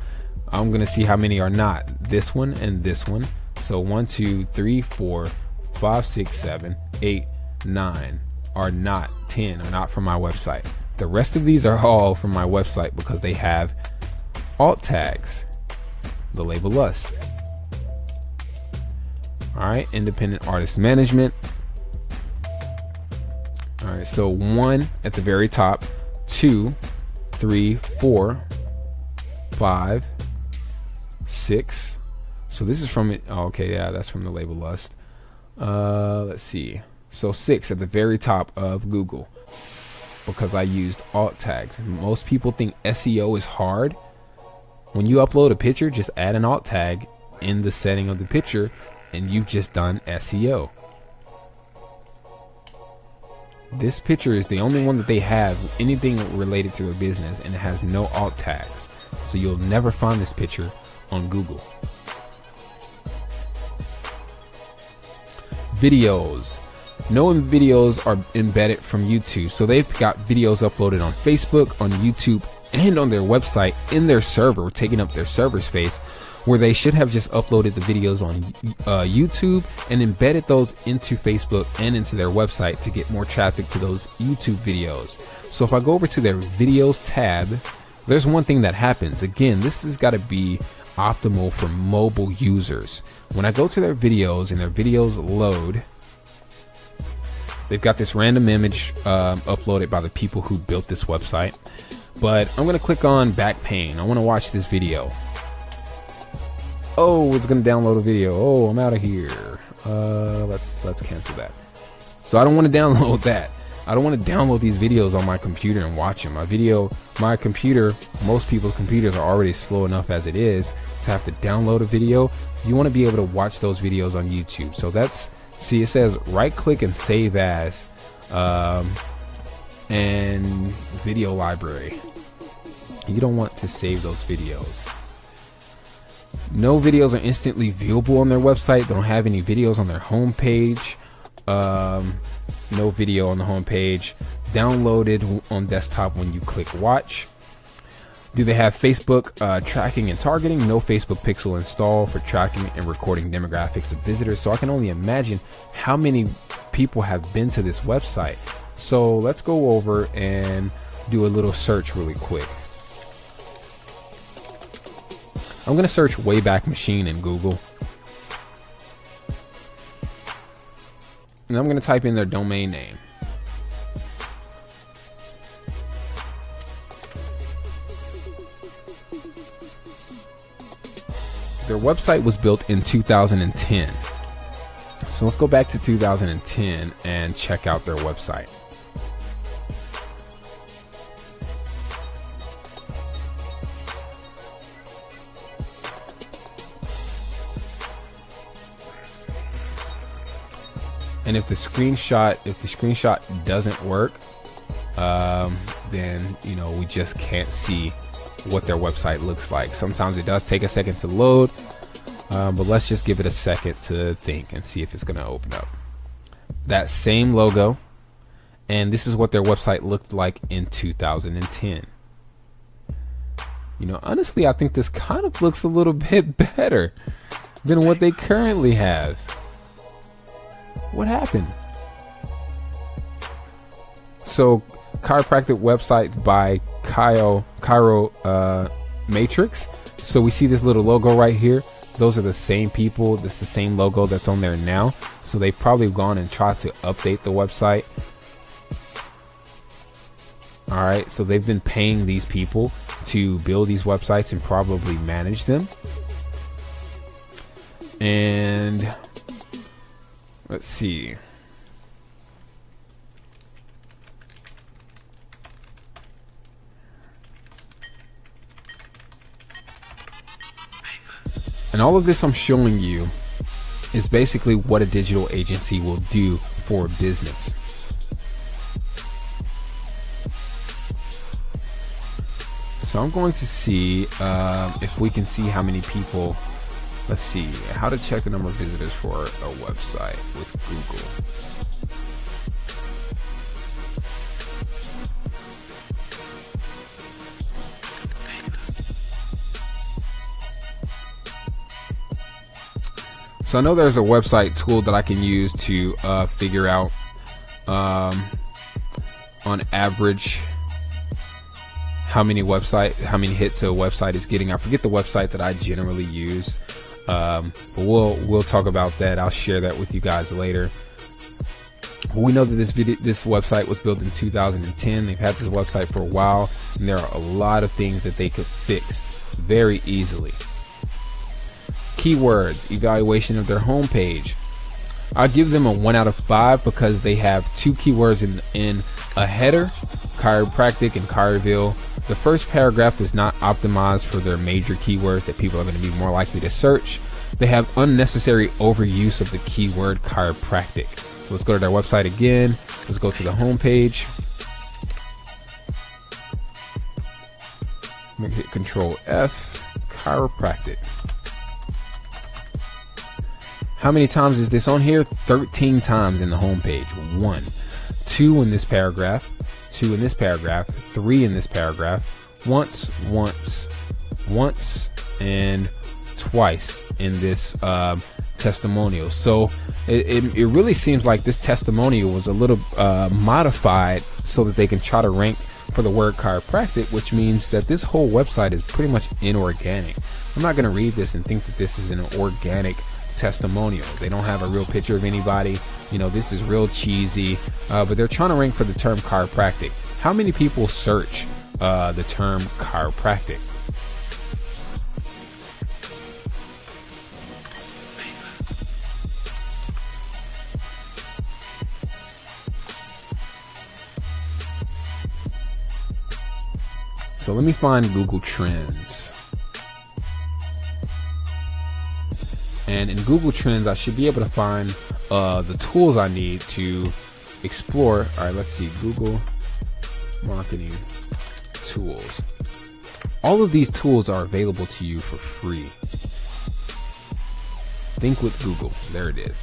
I'm going to see how many are not. This one and this one. So 1, 2, 3, 4, 5, 6, 7, 8, 9 are not. 10 are not from my website. The rest of these are all from my website because they have alt tags. The label Lust. All right, independent artist management. All right, so 1 at the very top, 2, 3, 4, 5, 6. So this is from it. Oh, okay, yeah, that's from the label Lust. Let's see. So 6 at the very top of Google because I used alt tags. Most people think SEO is hard. When you upload a picture, just add an alt tag in the setting of the picture and you've just done SEO. This picture is the only one that they have anything related to their business and it has no alt tags. So you'll never find this picture on Google. Videos. No videos are embedded from YouTube. So they've got videos uploaded on Facebook, on YouTube, and on their website in their server, taking up their server space, where they should have just uploaded the videos on YouTube and embedded those into Facebook and into their website to get more traffic to those YouTube videos. So if I go over to their videos tab, there's one thing that happens. Again, this has got to be optimal for mobile users. When I go to their videos and their videos load, they've got this random image uploaded by the people who built this website. But I'm going to click on back pane. I want to watch this video. Oh, it's going to download a video. Oh, I'm out of here. Let's cancel that. So I don't want to download that. I don't want to download these videos on my computer and watch them. My computer, most people's computers are already slow enough as it is to have to download a video. You want to be able to watch those videos on YouTube. So see, it says right click and save as, and video library. You don't want to save those videos. No videos are instantly viewable on their website. They don't have any videos on their homepage. No video on the homepage. Downloaded on desktop when you click watch. Do they have Facebook tracking and targeting? No Facebook pixel installed for tracking and recording demographics of visitors. So I can only imagine how many people have been to this website. So let's go over and do a little search really quick. I'm going to search Wayback Machine in Google. And I'm going to type in their domain name. Their website was built in 2010. So let's go back to 2010 and check out their website. And if the screenshot doesn't work, then we just can't see what their website looks like. Sometimes it does take a second to load, but let's just give it a second to think and see if it's going to open up. That same logo, and this is what their website looked like in 2010. Honestly, I think this kind of looks a little bit better than what they currently have. What happened? So, chiropractic website by Chiro Matrix. So we see this little logo right here. Those are the same people. This is the same logo that's on there now. So they've probably gone and tried to update the website. All right. So they've been paying these people to build these websites and probably manage them. And let's see. And all of this I'm showing you is basically what a digital agency will do for a business. So I'm going to see if we can see how many people. Let's see how to check the number of visitors for a website with Google. So I know there's a website tool that I can use to figure out on average how many hits a website is getting. I forget the website that I generally use, but we'll talk about that. I'll share that with you guys later. We know that this website was built in 2010. They've had this website for a while, and there are a lot of things that they could fix very easily. Keywords, evaluation of their homepage. I'll give them a 1 out of 5 because they have 2 keywords in a header, chiropractic and chiroville. The first paragraph is not optimized for their major keywords that people are going to be more likely to search. They have unnecessary overuse of the keyword chiropractic. So let's go to their website again. Let's go to the homepage. I'm going to hit Control F, chiropractic. How many times is this on here? 13 times in the homepage. 1, 2 in this paragraph, 2 in this paragraph, 3 in this paragraph, once, and twice in this testimonial. So it really seems like this testimonial was a little modified so that they can try to rank for the word chiropractic, which means that this whole website is pretty much inorganic. I'm not going to read this and think that this is an organic testimonial. They don't have a real picture of anybody. This is real cheesy, but they're trying to rank for the term chiropractic. How many people search the term chiropractic? So let me find Google Trends. And in Google Trends, I should be able to find the tools I need to explore. All right, let's see. Google Marketing Tools. All of these tools are available to you for free. Think with Google. There it is.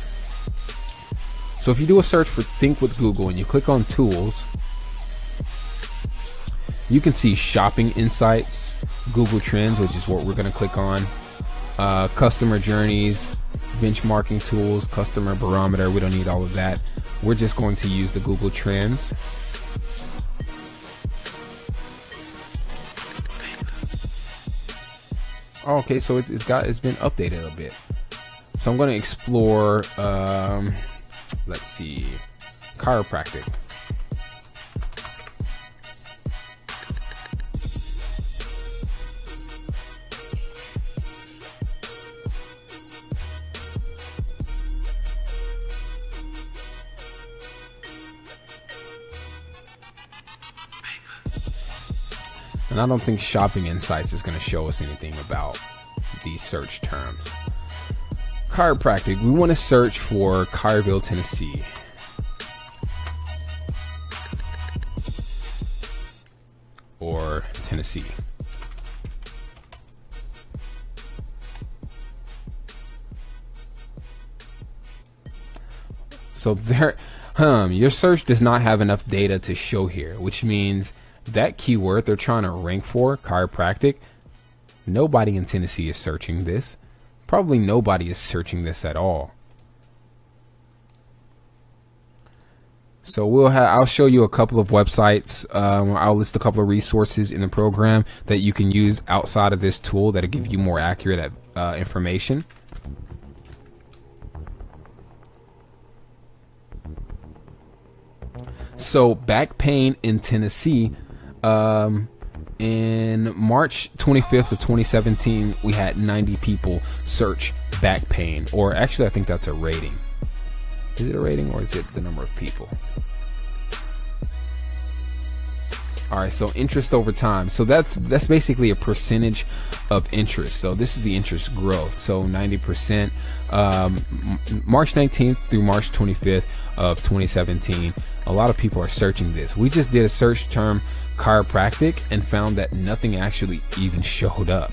So if you do a search for Think with Google and you click on Tools, you can see Shopping Insights, Google Trends, which is what we're going to click on. Customer journeys, benchmarking tools, customer barometer. We don't need all of that. we're just going to use the Google Trends. Okay, so it's been updated a bit. So I'm going to explore, let's see, chiropractic. And I don't think Shopping Insights is going to show us anything about these search terms. Chiropractic, we want to search for Collierville, Tennessee. Or Tennessee. So there, your search does not have enough data to show here, which means that keyword they're trying to rank for, chiropractic, nobody in Tennessee is searching this. Probably nobody is searching this at all. So I'll show you a couple of websites. I'll list a couple of resources in the program that you can use outside of this tool that'll give you more accurate information. So back pain in Tennessee, in March 25th of 2017, we had 90 people search back pain, or actually I think that's a rating. Is it a rating or is it the number of people? All right, so interest over time. So that's basically a percentage of interest. So this is the interest growth. So 90%, March 19th through March 25th of 2017. A lot of people are searching this. We just did a search term chiropractic and found that nothing actually even showed up.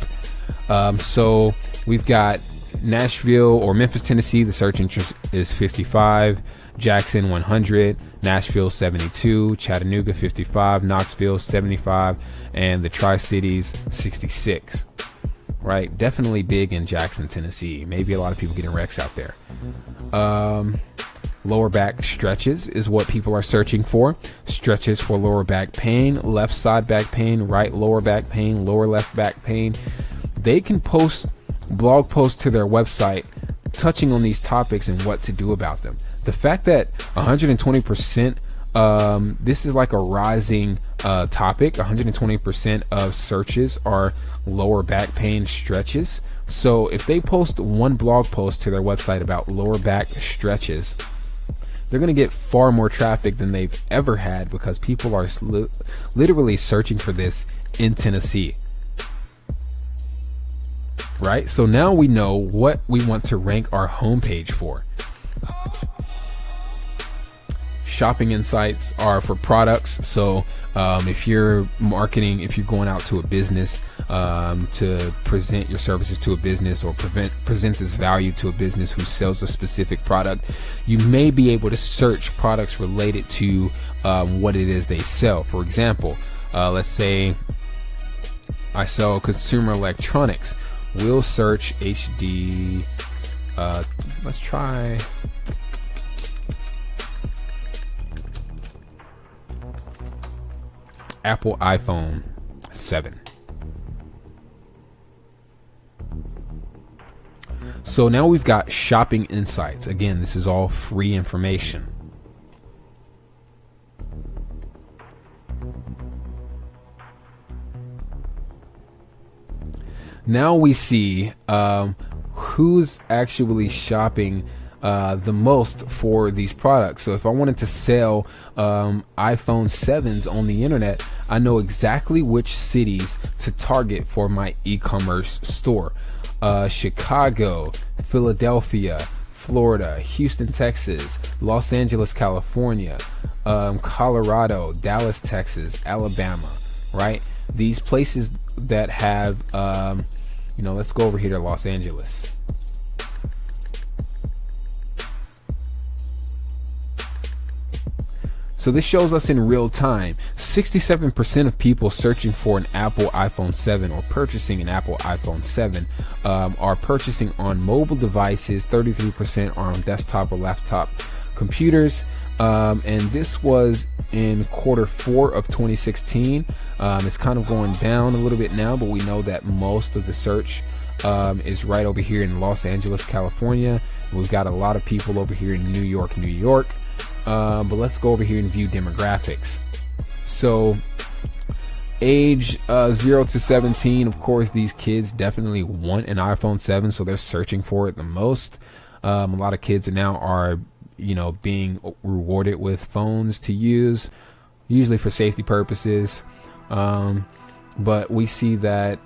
So we've got Nashville or Memphis, Tennessee. The search interest is 55. Jackson 100, Nashville 72, Chattanooga 55, Knoxville 75, and the Tri-Cities 66. Right, definitely big in Jackson, Tennessee. Maybe a lot of people getting wrecks out there. Lower back stretches is what people are searching for. Stretches for lower back pain, left side back pain, right lower back pain, lower left back pain. They can post blog posts to their website touching on these topics and what to do about them. The fact that 120%, this is like a rising topic. 120% of searches are lower back pain stretches. So if they post one blog post to their website about lower back stretches, they're going to get far more traffic than they've ever had, because people are literally searching for this in Tennessee. Right? So now we know what we want to rank our homepage for. Shopping Insights are for products. So if you're marketing, if you're going out to a business to present your services to a business, or present this value to a business who sells a specific product, you may be able to search products related to what it is they sell. For example, let's say I sell consumer electronics. We'll search HD. Let's try. Apple iPhone 7. So now we've got Shopping Insights. Again, this is all free information. Now we see who's actually shopping the most for these products. So if I wanted to sell iPhone 7s on the internet, I know exactly which cities to target for my e-commerce store. Chicago, Philadelphia, Florida, Houston, Texas, Los Angeles, California, Colorado, Dallas, Texas, Alabama, right? These places that have, let's go over here to Los Angeles. So this shows us in real time, 67% of people searching for an Apple iPhone 7 or purchasing an Apple iPhone 7 are purchasing on mobile devices. 33% are on desktop or laptop computers. And this was in Q4 of 2016. It's kind of going down a little bit now, but we know that most of the search is right over here in Los Angeles, California. We've got a lot of people over here in New York. But let's go over here and view demographics. So age 0 to 17, of course, these kids definitely want an iPhone 7, so they're searching for it the most. A lot of kids are being rewarded with phones to use, usually for safety purposes. But we see that,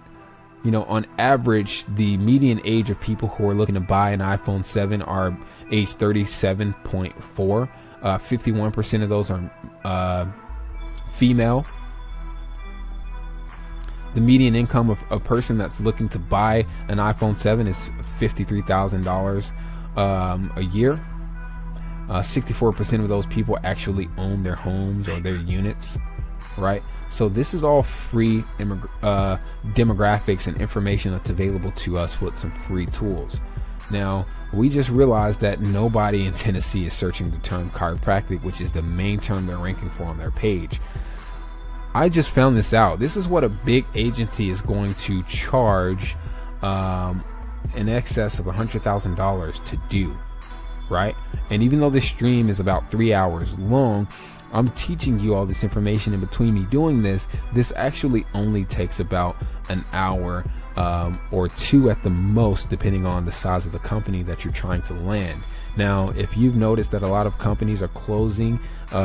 on average, the median age of people who are looking to buy an iPhone 7 are age 37.4. 51% of those are female. The median income of a person that's looking to buy an iPhone 7 is $53,000 a year. 64% of those people actually own their homes or their units, right? So this is all free demographics and information that's available to us with some free tools. Now, we just realized that nobody in Tennessee is searching the term chiropractic, which is the main term they're ranking for on their page. I just found this out. This is what a big agency is going to charge in excess of $100,000 to do, right? And even though this stream is about 3 hours long, I'm teaching you all this information. In between me doing this actually only takes about an hour or two at the most, depending on the size of the company that you're trying to land. Now, if you've noticed that a lot of companies are closing,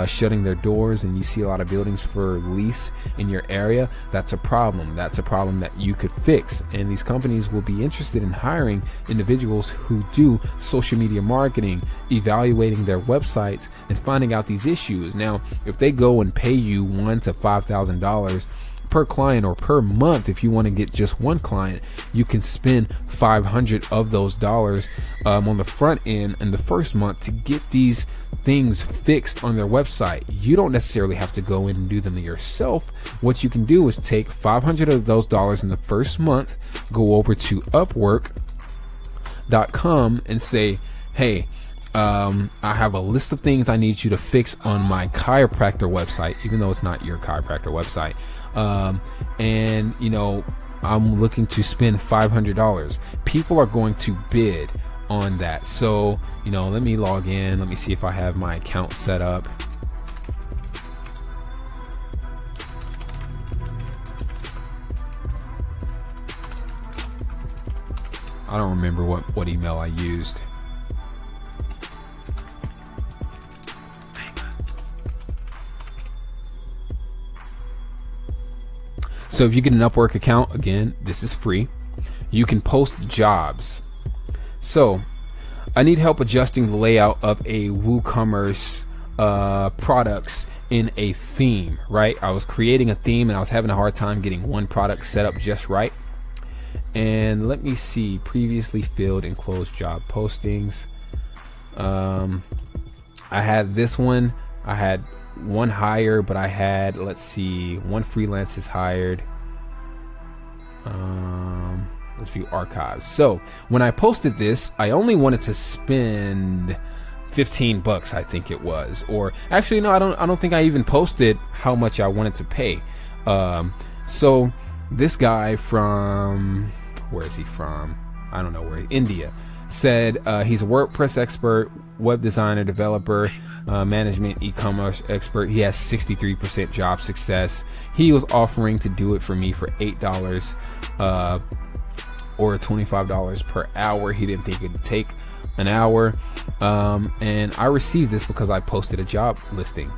shutting their doors, and you see a lot of buildings for lease in your area, that's a problem. That's a problem that you could fix. And these companies will be interested in hiring individuals who do social media marketing, evaluating their websites, and finding out these issues. Now, if they go and pay you $1,000 to $5,000 per client or per month, if you want to get just one client, you can spend 500 of those dollars on the front end in the first month to get these things fixed on their website. You don't necessarily have to go in and do them yourself. What you can do is take 500 of those dollars in the first month, go over to Upwork.com and say, hey, I have a list of things I need you to fix on my chiropractor website, even though it's not your chiropractor website. And I'm looking to spend $500. People are going to bid on that. So, let me log in. Let me see if I have my account set up. I don't remember what email I used. So if you get an Upwork account, again, this is free. You can post jobs. So I need help adjusting the layout of a WooCommerce products in a theme, right? I was creating a theme and I was having a hard time getting one product set up just right. And let me see, previously filled and closed job postings. I had this one. I had one hire, but I had, let's see, one freelance is hired. Let's view archives. So when I posted this, I only wanted to spend $15, I think it was, or actually no, I don't think I even posted how much I wanted to pay. So this guy from, where is he from? I don't know where. India. Said he's a WordPress expert, web designer, developer, management, e-commerce expert. He has 63% job success. He was offering to do it for me for $8 or $25 per hour. He didn't think it would take an hour. And I received this because I posted a job listing.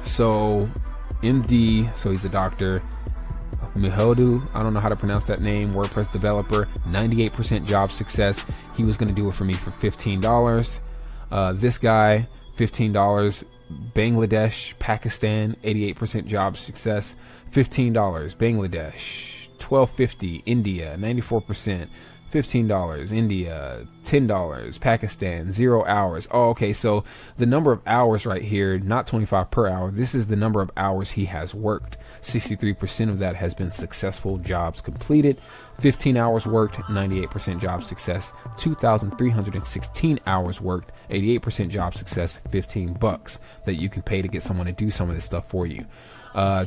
So MD, so he's a doctor. Mihodu, I don't know how to pronounce that name, WordPress developer, 98% job success. He was going to do it for me for $15. This guy, $15. Bangladesh, Pakistan, 88% job success, $15. Bangladesh, $12.50. India, 94%, $15, India, $10, Pakistan, 0 hours. Oh, okay. So the number of hours right here, not 25 per hour. This is the number of hours he has worked. 63% of that has been successful jobs completed. 15 hours worked, 98% job success. 2,316 hours worked, 88% job success. $15 that you can pay to get someone to do some of this stuff for you.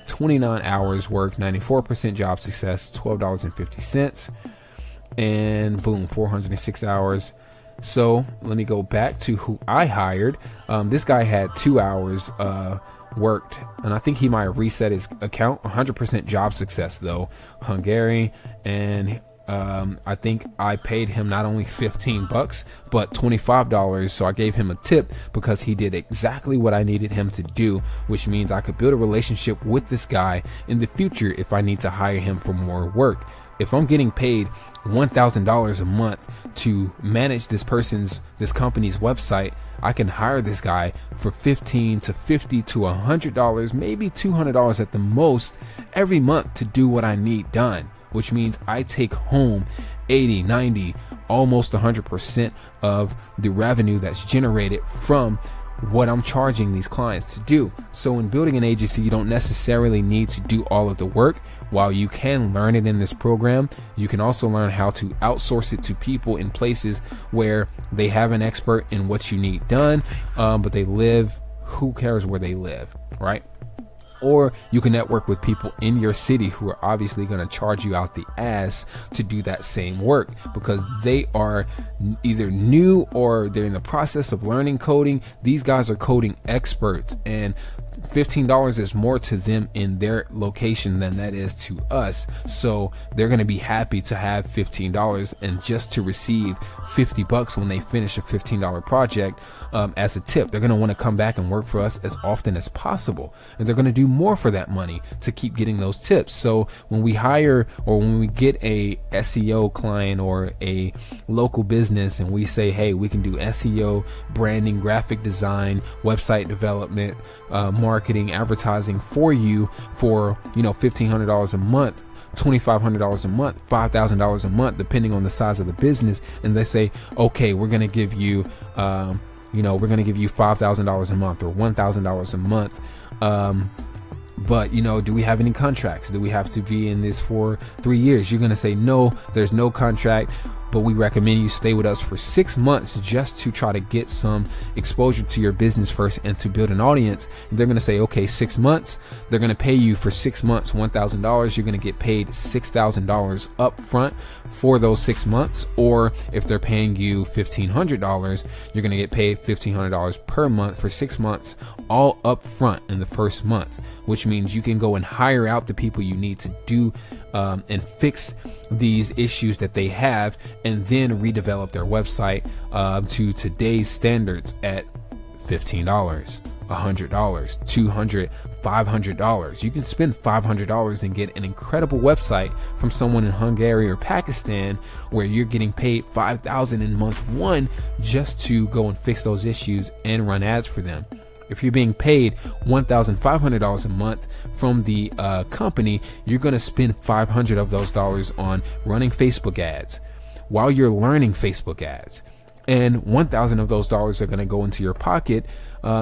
29 hours worked, 94% job success, $12.50. And boom, 406 hours. So let me go back to who I hired. This guy had 2 hours worked, and I think he might have reset his account. 100% job success though, Hungary. And I think I paid him not only $15 but $25. So I gave him a tip because he did exactly what I needed him to do, which means I could build a relationship with this guy in the future if I need to hire him for more work. If I'm getting paid $1,000 a month to manage this company's website, I can hire this guy for $15 to $50 to $100, maybe $200 at the most every month to do what I need done, which means I take home 80, 90, almost 100% of the revenue that's generated from what I'm charging these clients to do. So in building an agency, you don't necessarily need to do all of the work. While you can learn it in this program, you can also learn how to outsource it to people in places where they have an expert in what you need done, but they live, who cares where they live, right? Or you can network with people in your city who are obviously going to charge you out the ass to do that same work because they are either new or they're in the process of learning coding. These guys are coding experts, and $15 is more to them in their location than that is to us. So they're going to be happy to have $15 and just to receive $50 when they finish a $15 project as a tip. They're going to want to come back and work for us as often as possible, and they're going to do more for that money to keep getting those tips. So when we hire or when we get a SEO client or a local business and we say, hey, we can do SEO, branding, graphic design, website development, marketing, advertising for you for, $1,500 a month, $2,500 a month, $5,000 a month, depending on the size of the business. And they say, okay, we're going to give you, $5,000 a month or $1,000 a month. But, do we have any contracts? Do we have to be in this for 3 years? You're going to say, no, there's no contract, but we recommend you stay with us for 6 months just to try to get some exposure to your business first and to build an audience. And they're going to say, okay, 6 months. They're going to pay you for 6 months, $1,000. You're going to get paid $6,000 up front for those 6 months. Or if they're paying you $1,500, you're going to get paid $1,500 per month for 6 months, all up front in the first month, which means you can go and hire out the people you need to do and fix these issues that they have, and then redevelop their website to today's standards at $15, $100, $200, $500. You can spend $500 and get an incredible website from someone in Hungary or Pakistan where you're getting paid $5,000 in month one just to go and fix those issues and run ads for them. If you're being paid $1,500 a month from the company, you're going to spend $500 of those dollars on running Facebook ads while you're learning Facebook ads. And $1,000 of those dollars are going to go into your pocket.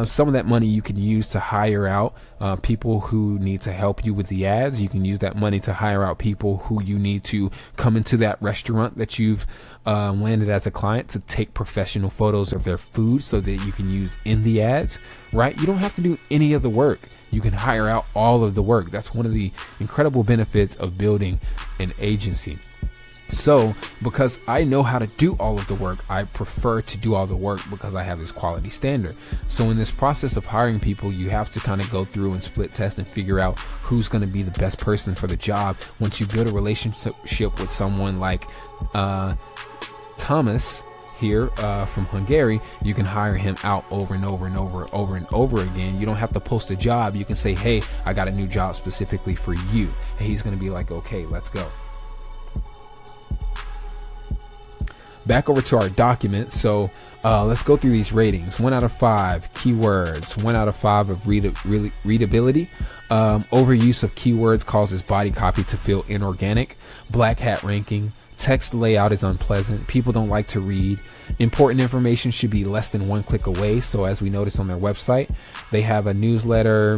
Some of that money you can use to hire out people who need to help you with the ads. You can use that money to hire out people who you need to come into that restaurant that you've landed as a client to take professional photos of their food so that you can use in the ads, right? You don't have to do any of the work. You can hire out all of the work. That's one of the incredible benefits of building an agency. So because I know how to do all of the work, I prefer to do all the work because I have this quality standard. So in this process of hiring people, you have to kind of go through and split test and figure out who's going to be the best person for the job. Once you build a relationship with someone like Thomas here from Hungary, you can hire him out over and over again. You don't have to post a job. You can say, hey, I got a new job specifically for you. And he's going to be like, okay, let's go. Back over to our document. So let's go through these ratings. 1 out of 5 keywords, 1 out of 5 of readability. Overuse of keywords causes body copy to feel inorganic. Black hat ranking. Text layout is unpleasant. People don't like to read. Important information should be less than one click away. So as we notice on their website, they have a newsletter,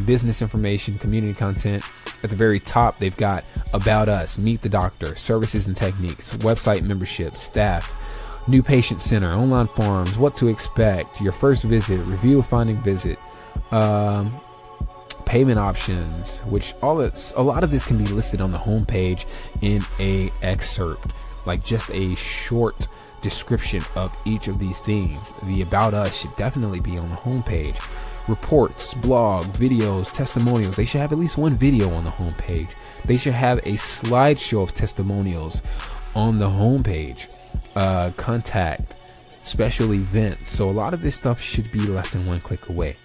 business information, community content. At the very top, they've got About Us, Meet the Doctor, Services and Techniques, Website Membership, Staff, New Patient Center, Online Forums, What to Expect, Your First Visit, Review of Finding Visit, payment options, which a lot of this can be listed on the homepage in a excerpt, like just a short description of each of these things. The About Us should definitely be on the homepage. Reports, blog, videos, testimonials. They should have at least one video on the homepage. They should have a slideshow of testimonials on the homepage. Contact, special events. So a lot of this stuff should be less than one click away.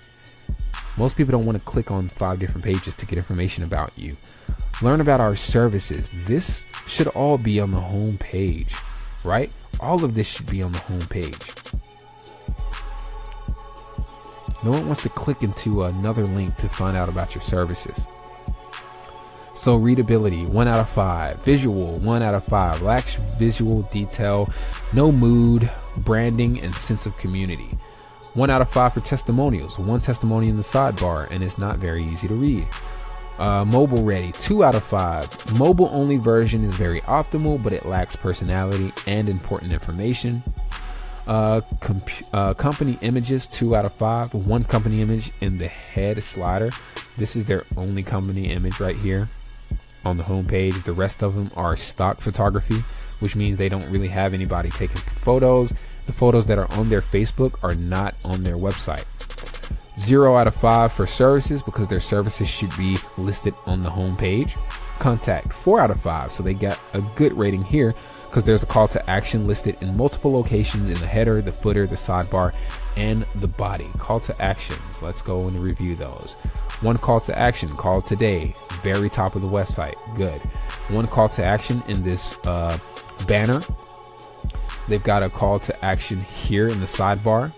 Most people don't want to click on 5 different pages to get information about you. Learn about our services. This should all be on the home page, right? All of this should be on the home page. No one wants to click into another link to find out about your services. So readability, 1 out of 5. Visual, 1 out of 5. Lacks visual detail, no mood, branding, and sense of community. 1 out of 5 for testimonials. 1 testimony in the sidebar, and it's not very easy to read. Mobile ready, 2 out of 5. Mobile only version is very optimal, but it lacks personality and important information. Company images, 2 out of 5. 1 company image in the head slider. This is their only company image right here on the homepage. The rest of them are stock photography, which means they don't really have anybody taking photos. The photos that are on their Facebook are not on their website. 0 out of 5 for services, because their services should be listed on the homepage. Contact, 4 out of 5. So they got a good rating here because there's a call to action listed in multiple locations in the header, the footer, the sidebar, and the body. Call to actions. Let's go and review those. 1 call to action, call today, very top of the website. Good. 1 call to action in this banner. They've got a call to action here in the sidebar.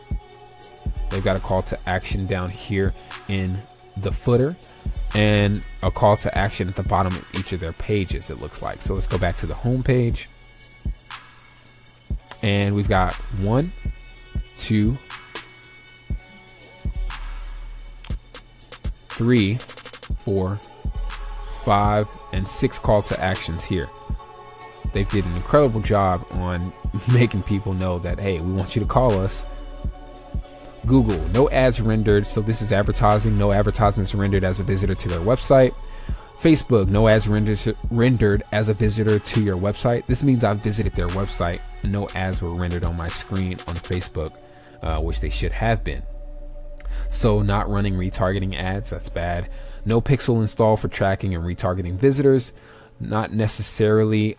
They've got a call to action down here in the footer, and a call to action at the bottom of each of their pages, it looks like. So let's go back to the home page. And we've got 1, 2, 3, 4, 5, and 6 call to actions here. They did an incredible job on making people know that, hey, we want you to call us. Google, no ads rendered. So this is advertising. No advertisements rendered as a visitor to their website. Facebook, no ads rendered as a visitor to your website. This means I visited their website and no ads were rendered on my screen on Facebook, which they should have been. So not running retargeting ads, that's bad. No pixel install for tracking and retargeting visitors. Not necessarily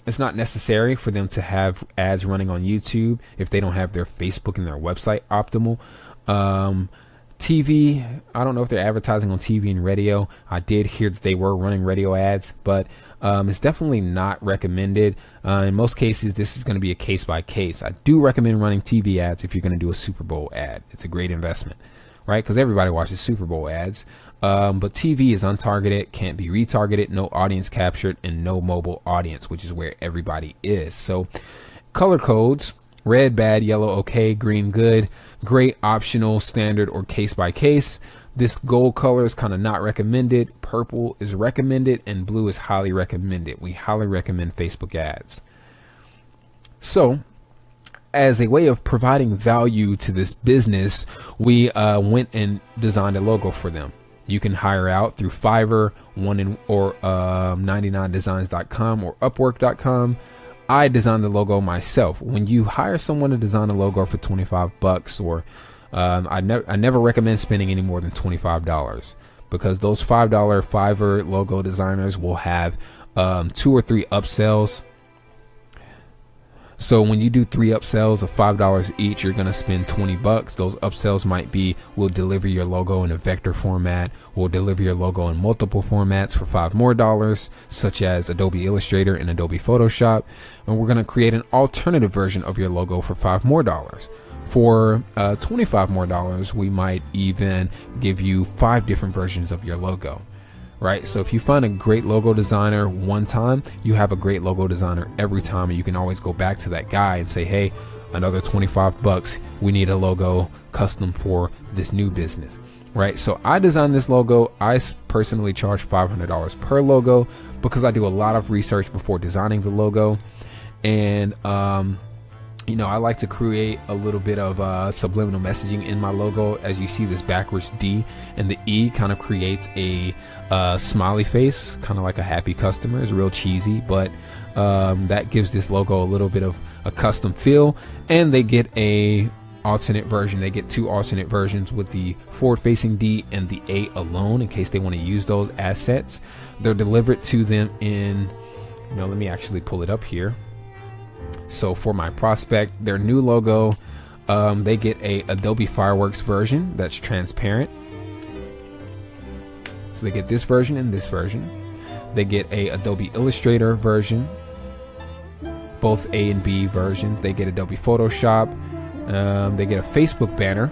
it's not necessary for them to have ads running on YouTube if they don't have their Facebook and their website optimal. TV, I don't know if they're advertising on TV and radio. I did hear that they were running radio ads, but it's definitely not recommended. In most cases, this is going to be a case by case. I do recommend running TV ads if you're going to do a Super Bowl ad. It's a great investment, right? Because everybody watches Super Bowl ads. But TV is untargeted, can't be retargeted, no audience captured, and no mobile audience, which is where everybody is. So color codes, red, bad, yellow, okay, green, good, gray, optional, standard, or case by case. This gold color is kind of not recommended. Purple is recommended, and blue is highly recommended. We highly recommend Facebook ads. So as a way of providing value to this business, we went and designed a logo for them. You can hire out through Fiverr, 99designs.com or Upwork.com. I designed the logo myself. When you hire someone to design a logo for $25, or I never recommend spending any more than $25, because those $5 Fiverr logo designers will have 2 or 3 upsells. So when you do 3 upsells of $5 each, you're going to spend $20. Those upsells might be, we'll deliver your logo in a vector format. We'll deliver your logo in multiple formats for $5 more, such as Adobe Illustrator and Adobe Photoshop. And we're going to create an alternative version of your logo for $5 more. For $25 more, we might even give you 5 different versions of your logo. right? So if you find a great logo designer one time, you have a great logo designer every time, and you can always go back to that guy and say, hey, another $25, we need a logo custom for this new business, right? So I designed this logo. I personally charge $500 per logo because I do a lot of research before designing the logo. And I like to create a little bit of subliminal messaging in my logo. As you see, this backwards D and the E kind of creates a smiley face, kind of like a happy customer. It's real cheesy, but that gives this logo a little bit of a custom feel. And they get a alternate version. They get 2 alternate versions with the forward-facing D and the A alone, in case they want to use those assets. They're delivered to them in, let me actually pull it up here. So for my prospect, their new logo, they get a Adobe Fireworks version that's transparent. So they get this version and this version. They get a Adobe Illustrator version, both A and B versions. They get Adobe Photoshop. They get a Facebook banner.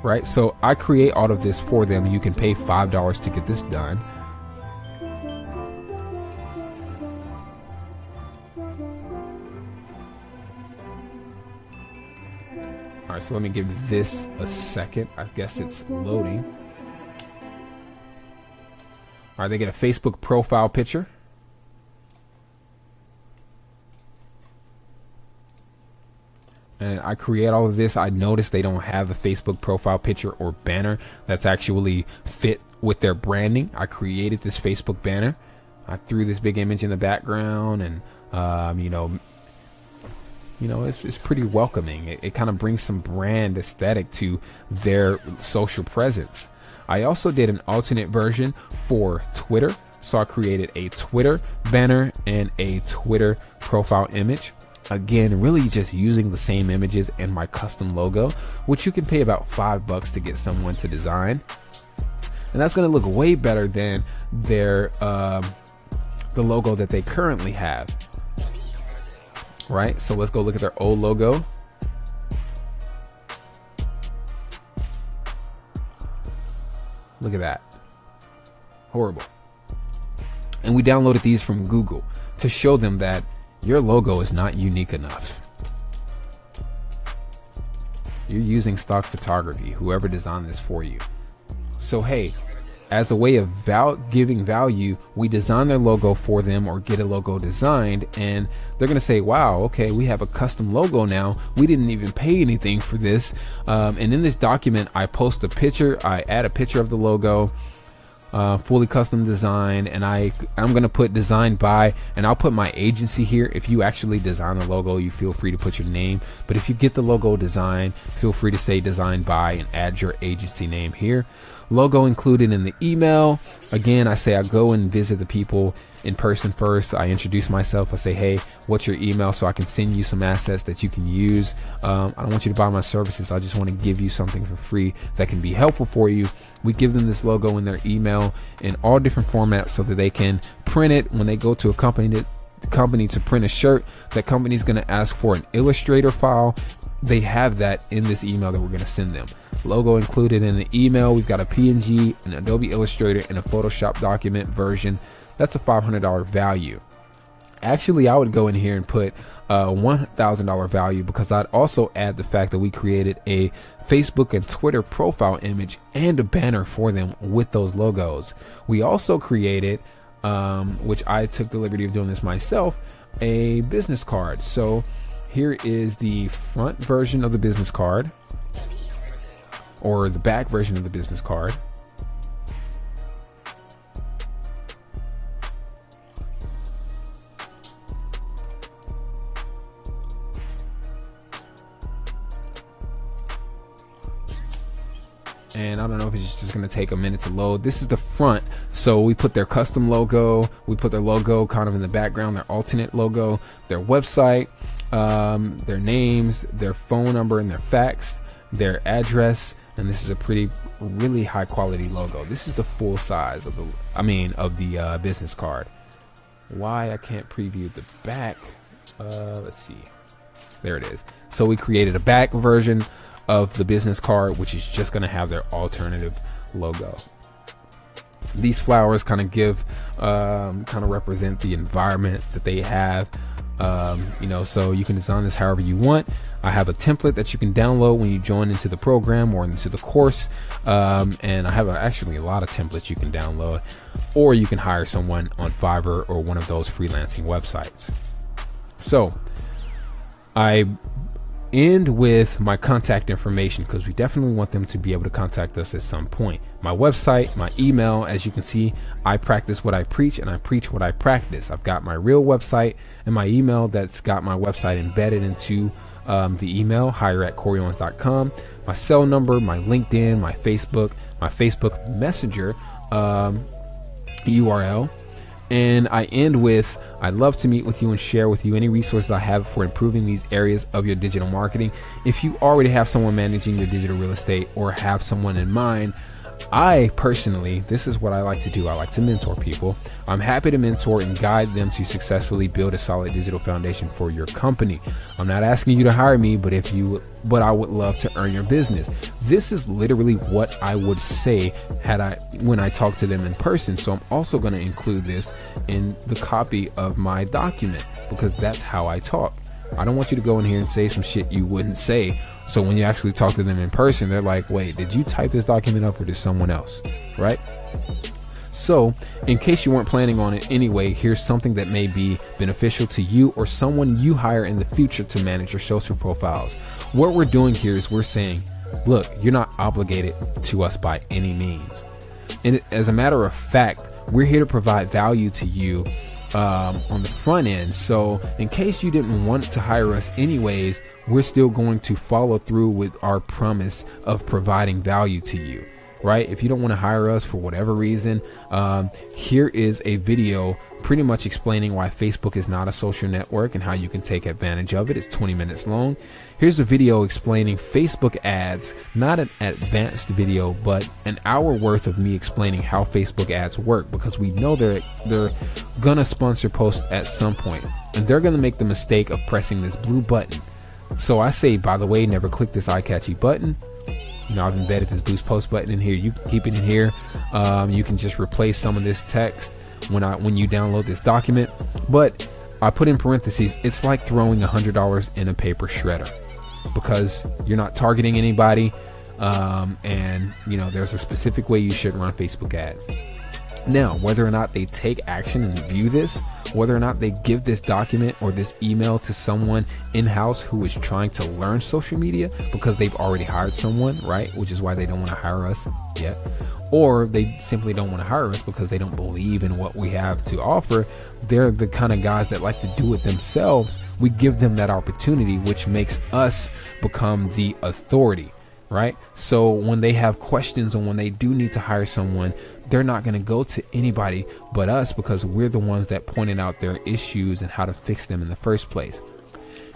Right, so I create all of this for them. You can pay $5 to get this done. All right, so let me give this a second. I guess it's loading. All right, they get a Facebook profile picture. And I create all of this. I noticed they don't have a Facebook profile picture or banner that's actually fit with their branding. I created this Facebook banner. I threw this big image in the background, and it's pretty welcoming. It kind of brings some brand aesthetic to their social presence. I also did an alternate version for Twitter. So I created a Twitter banner and a Twitter profile image. Again, really just using the same images and my custom logo, which you can pay about $5 to get someone to design. And that's going to look way better than their the logo that they currently have. Right, so let's go look at their old logo. Look at that. Horrible. And we downloaded these from Google to show them that your logo is not unique enough. You're using stock photography, whoever designed this for you. So hey, as a way of giving value, we design their logo for them or get a logo designed, and they're going to say, wow, okay, we have a custom logo now. We didn't even pay anything for this. And in this document, I post a picture. I add a picture of the logo, fully custom design, and I'm going to put designed by, and I'll put my agency here. If you actually design the logo, you feel free to put your name, but if you get the logo design, feel free to say designed by and add your agency name here. Logo included in the email. Again, I say I go and visit the people in person first. I introduce myself. I say, hey, what's your email, so I can send you some assets that you can use. I don't want you to buy my services. I just want to give you something for free that can be helpful for you. We give them this logo in their email in all different formats so that they can print it when they go to a company to print a shirt. That company's going to ask for an Illustrator file. They have that in this email that we're going to send them. Logo included in the email. We've got a PNG, an Adobe Illustrator, and a Photoshop document version. That's a $500 value. Actually, I would go in here and put $1,000 value, because I'd also add the fact that we created a Facebook and Twitter profile image and a banner for them with those logos. We also created, which I took the liberty of doing this myself, a business card. So here is the front version of the business card, or the back version of the business card. And I don't know if it's just going to take a minute to load. This is the front. So we put their custom logo. We put their logo kind of in the background, their alternate logo, their website, their names, their phone number, and their fax, their address. And this is a really high quality logo. This is the full size of the business card. Why I can't preview the back? Let's see. There it is. So we created a back version of the business card, which is just going to have their alternative logo. These flowers kind of represent the environment that they have. So you can design this however you want. I have a template that you can download when you join into the program or into the course. And I have actually a lot of templates you can download, or you can hire someone on Fiverr or one of those freelancing websites. So I end with my contact information because we definitely want them to be able to contact us at some point. My website, my email. As you can see, I practice what I preach and I preach what I practice. I've got my real website and my email that's got my website embedded into the email, hire@coreyowens.com. My cell number, my LinkedIn, my Facebook Messenger URL. And I end with, I'd love to meet with you and share with you any resources I have for improving these areas of your digital marketing. If you already have someone managing your digital real estate or have someone in mind, I personally, this is what I like to do. I like to mentor people. I'm happy to mentor and guide them to successfully build a solid digital foundation for your company. I'm not asking you to hire me, but I would love to earn your business. This is literally what I would say when I talk to them in person. So I'm also going to include this in the copy of my document because that's how I talk. I don't want you to go in here and say some shit you wouldn't say. So when you actually talk to them in person, they're like, wait, did you type this document up or did someone else? Right? So in case you weren't planning on it anyway, here's something that may be beneficial to you or someone you hire in the future to manage your social profiles. What we're doing here is we're saying, look, you're not obligated to us by any means. And as a matter of fact, we're here to provide value to you on the front end. So in case you didn't want to hire us anyways, we're still going to follow through with our promise of providing value to you, right? If you don't want to hire us for whatever reason, here is a video pretty much explaining why Facebook is not a social network and how you can take advantage of it. It's 20 minutes long. Here's a video explaining Facebook ads, not an advanced video, but an hour worth of me explaining how Facebook ads work, because we know they're gonna sponsor posts at some point and they're gonna make the mistake of pressing this blue button. So I say, by the way, never click this eye-catchy button. I've embedded this boost post button in here. You can keep it in here. You can just replace some of this text when you download this document. But I put in parentheses, it's like throwing $100 in a paper shredder, because you're not targeting anybody. And there's a specific way you should run Facebook ads. Now, whether or not they take action and view this, whether or not they give this document or this email to someone in-house who is trying to learn social media because they've already hired someone, right? Which is why they don't want to hire us yet. Or they simply don't want to hire us because they don't believe in what we have to offer. They're the kind of guys that like to do it themselves. We give them that opportunity, which makes us become the authority. Right? So when they have questions and when they do need to hire someone, they're not going to go to anybody but us, because we're the ones that pointed out their issues and how to fix them in the first place.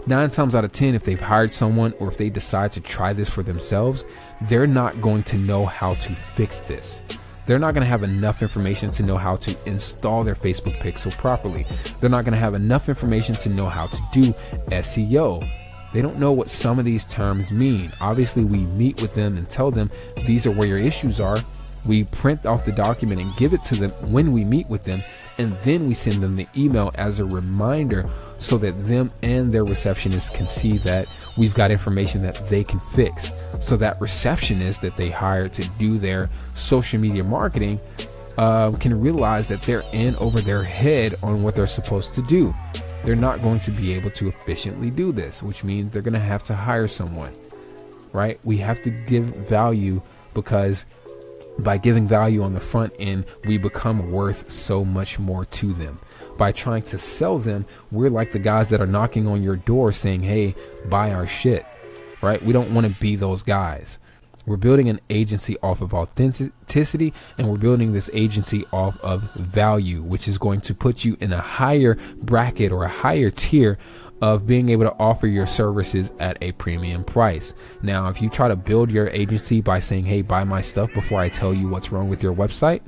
9 times out of 10, if they've hired someone or if they decide to try this for themselves, they're not going to know how to fix this. They're not going to have enough information to know how to install their Facebook pixel properly. They're not going to have enough information to know how to do SEO. They don't know what some of these terms mean. Obviously, we meet with them and tell them these are where your issues are. We print off the document and give it to them when we meet with them, and then we send them the email as a reminder so that them and their receptionist can see that we've got information that they can fix. So that receptionist that they hire to do their social media marketing can realize that they're in over their head on what they're supposed to do. They're not going to be able to efficiently do this, which means they're going to have to hire someone, right? We have to give value, because by giving value on the front end, we become worth so much more to them. By trying to sell them, we're like the guys that are knocking on your door saying, hey, buy our shit, right? We don't want to be those guys. We're building an agency off of authenticity, and we're building this agency off of value, which is going to put you in a higher bracket or a higher tier of being able to offer your services at a premium price. Now, if you try to build your agency by saying, hey, buy my stuff before I tell you what's wrong with your website,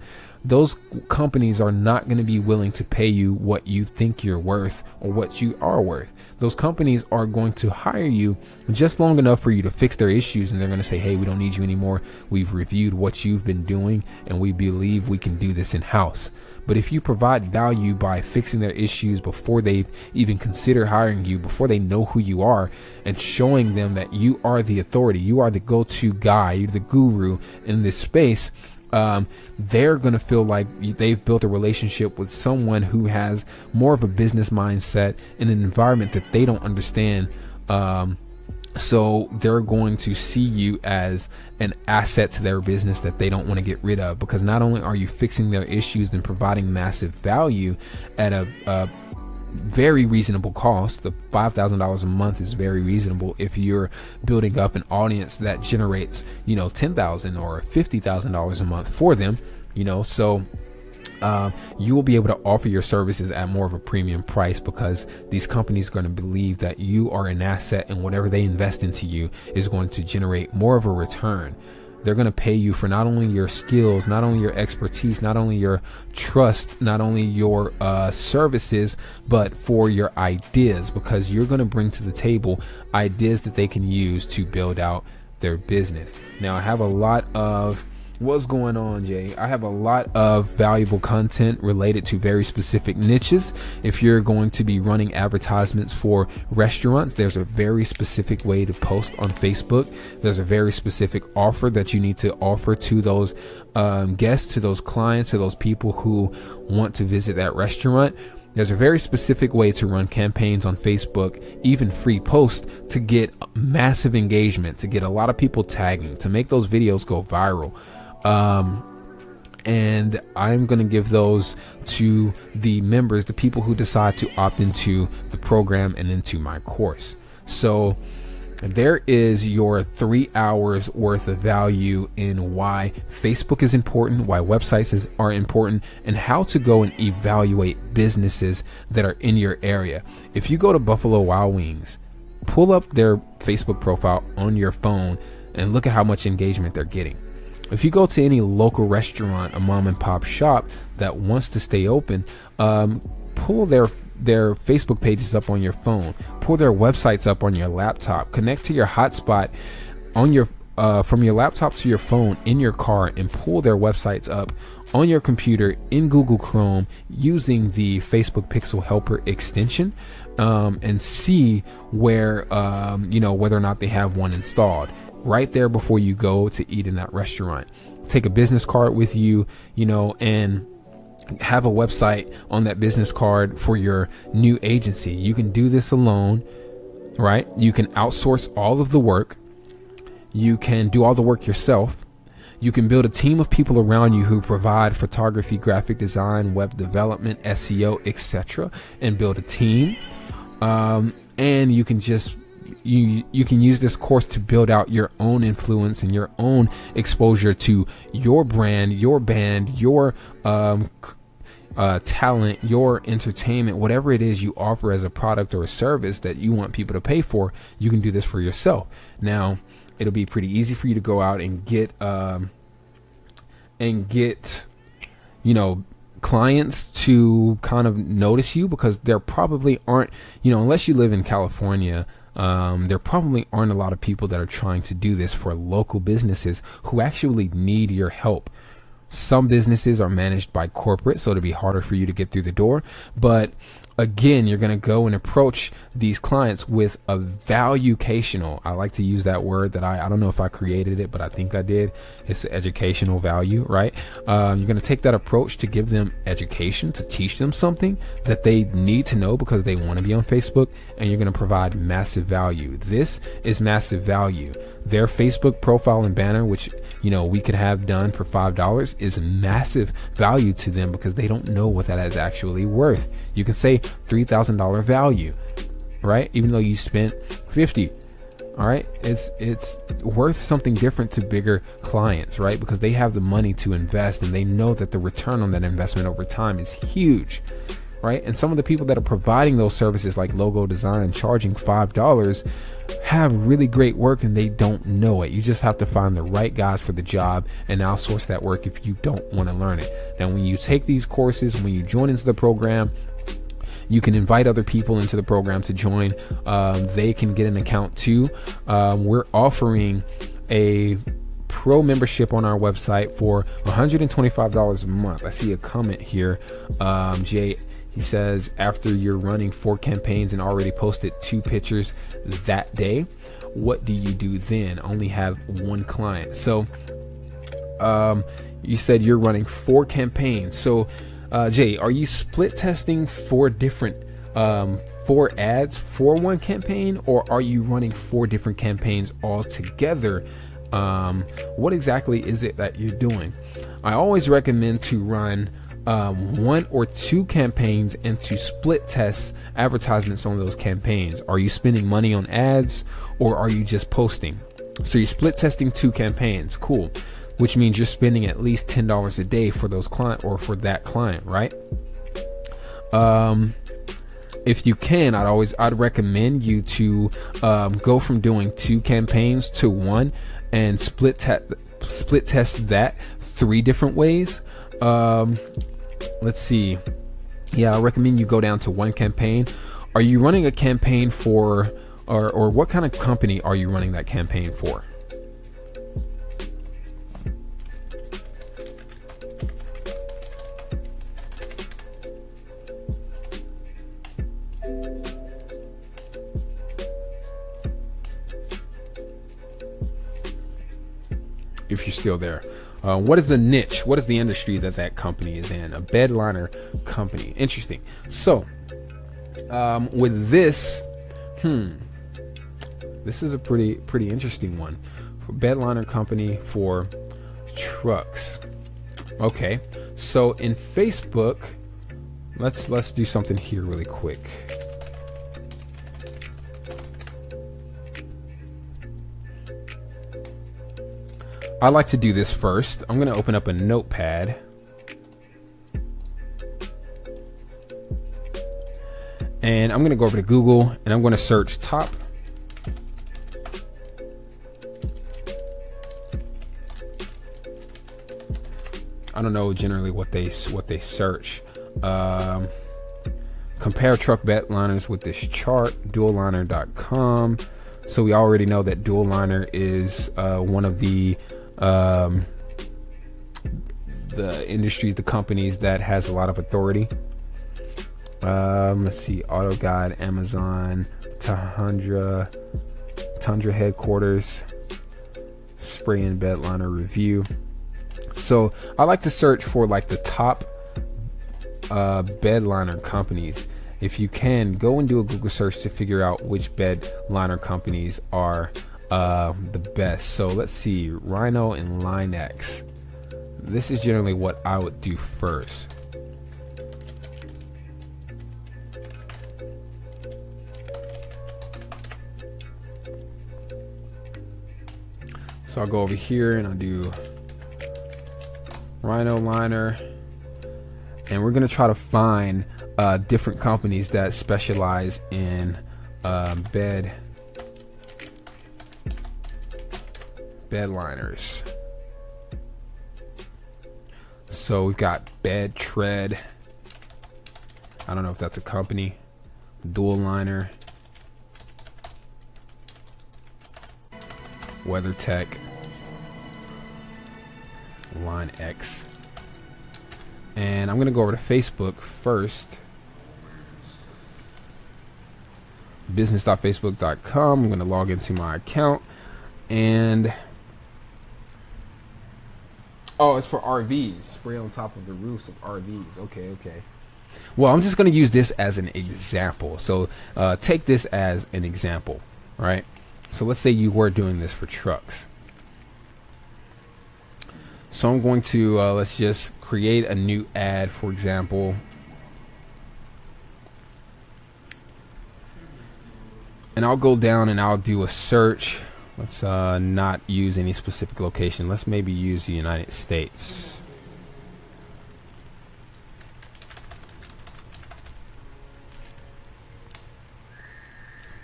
those companies are not going to be willing to pay you what you think you're worth or what you are worth. Those companies are going to hire you just long enough for you to fix their issues, and they're going to say, hey, we don't need you anymore. We've reviewed what you've been doing, and we believe we can do this in-house. But if you provide value by fixing their issues before they even consider hiring you, before they know who you are, and showing them that you are the authority, you are the go-to guy, you're the guru in this space, they're going to feel like they've built a relationship with someone who has more of a business mindset in an environment that they don't understand. So they're going to see you as an asset to their business that they don't want to get rid of, because not only are you fixing their issues and providing massive value at a very reasonable cost. The $5,000 a month is very reasonable if you're building up an audience that generates, $10,000 or $50,000 a month for them, so you will be able to offer your services at more of a premium price, because these companies are going to believe that you are an asset, and whatever they invest into you is going to generate more of a return. They're going to pay you for not only your skills, not only your expertise, not only your trust, not only your services, but for your ideas, because you're going to bring to the table ideas that they can use to build out their business. Now, I have a lot of what's going on, Jay. I have a lot of valuable content related to very specific niches. If you're going to be running advertisements for restaurants, there's a very specific way to post on Facebook. There's a very specific offer that you need to offer to those guests, to those clients, to those people who want to visit that restaurant. There's a very specific way to run campaigns on Facebook, even free posts, to get massive engagement, to get a lot of people tagging, to make those videos go viral. And I'm going to give those to the members, the people who decide to opt into the program and into my course. So there is your 3 hours worth of value in why Facebook is important, why websites are important, and how to go and evaluate businesses that are in your area. If you go to Buffalo Wild Wings, pull up their Facebook profile on your phone and look at how much engagement they're getting. If you go to any local restaurant, a mom and pop shop that wants to stay open, pull their Facebook pages up on your phone, pull their websites up on your laptop, connect to your hotspot on your from your laptop to your phone in your car, and pull their websites up on your computer in Google Chrome using the Facebook Pixel Helper extension, and see where whether or not they have one installed right there before you go to eat in that restaurant. Take a business card with you, and have a website on that business card for your new agency. You can do this alone, right? You can outsource all of the work. You can do all the work yourself. You can build a team of people around you who provide photography, graphic design, web development, SEO, etc., and build a team. And you can just you can use this course to build out your own influence and your own exposure to your brand, your band, your talent, your entertainment, whatever it is you offer as a product or a service that you want people to pay for. You can do this for yourself. Now, it'll be pretty easy for you to go out and get clients to kind of notice you, because there probably aren't, unless you live in California, there probably aren't a lot of people that are trying to do this for local businesses who actually need your help. Some businesses are managed by corporate, so it'll be harder for you to get through the door. But again, you're going to go and approach these clients with a valuational. I like to use that word that I don't know if I created it, but I think I did. It's educational value, right? You're going to take that approach to give them education, to teach them something that they need to know because they want to be on Facebook, and you're going to provide massive value. This is massive value. Their Facebook profile and banner, which we could have done for $5, is massive value to them because they don't know what that is actually worth. You can say $3,000 value, right? Even though you spent $50. All right, it's worth something different to bigger clients, right? Because they have the money to invest, and they know that the return on that investment over time is huge, right? And some of the people that are providing those services like logo design, charging $5, have really great work and they don't know it. You just have to find the right guys for the job and outsource that work if you don't want to learn it. Now, when you take these courses, when you join into the program, you can invite other people into the program to join. They can get an account too. We're offering a pro membership on our website for $125 a month. I see a comment here. Jay, he says, after you're running 4 campaigns and already posted 2 pictures that day, what do you do then? Only have 1 client. So you said you're running 4 campaigns. So Jay, are you split testing 4 different 4 ads for 1 campaign, or are you running 4 different campaigns all together? What exactly is it that you're doing? I always recommend to run 1 or 2 campaigns and to split test advertisements on those campaigns. Are you spending money on ads, or are you just posting? So you're split testing 2 campaigns. Cool. Which means you're spending at least $10 a day for those client or for that client, right? If you can, I'd recommend you to go from doing 2 campaigns to 1 and split test that 3 different ways. Let's see. Yeah, I recommend you go down to 1 campaign. Are you running a campaign for, or what kind of company are you running that campaign for? If you're still there, what is the niche? What is the industry that company is in? A bed liner company. Interesting. So with this, this is a pretty interesting one. For bed liner company for trucks. Okay, so in Facebook, let's do something here really quick. I like to do this first. I'm going to open up a notepad. And I'm going to go over to Google and I'm going to search top. I don't know generally what they search. Compare truck bed liners with this chart, dualliner.com. So we already know that dual liner is one of the industries, the companies that has a lot of authority. Let's see, Auto Guide, Amazon, Tundra headquarters, spray and bed liner review. So I like to search for like the top bed liner companies. If you can, go and do a Google search to figure out which bed liner companies are the best. So let's see, Rhino and Line-X. This is generally what I would do first. So I'll go over here and I'll do Rhino liner, and we're gonna try to find different companies that specialize in bed liners. So we've got Bed Tread. I don't know if that's a company. Dual Liner, WeatherTech, Line-X. And I'm going to go over to Facebook first. Business.facebook.com. I'm going to log into my account. And oh, it's for RVs. Spray on top of the roofs of RVs. Okay. Well, I'm just going to use this as an example. So take this as an example, right? So let's say you were doing this for trucks. So I'm going to, let's just create a new ad, for example. And I'll go down and I'll do a search. Let's not use any specific location. Let's maybe use the United States.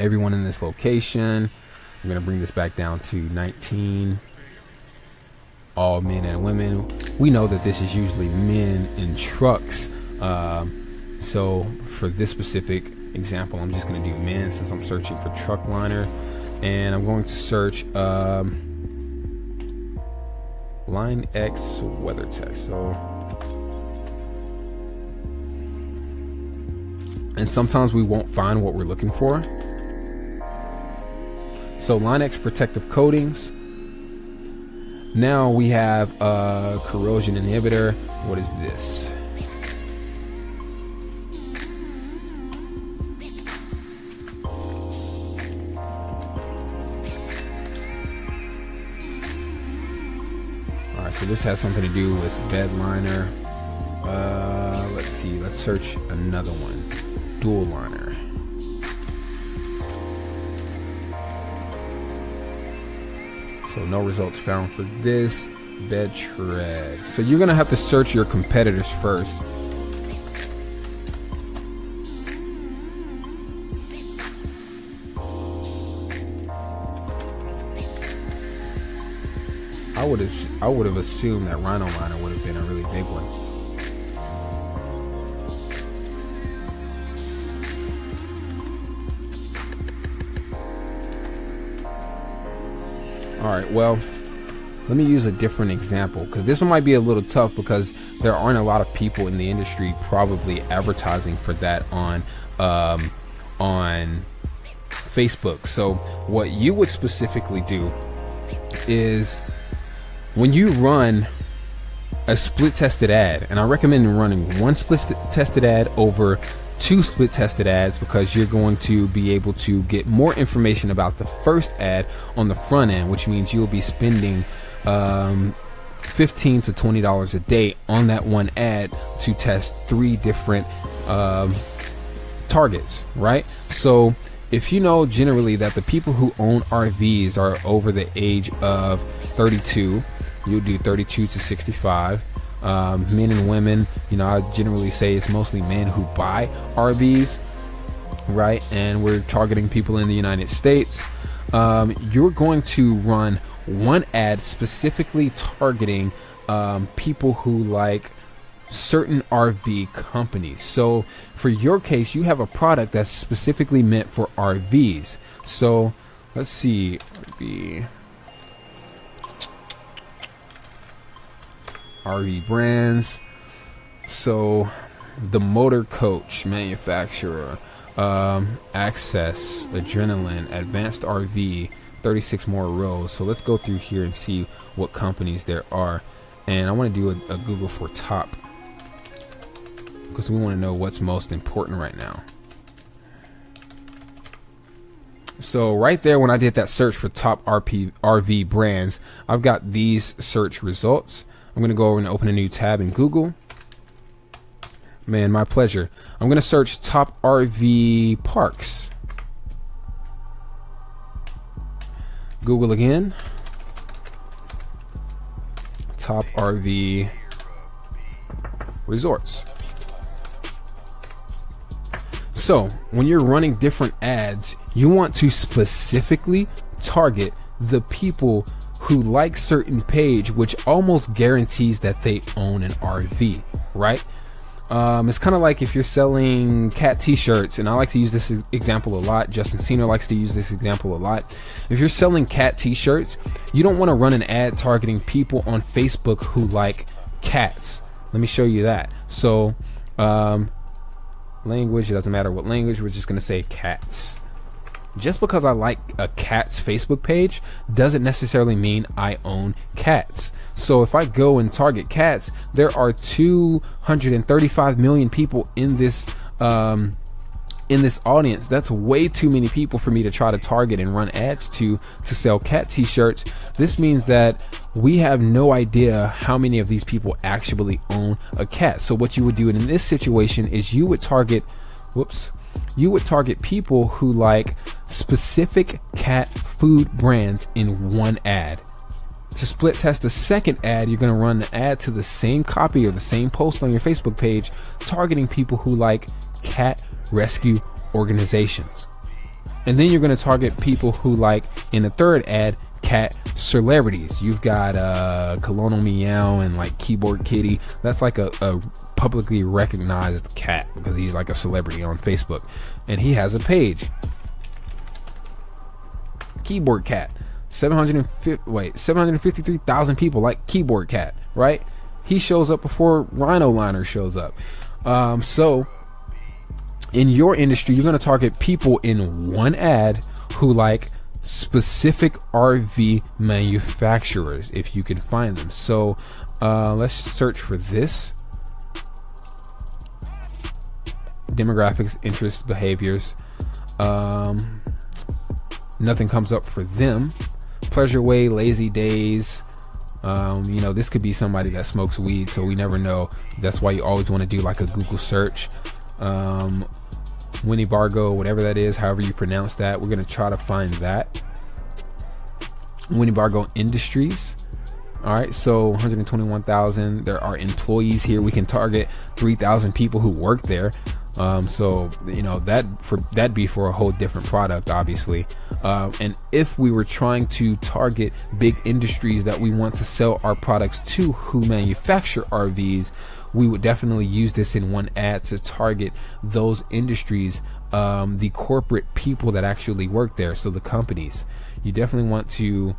everyone in this location. I'm going to bring this back down to 19. All men and women. We know that this is usually men in trucks. So for this specific example, I'm just going to do men since I'm searching for truck liner. And I'm going to search Line X weather tech. And sometimes we won't find what we're looking for. So Line X protective coatings. Now we have corrosion inhibitor. What is this? All right, so this has something to do with bed liner. Let's see. Let's search another one. Dual liner. So no results found for this. Bed tread. So you're gonna have to search your competitors first. I would have assumed that Rhino liner would have been a really big one. All right, well, let me use a different example because this one might be a little tough because there aren't a lot of people in the industry probably advertising for that on Facebook. So what you would specifically do is when you run a split tested ad, and I recommend running one split tested ad over 2 split tested ads because you're going to be able to get more information about the first ad on the front end, which means you'll be spending $15 to $20 a day on that one ad to test 3 different targets, right? So if you know generally that the people who own RVs are over the age of 32, you'll do 32 to 65. Men and women, I generally say it's mostly men who buy RVs, right? And we're targeting people in the United States. You're going to run one ad specifically targeting people who like certain RV companies. So for your case, you have a product that's specifically meant for RVs. So let's see, RV brands. So the Motor Coach manufacturer, Access, Adrenaline, Advanced RV, 36 more rows. So let's go through here and see what companies there are. And I want to do a Google for top because we want to know what's most important right now. So right there, when I did that search for top RV brands, I've got these search results. I'm going to go over and open a new tab in Google. Man, my pleasure. I'm going to search top RV parks. Google again. Top RV resorts. So when you're running different ads, you want to specifically target the people who like certain page, which almost guarantees that they own an RV, right? It's kind of like if you're selling cat t-shirts, and I like to use this example a lot. Justin Cena likes to use this example a lot. If you're selling cat t-shirts, you don't want to run an ad targeting people on Facebook who like cats. Let me show you that. So language, it doesn't matter what language, we're just going to say cats. Just because I like a cat's Facebook page doesn't necessarily mean I own cats. So if I go and target cats, there are 235 million people in this audience. That's way too many people for me to try to target and run ads to sell cat t-shirts. This means that we have no idea how many of these people actually own a cat. So what you would do in this situation is you would target people who like specific cat food brands in one ad. To split test the second ad, you're going to run the ad to the same copy or the same post on your Facebook page, targeting people who like cat rescue organizations. And then you're going to target people who like, in the third ad, cat celebrities. You've got Colonel Meow and like Keyboard Kitty. That's like a publicly recognized cat because he's like a celebrity on Facebook, and he has a page. Keyboard Cat, 753,000 people like Keyboard Cat, right? He shows up before Rhino Liner shows up. So in your industry, you're going to target people in one ad who like specific RV manufacturers, if you can find them. So let's search for this: demographics, interests, behaviors. Nothing comes up for them. Pleasure Way, Lazy Days. This could be somebody that smokes weed, so we never know. That's why you always want to do like a Google search. Winnie Bargo, whatever that is, however you pronounce that, we're going to try to find that. Winnie Bargo Industries. All right, so 121,000. There are employees here. We can target 3,000 people who work there. That'd be for a whole different product, obviously. And if we were trying to target big industries that we want to sell our products to, who manufacture RVs, we would definitely use this in one ad to target those industries, the corporate people that actually work there. So the companies, you definitely want to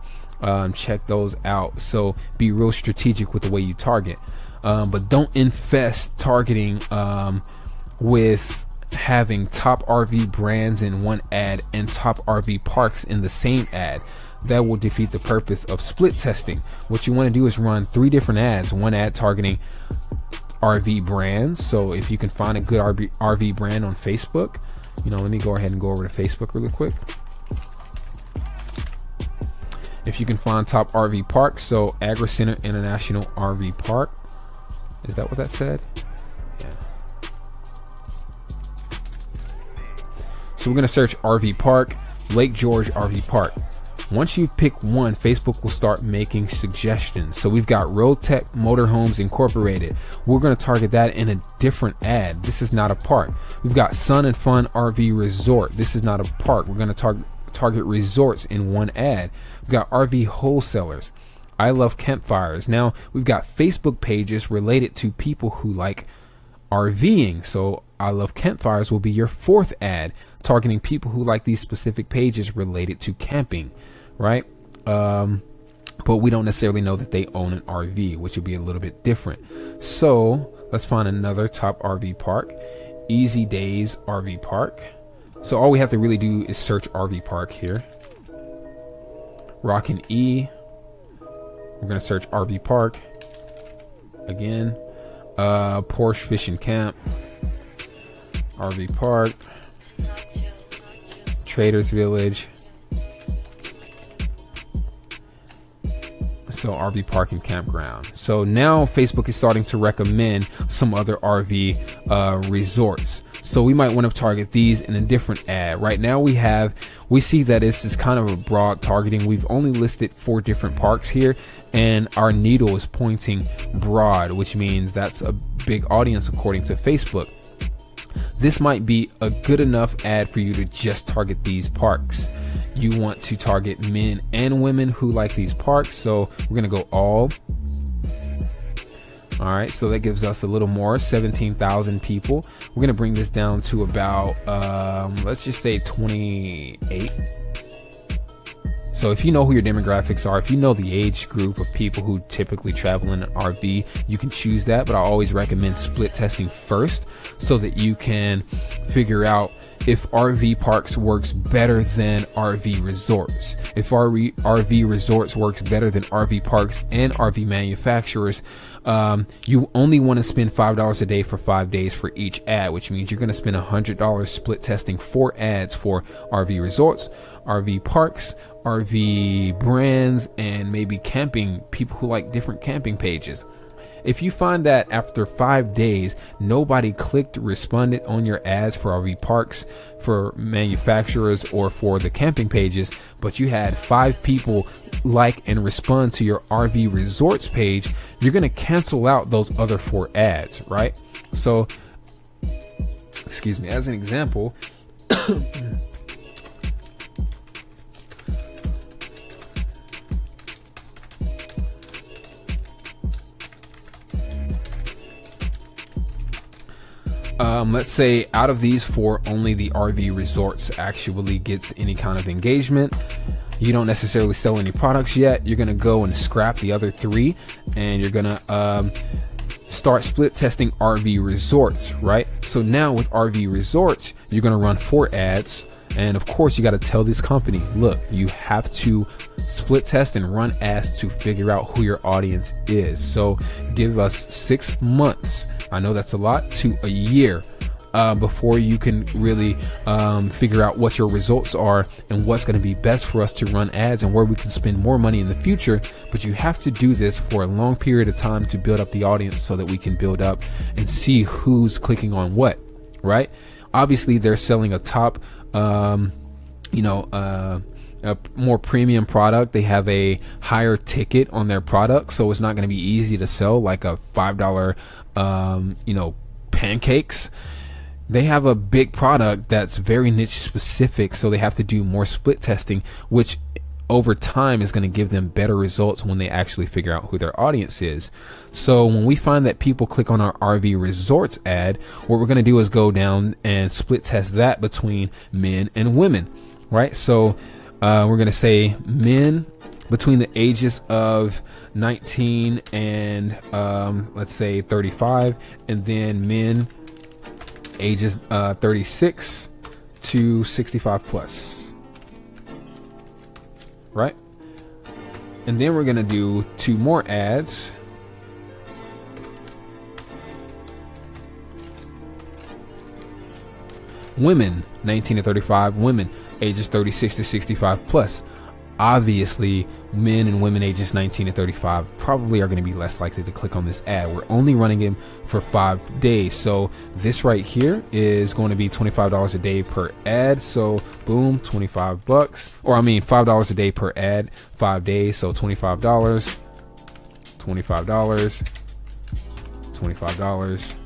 check those out. So be real strategic with the way you target, but don't infest targeting with having top RV brands in one ad and top RV parks in the same ad. That will defeat the purpose of split testing. What you want to do is run 3 different ads. One ad targeting RV brands. So if you can find a good RV brand on Facebook, let me go ahead and go over to Facebook really quick. If you can find top RV parks, so Agri Center International RV Park. Is that what that said? Yeah. So we're going to search RV Park, Lake George RV Park. Once you pick one, Facebook will start making suggestions. So we've got Road Tech Motorhomes Incorporated. We're going to target that in a different ad. This is not a park. We've got Sun and Fun RV Resort. This is not a park. We're going to target resorts in one ad. We've got RV Wholesalers. I Love Campfires. Now we've got Facebook pages related to people who like RVing. So I Love Campfires will be your 4th ad, targeting people who like these specific pages related to camping, right? But we don't necessarily know that they own an RV, which would be a little bit different. So let's find another top RV park. Easy Days RV Park. So all we have to really do is search RV Park here. Rockin' E. We're going to search RV Park again. Porsche Fishing Camp, RV Park, Traders Village. So RV Park and Campground. So now Facebook is starting to recommend some other RV resorts. So we might want to target these in a different ad. Right now we see that this is kind of a broad targeting. We've only listed 4 different parks here, and our needle is pointing broad, which means that's a big audience according to Facebook. This might be a good enough ad for you to just target these parks. You want to target men and women who like these parks. So we're going to go all. All right, so that gives us a little more, 17,000 people. We're going to bring this down to about, let's just say 28. So if you know who your demographics are, if you know the age group of people who typically travel in an RV, you can choose that. But I always recommend split testing first so that you can figure out if RV parks works better than RV resorts. If RV resorts works better than RV parks and RV manufacturers, you only want to spend $5 a day for 5 days for each ad, which means you're going to spend $100 split testing 4 ads for RV resorts, RV parks, RV brands, and maybe camping, people who like different camping pages. If you find that after 5 days, nobody clicked, responded on your ads for RV parks, for manufacturers, or for the camping pages, but you had 5 people like and respond to your RV resorts page, you're going to cancel out those other 4 ads, right? So, excuse me, as an example, Let's say out of these four, only the RV resorts actually gets any kind of engagement. You don't necessarily sell any products yet. You're going to go and scrap the other three, and you're going to start split testing RV resorts, right? So now with RV resorts, you're going to run 4 ads. And of course, you got to tell this company, look, you have to split test and run ads to figure out who your audience is. So give us 6 months. I know that's a lot, to a year before you can really figure out what your results are and what's going to be best for us to run ads and where we can spend more money in the future. But you have to do this for a long period of time to build up the audience so that we can build up and see who's clicking on what, right? Obviously, they're selling a top, a more premium product. They have a higher ticket on their product, so it's not going to be easy to sell like a $5, pancakes. They have a big product that's very niche specific, so they have to do more split testing, which over time is going to give them better results when they actually figure out who their audience is. So when we find that people click on our RV resorts ad, what we're going to do is go down and split test that between men and women, right? So we're going to say men between the ages of 19 and let's say 35, and then men ages 36 to 65 plus, right? And then we're gonna do 2 more ads. Women 19 to 35, women ages 36 to 65 plus. Obviously, men and women ages 19 to 35 probably are going to be less likely to click on this ad. We're only running them for 5 days. So this right here is going to be $25 a day per ad. So boom, $25, or $5 a day per ad, 5 days. So $25, $25, $25.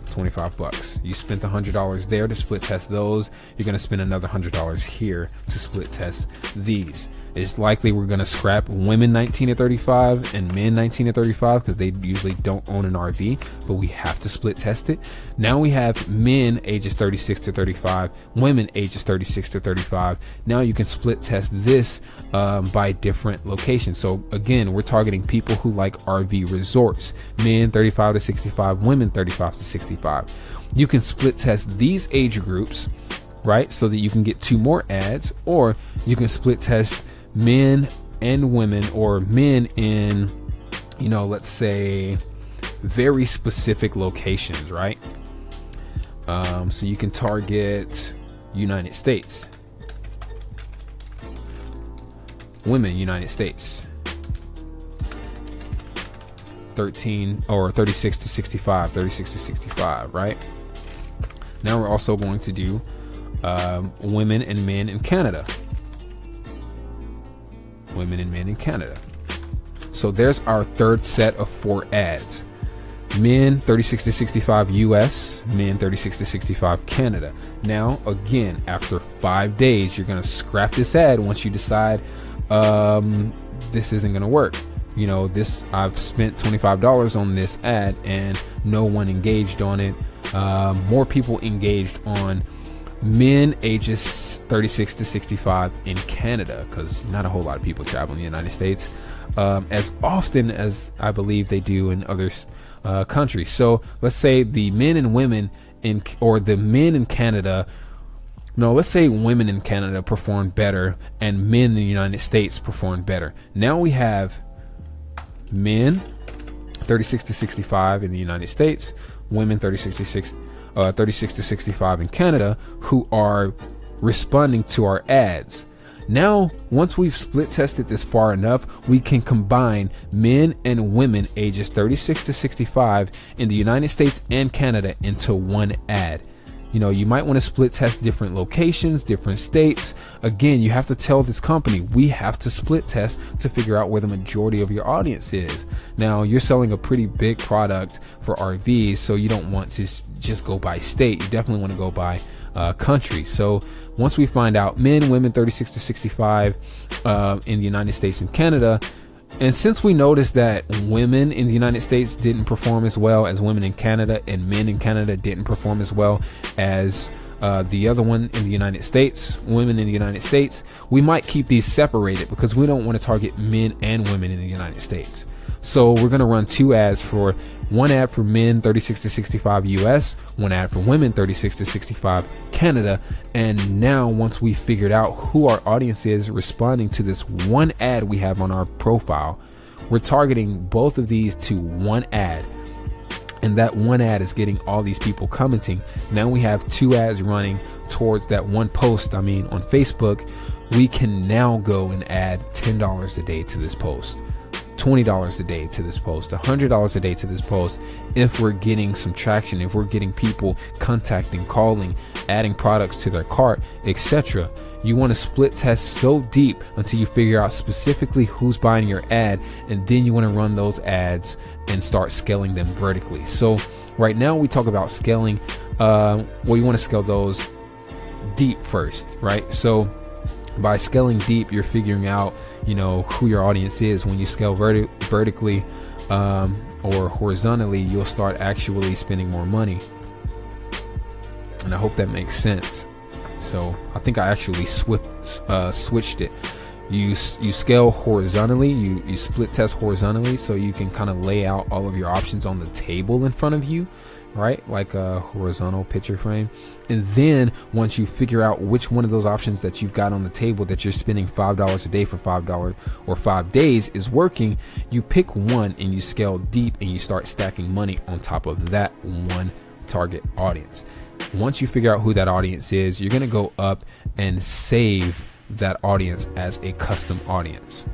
$25. You spent $100 there to split test those. You're going to spend another $100 here to split test these. It's likely we're going to scrap women 19 to 35 and men 19 to 35 because they usually don't own an RV, but we have to split test it. Now we have men ages 36 to 35, women ages 36 to 35. Now you can split test this by different locations. So again, we're targeting people who like RV resorts, men 35 to 65, women 35 to 65. You can split test these age groups, right? So that you can get 2 more ads, or you can split test men and women, or men in, let's say very specific locations, right? So you can target United States, women, United States, 13 or 36 to 65, 36 to 65, right? Now we're also going to do women and men in Canada. Women and men in Canada. So there's our third set of 4 ads. Men 36 to 65 US, men 36 to 65 Canada. Now again, after 5 days, you're gonna scrap this ad once you decide this isn't gonna work. This, I've spent $25 on this ad and no one engaged on it. More people engaged on men ages 36 to 65 in Canada, because not a whole lot of people travel in the United States as often as I believe they do in other countries. So let's say the men and women the men in Canada, let's say women in Canada perform better and men in the United States perform better. Now we have men 36 to 65 in the United States, women 36 to 65 in Canada, who are responding to our ads. Now, once we've split tested this far enough, we can combine men and women ages 36 to 65 in the United States and Canada into one ad. You might want to split test different locations, different states. Again, you have to tell this company, we have to split test to figure out where the majority of your audience is. Now, you're selling a pretty big product for RVs, so you don't want to just go by state. You definitely want to go by country. So once we find out men, women 36 to 65 in the United States and Canada, And since we noticed that women in the United States didn't perform as well as women in Canada, and men in Canada didn't perform as well as the other one in the United States, women in the United States, we might keep these separated because we don't want to target men and women in the United States. So we're going to run two ads, for one ad for men 36 to 65 US, one ad for women 36 to 65 Canada. And now once we figured out who our audience is responding to this one ad we have on our profile, we're targeting both of these to one ad. And that one ad is getting all these people commenting. Now we have two ads running towards that one post. I mean, on Facebook, we can now go and add $10 a day to this post, $20 a day to this post, $100 a day to this post. If we're getting some traction, if we're getting people contacting, calling, adding products to their cart, etc. You want to split test so deep until you figure out specifically who's buying your ad, and then you want to run those ads and start scaling them vertically. So right now we talk about scaling. You want to scale those deep first, right? So by scaling deep, you're figuring out, who your audience is. When you scale vertically or horizontally, you'll start actually spending more money. And I hope that makes sense. So I think I actually switched it. You scale horizontally, you split test horizontally, so you can kind of lay out all of your options on the table in front of you, right? Like a horizontal picture frame. And then once you figure out which one of those options that you've got on the table that you're spending $5 a day for $5 or 5 days is working, you pick one and you scale deep and you start stacking money on top of that one target audience. Once you figure out who that audience is, you're going to go up and save that audience as a custom audience,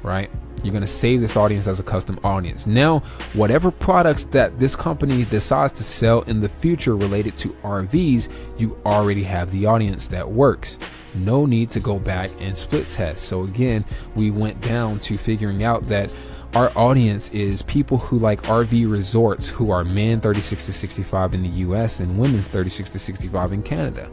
right? You're going to save this audience as a custom audience. Now, whatever products that this company decides to sell in the future related to RVs, you already have the audience that works. No need to go back and split test. So again, we went down to figuring out that our audience is people who like RV resorts, who are men 36 to 65 in the US and women 36 to 65 in Canada.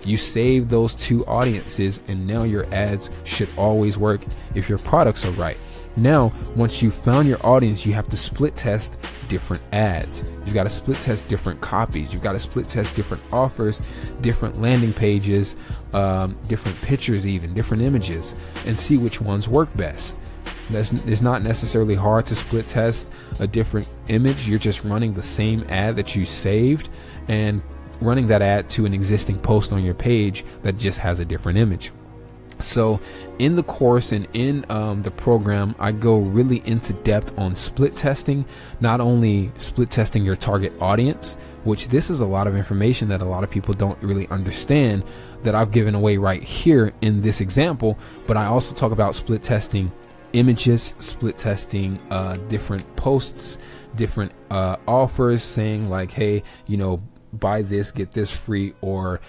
You save those two audiences, and now your ads should always work if your products are right. Now, once you've found your audience, you have to split test different ads. You've got to split test different copies. You've got to split test different offers, different landing pages, different pictures, even different images, and see which ones work best. It's not necessarily hard to split test a different image. You're just running the same ad that you saved and running that ad to an existing post on your page that just has a different image. So in the course and in the program, I go really into depth on split testing, not only split testing your target audience, which this is a lot of information that a lot of people don't really understand that I've given away right here in this example, but I also talk about split testing images, split testing different posts, different offers, saying like, hey, buy this, get this free, or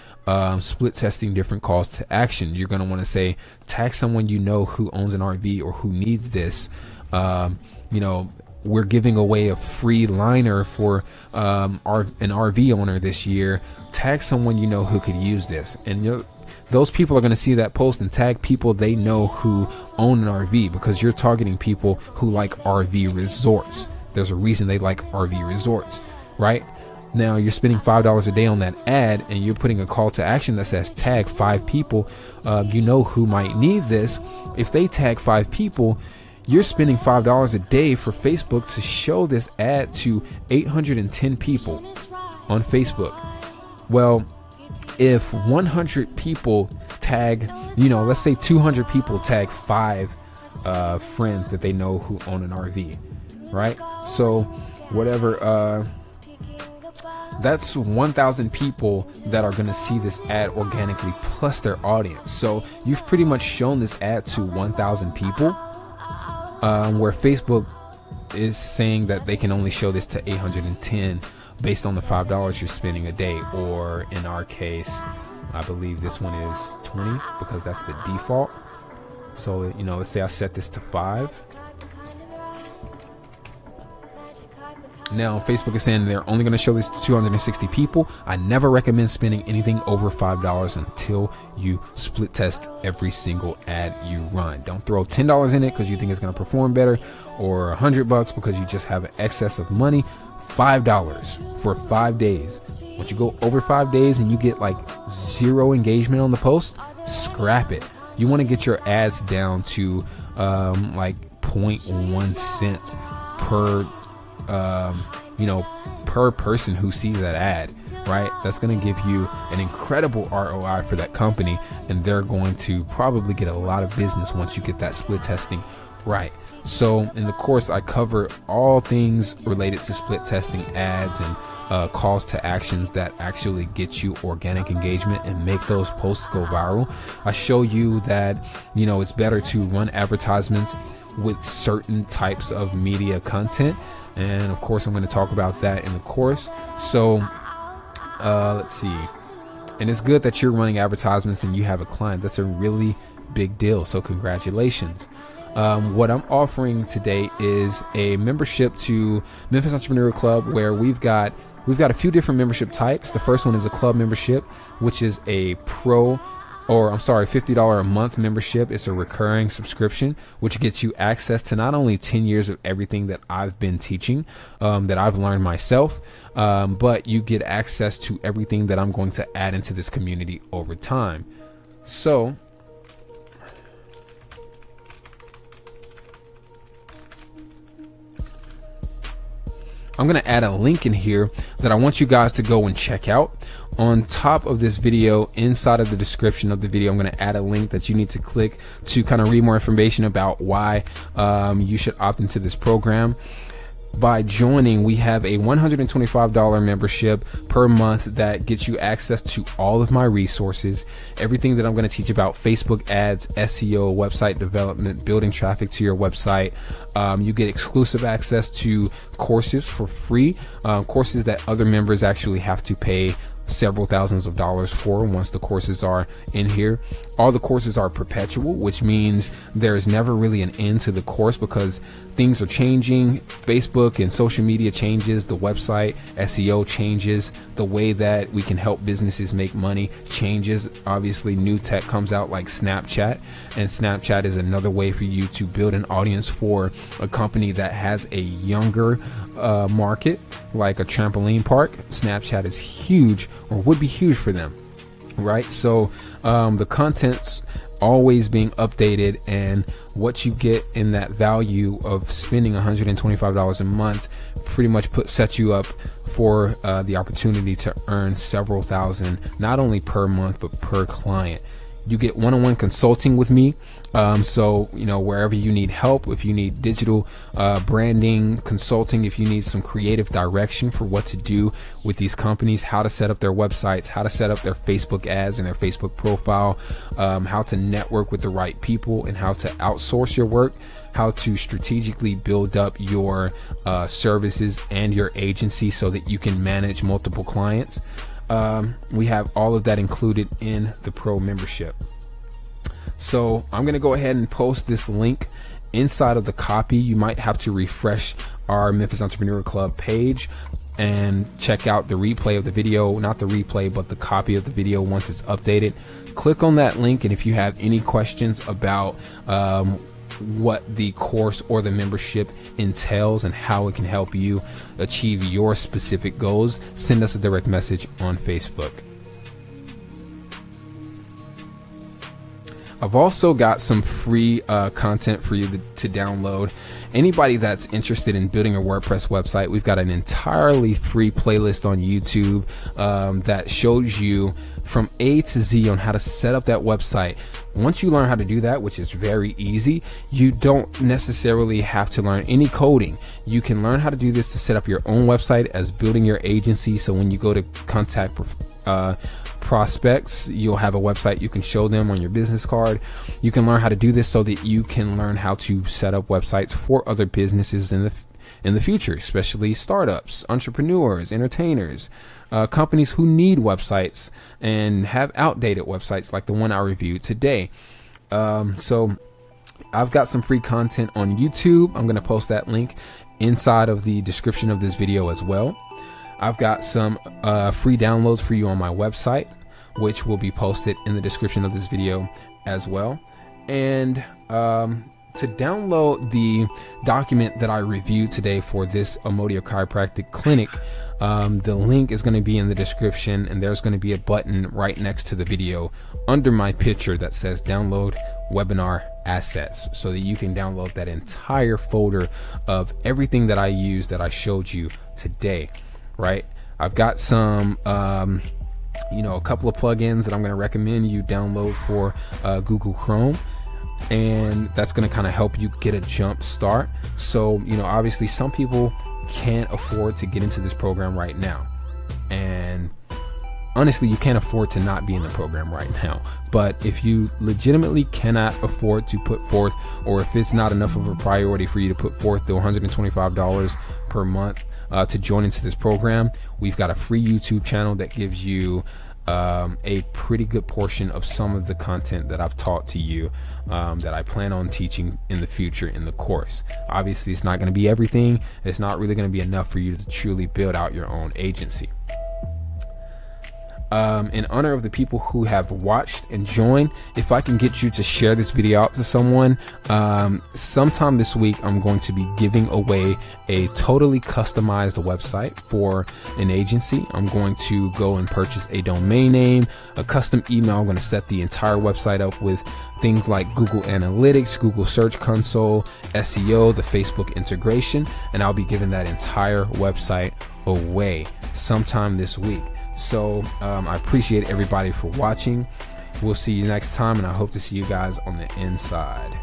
split testing different calls to action. You're going to want to say, tag someone who owns an RV or who needs this. We're giving away a free liner for an RV owner this year. Tag someone who could use this. And those people are going to see that post and tag people they know who own an RV, because you're targeting people who like RV resorts. There's a reason they like RV resorts, right? Now you're spending $5 a day on that ad, and you're putting a call to action that says tag 5 people who might need this. If they tag 5 people, you're spending $5 a day for Facebook to show this ad to 810 people on Facebook. Well, if 100 people tag, let's say 200 people tag 5 friends that they know who own an RV, right? So whatever, that's 1,000 people that are going to see this ad organically, plus their audience. So you've pretty much shown this ad to 1,000 people, where Facebook is saying that they can only show this to 810 based on the $5 you're spending a day. Or in our case, I believe this one is 20 because that's the default. So, let's say I set this to 5. Now, Facebook is saying they're only going to show this to 260 people. I never recommend spending anything over $5 until you split test every single ad you run. Don't throw $10 in it because you think it's going to perform better, or $100 because you just have an excess of money. $5 for 5 days. Once you go over 5 days and you get like 0 engagement on the post, scrap it. You want to get your ads down to like 0.1 cents per per person who sees that ad, right? That's going to give you an incredible ROI for that company, and they're going to probably get a lot of business once you get that split testing right. So in the course, I cover all things related to split testing ads and calls to actions that actually get you organic engagement and make those posts go viral. I show you that, it's better to run advertisements with certain types of media content. And of course, I'm going to talk about that in the course. So let's see. And it's good that you're running advertisements and you have a client. That's a really big deal. So congratulations. What I'm offering today is a membership to Memphis Entrepreneur Club, where we've got a few different membership types. The first one is a club membership, which is a $50 a month membership. It's a recurring subscription, which gets you access to not only 10 years of everything that I've been teaching, that I've learned myself, but you get access to everything that I'm going to add into this community over time. So I'm going to add a link in here that I want you guys to go and check out. On top of this video, inside of the description of the video, I'm going to add a link that you need to click to kind of read more information about why you should opt into this program. By joining, we have a $125 membership per month that gets you access to all of my resources, everything that I'm going to teach about Facebook ads, SEO, website development, building traffic to your website. You get exclusive access to courses for free, courses that other members actually have to pay several thousands of dollars for once the courses are in here. All the courses are perpetual, which means there's never really an end to the course because things are changing. Facebook and social media changes, the website SEO changes, the way that we can help businesses make money changes. Obviously, new tech comes out like Snapchat, and Snapchat is another way for you to build an audience for a company that has a younger market, like a trampoline park. Snapchat is huge, or would be huge for them, right? So the content's always being updated, and what you get in that value of spending $125 a month pretty much sets you up for the opportunity to earn several thousand, not only per month but per client. You get one-on-one consulting with me. So wherever you need help, if you need digital branding consulting, if you need some creative direction for what to do with these companies, how to set up their websites, how to set up their Facebook ads and their Facebook profile, how to network with the right people, and how to outsource your work, how to strategically build up your services and your agency so that you can manage multiple clients. We have all of that included in the pro membership. So I'm going to go ahead and post this link inside of the copy. You might have to refresh our Memphis Entrepreneur Club page and check out the replay of the video, not the replay, but the copy of the video once it's updated. Click on that link, and if you have any questions about what the course or the membership entails and how it can help you achieve your specific goals, send us a direct message on Facebook. I've also got some free content for you to download. Anybody that's interested in building a WordPress website, we've got an entirely free playlist on YouTube that shows you from A to Z on how to set up that website. Once you learn how to do that, which is very easy, you don't necessarily have to learn any coding. You can learn how to do this to set up your own website as building your agency. So when you go to contact prospects, you'll have a website you can show them on your business card. You can learn how to do this so that you can learn how to set up websites for other businesses in the future, especially startups, entrepreneurs, entertainers, companies who need websites and have outdated websites like the one I reviewed today. So I've got some free content on YouTube. I'm going to post that link inside of the description of this video as well. I've got some free downloads for you on my website, which will be posted in the description of this video as well. And to download the document that I reviewed today for this Amodio Chiropractic Clinic, the link is going to be in the description, and there's going to be a button right next to the video under my picture that says download webinar assets, so that you can download that entire folder of everything that I used that I showed you today. Right? I've got some a couple of plugins that I'm going to recommend you download for Google Chrome, and that's going to kind of help you get a jump start. So obviously some people can't afford to get into this program right now, and honestly you can't afford to not be in the program right now. But if you legitimately cannot afford to put forth, or if it's not enough of a priority for you to put forth the $125 per month to join into this program, we've got a free YouTube channel that gives you a pretty good portion of some of the content that I've taught to you, that I plan on teaching in the future in the course. Obviously it's not going to be everything. It's not really going to be enough for you to truly build out your own agency. In honor of the people who have watched and joined, if I can get you to share this video out to someone, sometime this week I'm going to be giving away a totally customized website for an agency. I'm going to go and purchase a domain name, a custom email. I'm going to set the entire website up with things like Google Analytics, Google Search Console, SEO, the Facebook integration, and I'll be giving that entire website away sometime this week. So I appreciate everybody for watching. We'll see you next time, and I hope to see you guys on the inside.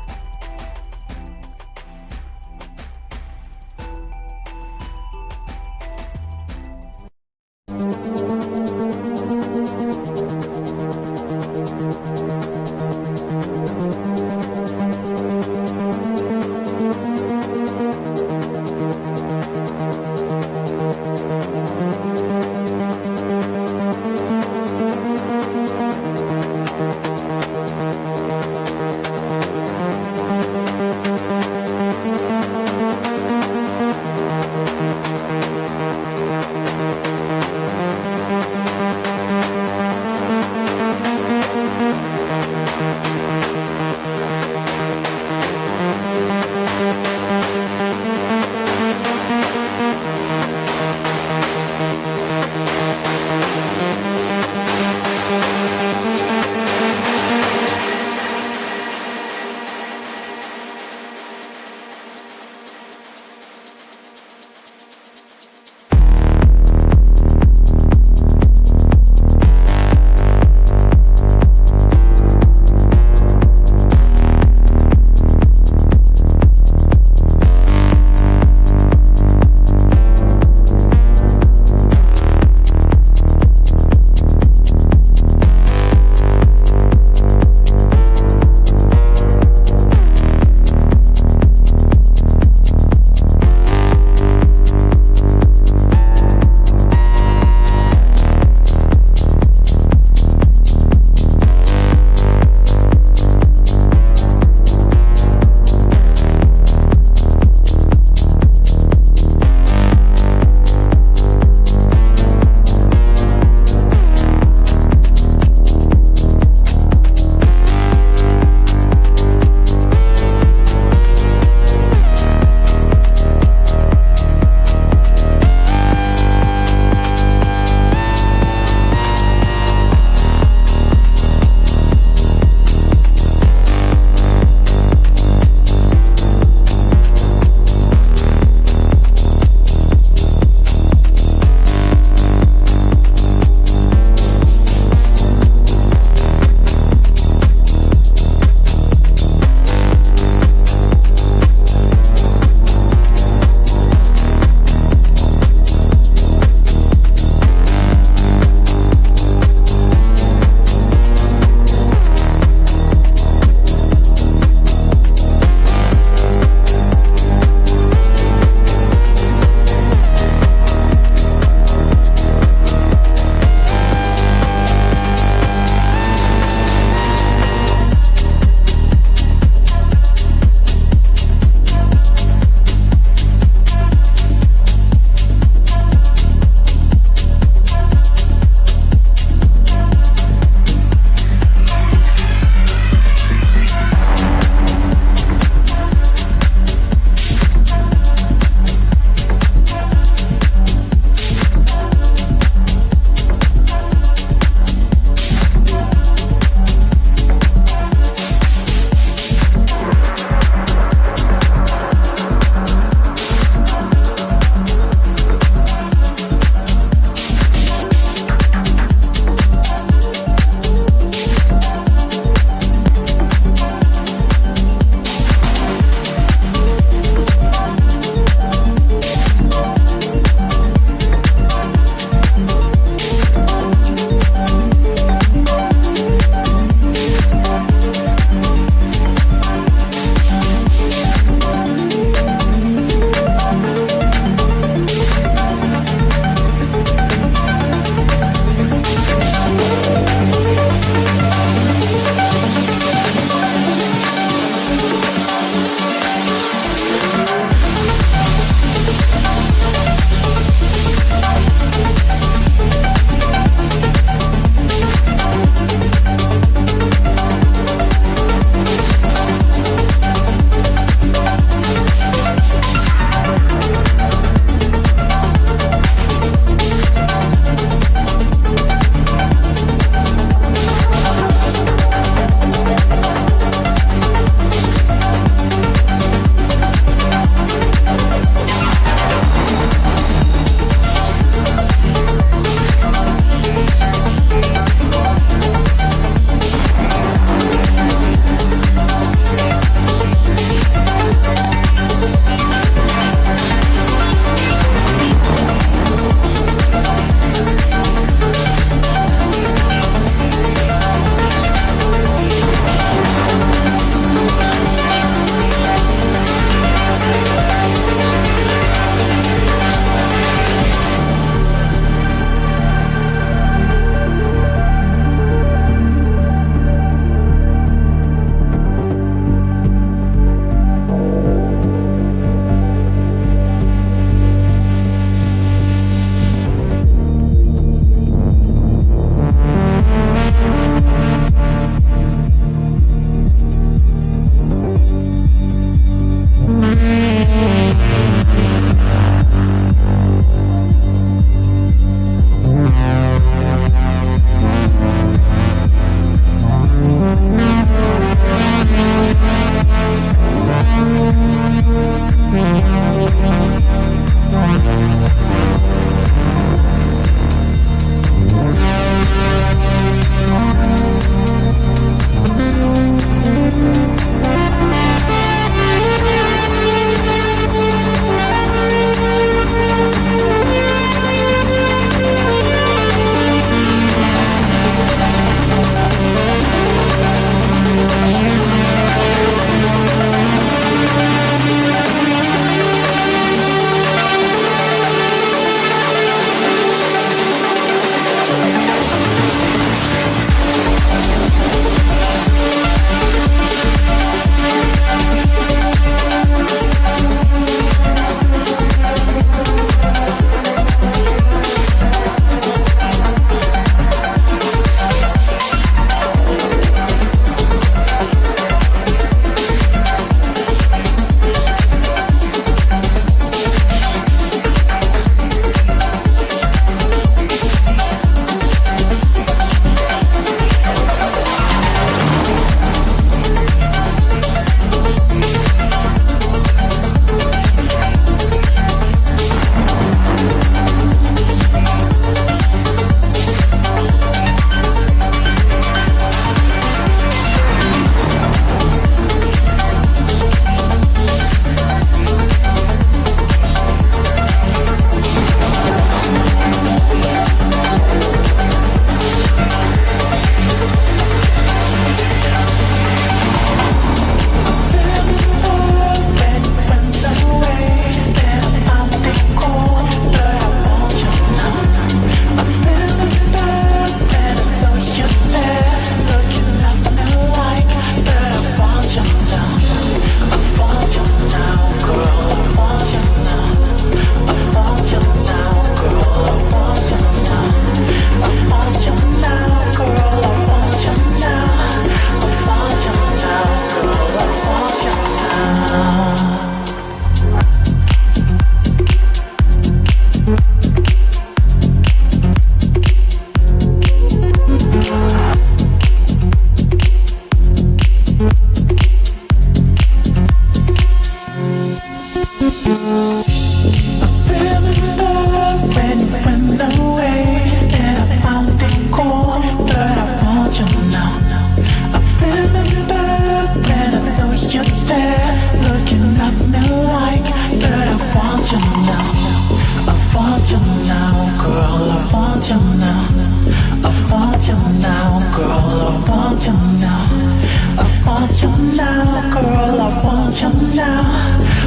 you now, girl, I want you now.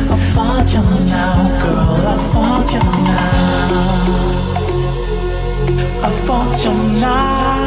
I want you now, girl, I want you now. I want you now.